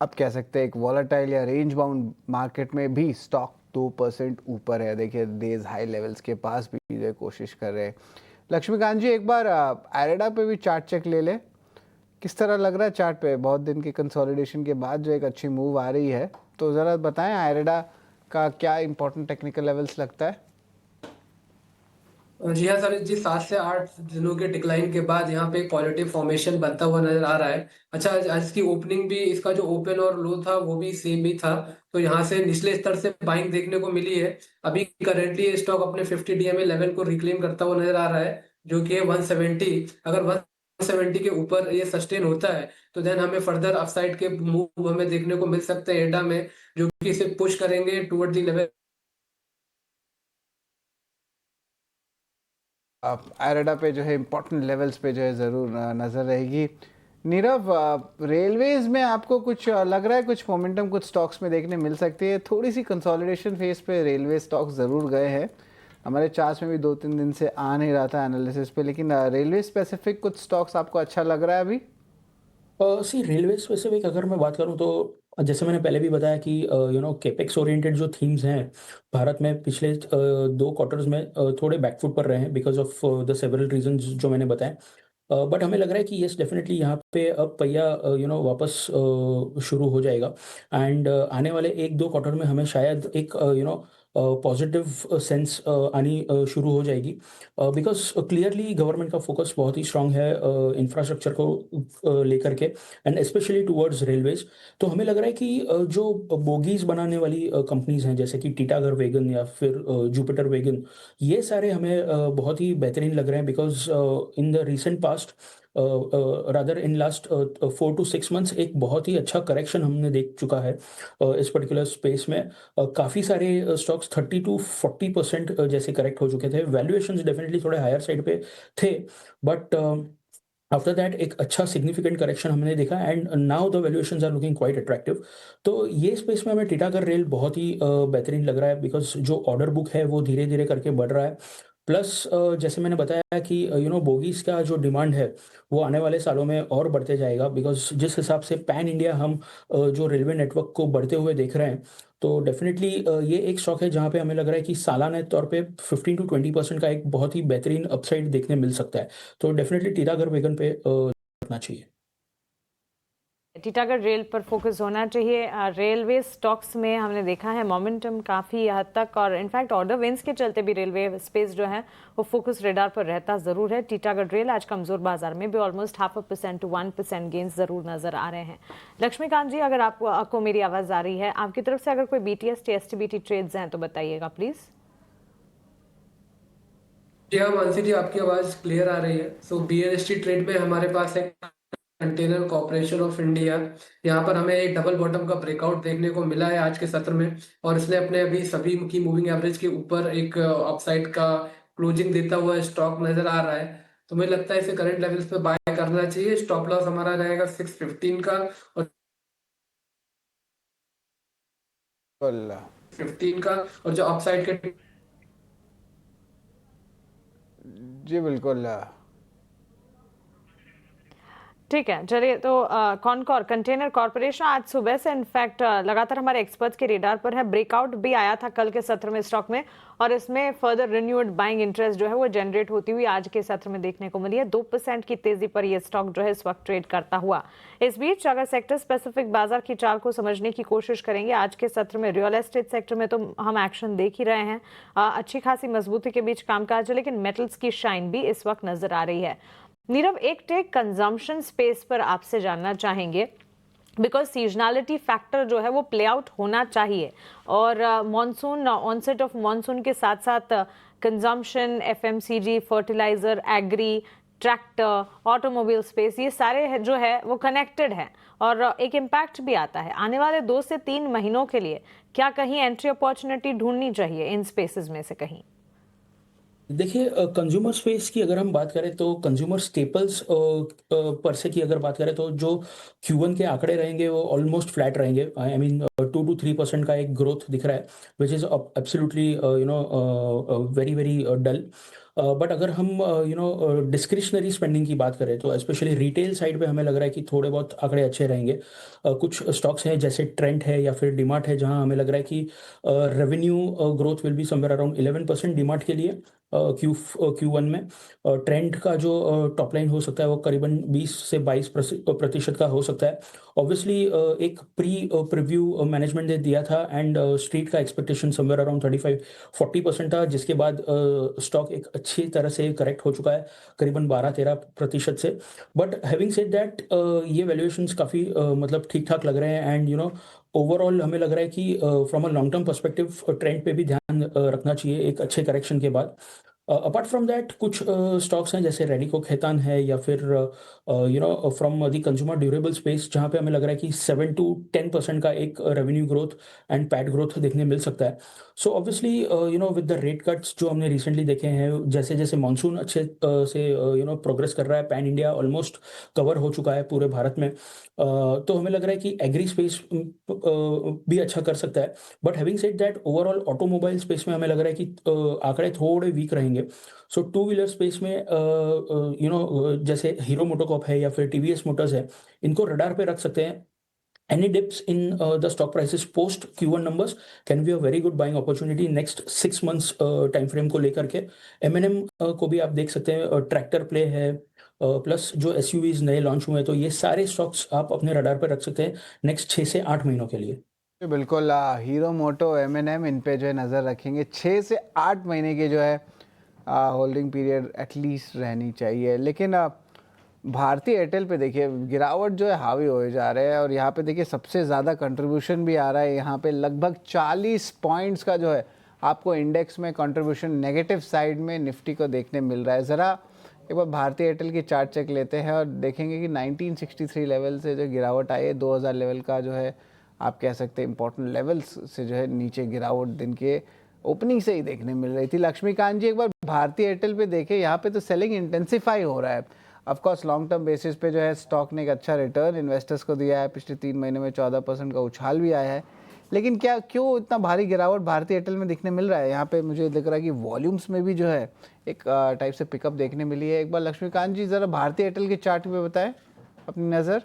Speaker 2: अब कह सकते हैं एक वॉलेटाइल या रेंज बाउंड मार्केट में भी स्टॉक 2% ऊपर है। देखिए डेज हाई लेवल्स के पास भी जो कोशिश कर रहे हैं। लक्ष्मीकांत जी, एक बार इरेडा पे भी चार्ट चेक ले ले, किस तरह लग रहा है चार्ट पे? बहुत दिन की कंसोलिडेशन के बाद जो एक अच्छी मूव आ रही है, तो ज़रा बताएं इरेडा का क्या इंपॉर्टेंट टेक्निकल लेवल्स लगता है?
Speaker 12: जी हाँ सर जी, 7 से 8 दिनों के डिक्लाइन के बाद यहाँ पे पॉजिटिव फॉर्मेशन बनता हुआ नजर आ रहा है। अच्छा, आज की ओपनिंग भी, इसका जो ओपन और लो था वो भी सेम ही था, तो यहाँ से निचले स्तर से बाइंग देखने को मिली है। अभी करेंटली ये स्टॉक अपने 50 DMA लेवल को रिक्लेम करता हुआ नजर आ रहा है, जो कि 170। अगर 170 के ऊपर ये सस्टेन होता है तो देन हमें फर्दर अपसाइड के मूव हमें देखने को मिल सकते हैं एडा में, जो कि इसे पुश करेंगे टुवर्ड दी लेवल।
Speaker 2: इरेडा पे जो है इम्पोर्टेंट लेवल्स पे जो है ज़रूर नज़र रहेगी। नीरव, रेलवेज में आपको कुछ लग रहा है, कुछ मोमेंटम कुछ स्टॉक्स में देखने मिल सकती है? थोड़ी सी कंसोलिडेशन फेज पे रेलवे स्टॉक्स ज़रूर गए हैं। हमारे चार्ट्स में भी 2-3 दिन से आ नहीं रहा था एनालिसिस पे, लेकिन रेलवे स्पेसिफिक कुछ स्टॉक्स आपको अच्छा लग रहा है अभी?
Speaker 9: रेलवे स्पेसिफिक अगर मैं बात करूं तो जैसे मैंने पहले भी बताया कि केपेक्स ओरिएंटेड जो थीम्स हैं भारत में पिछले 2 क्वार्टर्स में थोड़े बैकफुट पर रहे हैं because of the several reasons जो मैंने बताए। बट हमें लग रहा है कि यस डेफिनेटली यहाँ पे अब पहिया वापस शुरू हो जाएगा एंड आने वाले 1-2 क्वार्टर में हमें शायद एक पॉजिटिव सेंस आनी शुरू हो जाएगी बिकॉज क्लियरली गवर्नमेंट का फोकस बहुत ही स्ट्रांग है इंफ्रास्ट्रक्चर को लेकर के एंड स्पेशली टुवर्ड्स रेलवेज। तो हमें लग रहा है कि जो बोगीज बनाने वाली कंपनीज हैं जैसे कि टीटागढ़ वैगन या फिर जुपिटर वैगन, ये सारे हमें बहुत ही बेहतरीन लग रहे हैं because in the recent past rather in last 4 to 6 months एक बहुत ही अच्छा करेक्शन हमने देख चुका है इस पर्टिकुलर स्पेस में। काफ़ी सारे स्टॉक्स 30 to 40% जैसे करेक्ट हो चुके थे। वैल्यूएशंस डेफिनेटली थोड़े हायर साइड पे थे, बट आफ्टर दैट एक अच्छा सिग्निफिकेंट करेक्शन हमने देखा and now the valuations are looking quite attractive. तो ये स्पेस में हमें टीटागढ़ रेल बहुत ही बेहतरीन लग रहा है बिकॉज जो ऑर्डर बुक है वो धीरे धीरे करके बढ़ रहा है। प्लस जैसे मैंने बताया कि बोगीज का जो डिमांड है वो आने वाले सालों में और बढ़ते जाएगा बिकॉज जिस हिसाब से पैन इंडिया हम जो रेलवे नेटवर्क को बढ़ते हुए देख रहे हैं, तो डेफिनेटली ये एक स्टॉक है जहाँ पे हमें लग रहा है कि सालाना तौर पे 15 to 20% का एक बहुत ही बेहतरीन अपसाइड देखने मिल सकता है। तो डेफिनेटली टीटागढ़ वैगन पे रखना चाहिए।
Speaker 1: टीटागढ़ रेल पर फोकस होना चाहिए। रेलवे स्टॉक्स में हमने देखा है मोमेंटम काफ़ी हद तक, और इनफैक्ट ऑर्डर विंस के चलते भी रेलवे स्पेस जो है वो फोकस रेडार पर रहता ज़रूर है। टीटागढ़ रेल आज कमज़ोर बाजार में भी ऑलमोस्ट 0.5% to 1% गेंस ज़रूर नज़र आ रहे हैं। लक्ष्मीकांत जी, अगर आपको मेरी आवाज़ आ रही है, आपकी तरफ से अगर कोई BTS STBT ट्रेड्स हैं तो बताइएगा प्लीज़।
Speaker 12: जी हाँ मानसी जी, आपकी आवाज़ क्लियर आ रही है। सो BLST ट्रेड में हमारे पास है कंटेनर कॉर्पोरेशन ऑफ इंडिया। यहाँ पर हमें एक डबल बॉटम का ब्रेकआउट देखने को मिला है आज के सत्र में, और इसने अपने अभी सभी की मूविंग एवरेज के ऊपर एक अपसाइड का क्लोजिंग देता हुआ स्टॉक नजर आ रहा है। तो मुझे लगता है इसे करंट लेवल्स पे बाय करना चाहिए। स्टॉप लॉस हमारा रहेगा 615 का और 15 का, और जो अपसाइड के
Speaker 2: जी बिल्कुल।
Speaker 1: ठीक है, चलिए तो कॉनकॉर कंटेनर कॉर्पोरेशन आज सुबह से इनफैक्ट लगातार हमारे एक्सपर्ट्स के रेडार पर है। ब्रेकआउट भी आया था कल के सत्र में स्टॉक में, और इसमें फर्दर रिन्यूड बाइंग इंटरेस्ट जो है वो जनरेट होती हुई आज के सत्र में देखने को मिली है। 2% की तेजी पर ये स्टॉक जो है इस वक्त ट्रेड करता हुआ। इस बीच अगर सेक्टर स्पेसिफिक बाजार की चाल को समझने की कोशिश करेंगे आज के सत्र में, रियल एस्टेट सेक्टर में तो हम एक्शन देख ही रहे हैं, अच्छी खासी मजबूती के बीच कामकाज है, लेकिन मेटल्स की शाइन भी इस वक्त नजर आ रही है। नीरव, एक टेक कंजम्पशन स्पेस पर आपसे जानना चाहेंगे, बिकॉज सीजनलिटी फैक्टर जो है वो प्ले आउट होना चाहिए, और मॉनसून, ऑनसेट ऑफ मॉनसून के साथ साथ consumption, FMCG, fertiliser, agri, tractor, automobile space, ये सारे जो है वो कनेक्टेड है और एक इम्पैक्ट भी आता है। आने वाले 2 से 3 महीनों के लिए क्या कहीं एंट्री अपॉर्चुनिटी ढूंढनी चाहिए इन स्पेसेस में से कहीं?
Speaker 9: देखिए, कंज्यूमर स्पेस की अगर हम बात करें तो कंज्यूमर स्टेपल्स पर से की अगर बात करें तो जो Q1 के आंकड़े रहेंगे वो ऑलमोस्ट फ्लैट रहेंगे। आई मीन 2 to 3% का एक ग्रोथ दिख रहा है, which is absolutely very very dull. But अगर हम डिस्क्रिशनरी स्पेंडिंग की बात करें तो स्पेशली रिटेल साइड पे हमें लग रहा है कि थोड़े बहुत आंकड़े अच्छे रहेंगे। कुछ स्टॉक्स हैं जैसे ट्रेंट है या फिर डीमार्ट है, जहां हमें लग रहा है कि revenue growth will be somewhere around 11% DMart के लिए Q1 में। ट्रेंड का जो टॉप लाइन हो सकता है वो करीबन 20 से 22% का हो सकता है। ऑब्वियसली एक प्रीव्यू मैनेजमेंट ने दिया था एंड स्ट्रीट का एक्सपेक्टेशन समवेयर अराउंड 35-40% था, जिसके बाद स्टॉक एक अच्छी तरह से करेक्ट हो चुका है करीबन 12-13% से। बट हैविंग सेड दैट, ये वैल्यूएशंस काफ़ी मतलब ठीक ठाक लग रहे हैं एंड ओवरऑल हमें लग रहा है कि from a long term perspective trend पे भी ध्यान रखना चाहिए एक अच्छे करेक्शन के बाद। अपार्ट फ्रॉम दैट कुछ स्टॉक्स हैं जैसे रेडिको खैतान है या फिर from the consumer durable space, जहाँ पे हमें लग रहा है कि 7 to 10% का एक revenue growth and PAT growth देखने मिल सकता है। So obviously with the rate cuts जो हमने रिसेंटली देखे हैं, जैसे जैसे मानसून अच्छे से प्रोग्रेस कर रहा है, पैन इंडिया ऑलमोस्ट कवर हो चुका है पूरे भारत में, तो हमें लग रहा है कि एग्री स्पेस भी अच्छा कर सकता है। But having said that, overall automobile space में हमें लग रहा है कि आंकड़े थोड़े वीक रहेंगे। सो टू व्हीलर स्पेस में जैसे हीरो मोटोकॉर्प है या फिर टीवीएस मोटर्स है, इनको रडार पे रख सकते हैं। Any dips in the stock prices post Q1 numbers can be a very good buying opportunity next 6 months time frame को लेकर के। M&M को भी आप देख सकते हैं, ट्रैक्टर प्ले है, प्लस जो SUVs नए लॉन्च हुए हैं, तो ये सारे स्टॉक्स आप अपने रडार पर रख सकते हैं नेक्स्ट 6 से 8 महीनों के लिए।
Speaker 2: बिल्कुल, हीरो मोटो, M&M, इन पे जो है नज़र रखेंगे। 6 से 8 महीने की जो है होल्डिंग पीरियड एटलीस्ट रहनी चाहिए। लेकिन भारतीय एयरटेल पे देखिए गिरावट जो है हावी हो जा रहे हैं, और यहाँ पे देखिए सबसे ज़्यादा कंट्रीब्यूशन भी आ रहा है। यहाँ पे लगभग 40 पॉइंट्स का जो है आपको इंडेक्स में कंट्रीब्यूशन नेगेटिव साइड में निफ्टी को देखने मिल रहा है। ज़रा एक बार भारतीय एयरटेल की चार्ट चेक लेते हैं और देखेंगे कि 1963 लेवल से जो गिरावट आई है, 2000 लेवल का जो है आप कह सकते हैं इंपॉर्टेंट लेवल्स से जो है नीचे गिरावट दिन के ओपनिंग से ही देखने मिल रही थी। लक्ष्मीकांत जी, एक बार भारतीय एयरटेल पे देखें, यहाँ पे तो सेलिंग इंटेंसिफाई हो रहा है। Of course long term basis पे जो है स्टॉक ने एक अच्छा रिटर्न इन्वेस्टर्स को दिया है, पिछले 3 महीने में 14% का उछाल भी आया है। लेकिन क्यों इतना भारी गिरावट भारतीय एयरटेल में दिखने मिल रहा है? यहाँ पे मुझे लग रहा है कि वॉल्यूम्स में भी जो है एक टाइप से पिकअप देखने मिली है। एक बार लक्ष्मीकांत जी ज़रा भारतीय एयरटेल के चार्ट पे बताएं अपनी नज़र।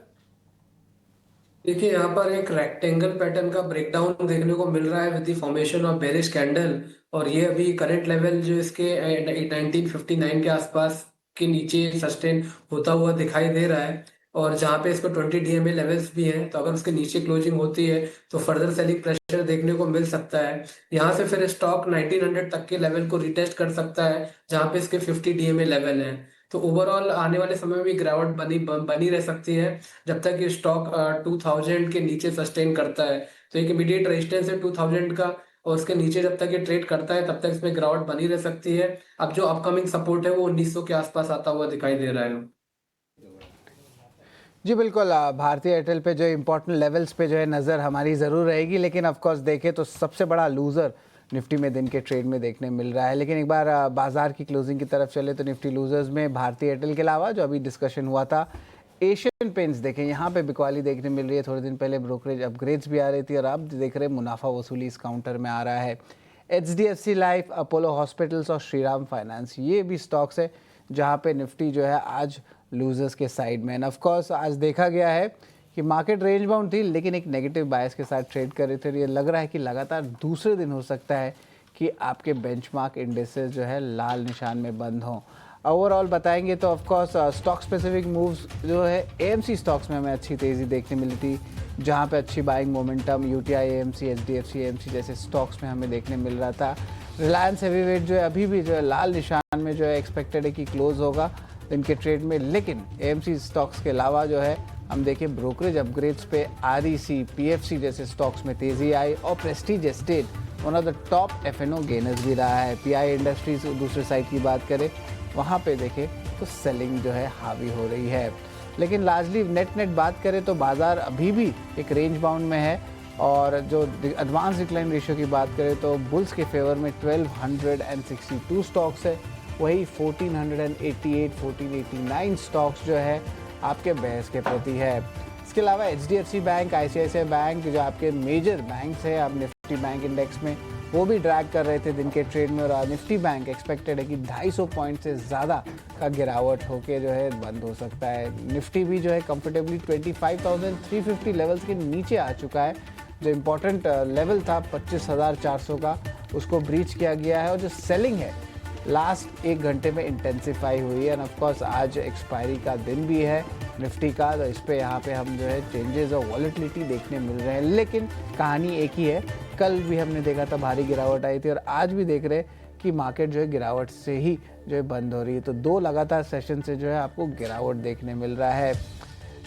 Speaker 12: देखिए, यहाँ पर एक रेक्टेंगल पैटर्न का ब्रेकडाउन देखने को मिल रहा है with the formation of bearish candle, और ये अभी करंट लेवल जो इसके 1959 के आसपास के नीचे सस्टेन होता हुआ दिखाई दे रहा है, और जहाँ पे इसको 20 DMA लेवल्स भी हैं, तो अगर उसके नीचे क्लोजिंग होती है तो फर्दर सेलिंग प्रेशर देखने को मिल सकता है। यहाँ से फिर स्टॉक 1900 तक के लेवल को रिटेस्ट कर सकता है, जहाँ पे इसके 50 DMA लेवल हैं। तो ओवरऑल आने वाले समय में भी गिरावट बनी रह सकती है जब तक ये स्टॉक 2000 के नीचे सस्टेन करता है। तो एक इमीडिएट रेजिस्टेंस है 2000 का, और उसके नीचे जब तक ये ट्रेड करता है तब तक इसमें गिरावट बनी रह सकती है। अब जो अपकमिंग सपोर्ट है वो 1900 के आसपास आता हुआ दिखाई दे रहा है।
Speaker 2: जी बिल्कुल, भारतीय एयरटेल पे जो इम्पोर्टेंट लेवल्स पे जो है नज़र हमारी ज़रूर रहेगी। लेकिन ऑफ कोर्स देखें तो सबसे बड़ा लूज़र निफ्टी में दिन के ट्रेड में देखने मिल रहा है। लेकिन एक बार बाजार की क्लोजिंग की तरफ चले तो निफ्टी लूजर्स में भारतीय एयरटेल के अलावा जो अभी डिस्कशन हुआ था एशियन पेंट्स देखें, यहाँ पे बिकवाली देखने मिल रही है। थोड़े दिन पहले ब्रोकरेज अपग्रेड्स भी आ रही थी और अब देख रहे हैं मुनाफा वसूली इस काउंटर में आ रहा है। HDFC लाइफ, अपोलो हॉस्पिटल्स और श्रीराम फाइनेंस, ये भी स्टॉक्स है जहाँ पे निफ्टी जो है आज लूजर्स के साइड में। एंड ऑफ कोर्स आज देखा गया है कि मार्केट रेंज बाउंड थी लेकिन एक नेगेटिव बायस के साथ ट्रेड कर रहे थे। ये लग रहा है कि लगातार दूसरे दिन हो सकता है कि आपके बेंचमार्क इंडेक्सेस जो है लाल निशान में बंद हों। ओवरऑल बताएंगे तो of course stock specific moves जो है AMC स्टॉक्स में हमें अच्छी तेज़ी देखने मिली थी, जहां पे अच्छी buying momentum UTI AMC, HDFC AMC जैसे स्टॉक्स में हमें देखने मिल रहा था। रिलायंस हेवीवेट जो है अभी भी जो है लाल निशान में जो है एक्सपेक्टेड है कि क्लोज होगा दिन के ट्रेड में, लेकिन AMC स्टॉक्स के अलावा जो है हम देखें ब्रोकरेज अपग्रेड्स पे REC, PFC जैसे स्टॉक्स में तेज़ी आई और Prestige estate one of the top F&O gainers भी रहा है। PI इंडस्ट्रीज दूसरे साइड की बात करें वहाँ पे देखें तो सेलिंग जो है हावी हो रही है, लेकिन लार्जली नेट बात करें तो बाज़ार अभी भी एक रेंज बाउंड में है। और जो एडवांस डिक्लाइन रेशियो की बात करें तो बुल्स के फेवर में 1262 स्टॉक्स है, वही 1488, 1489 स्टॉक्स जो है आपके बेयर्स के प्रति है। इसके अलावा HDFC बैंक, ICICI बैंक जो आपके मेजर बैंक्स हैं आप निफ्टी बैंक इंडेक्स में, वो भी ड्रैग कर रहे थे दिन के ट्रेड में। और निफ्टी बैंक एक्सपेक्टेड है कि 250 पॉइंट से ज़्यादा का गिरावट होके जो है बंद हो सकता है। निफ्टी भी जो है कंफर्टेबली 25,350 लेवल्स के नीचे आ चुका है। जो इम्पोर्टेंट लेवल था 25,400 का, उसको ब्रीच किया गया है। और जो सेलिंग है लास्ट 1 घंटे में इंटेंसिफाई हुई है। एंड ऑफ कोर्स आज एक्सपायरी का दिन भी है निफ्टी का, तो इस पे यहाँ पे हम जो है चेंजेस और वॉलेटिलिटी देखने मिल रहे हैं, लेकिन कहानी एक ही है। कल भी हमने देखा था भारी गिरावट आई थी और आज भी देख रहे हैं कि मार्केट जो है गिरावट से ही जो है बंद हो रही है। तो 2 लगातार सेशन से जो है आपको गिरावट देखने मिल रहा है।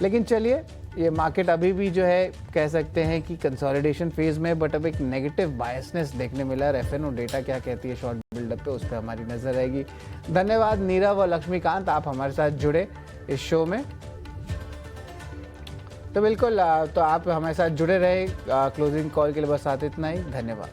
Speaker 2: लेकिन चलिए, ये मार्केट अभी भी जो है कह सकते हैं कि कंसोलिडेशन फेज में, बट अब एक नेगेटिव बायसनेस देखने मिला है। F&O डेटा क्या कहती है शॉर्ट बिल्डअप पे, उस पर हमारी नज़र रहेगी। धन्यवाद नीरव और लक्ष्मीकांत, आप हमारे साथ जुड़े इस शो में। तो बिल्कुल, तो आप हमारे साथ जुड़े रहे। क्लोजिंग कॉल के लिए बस साथ इतना ही, धन्यवाद।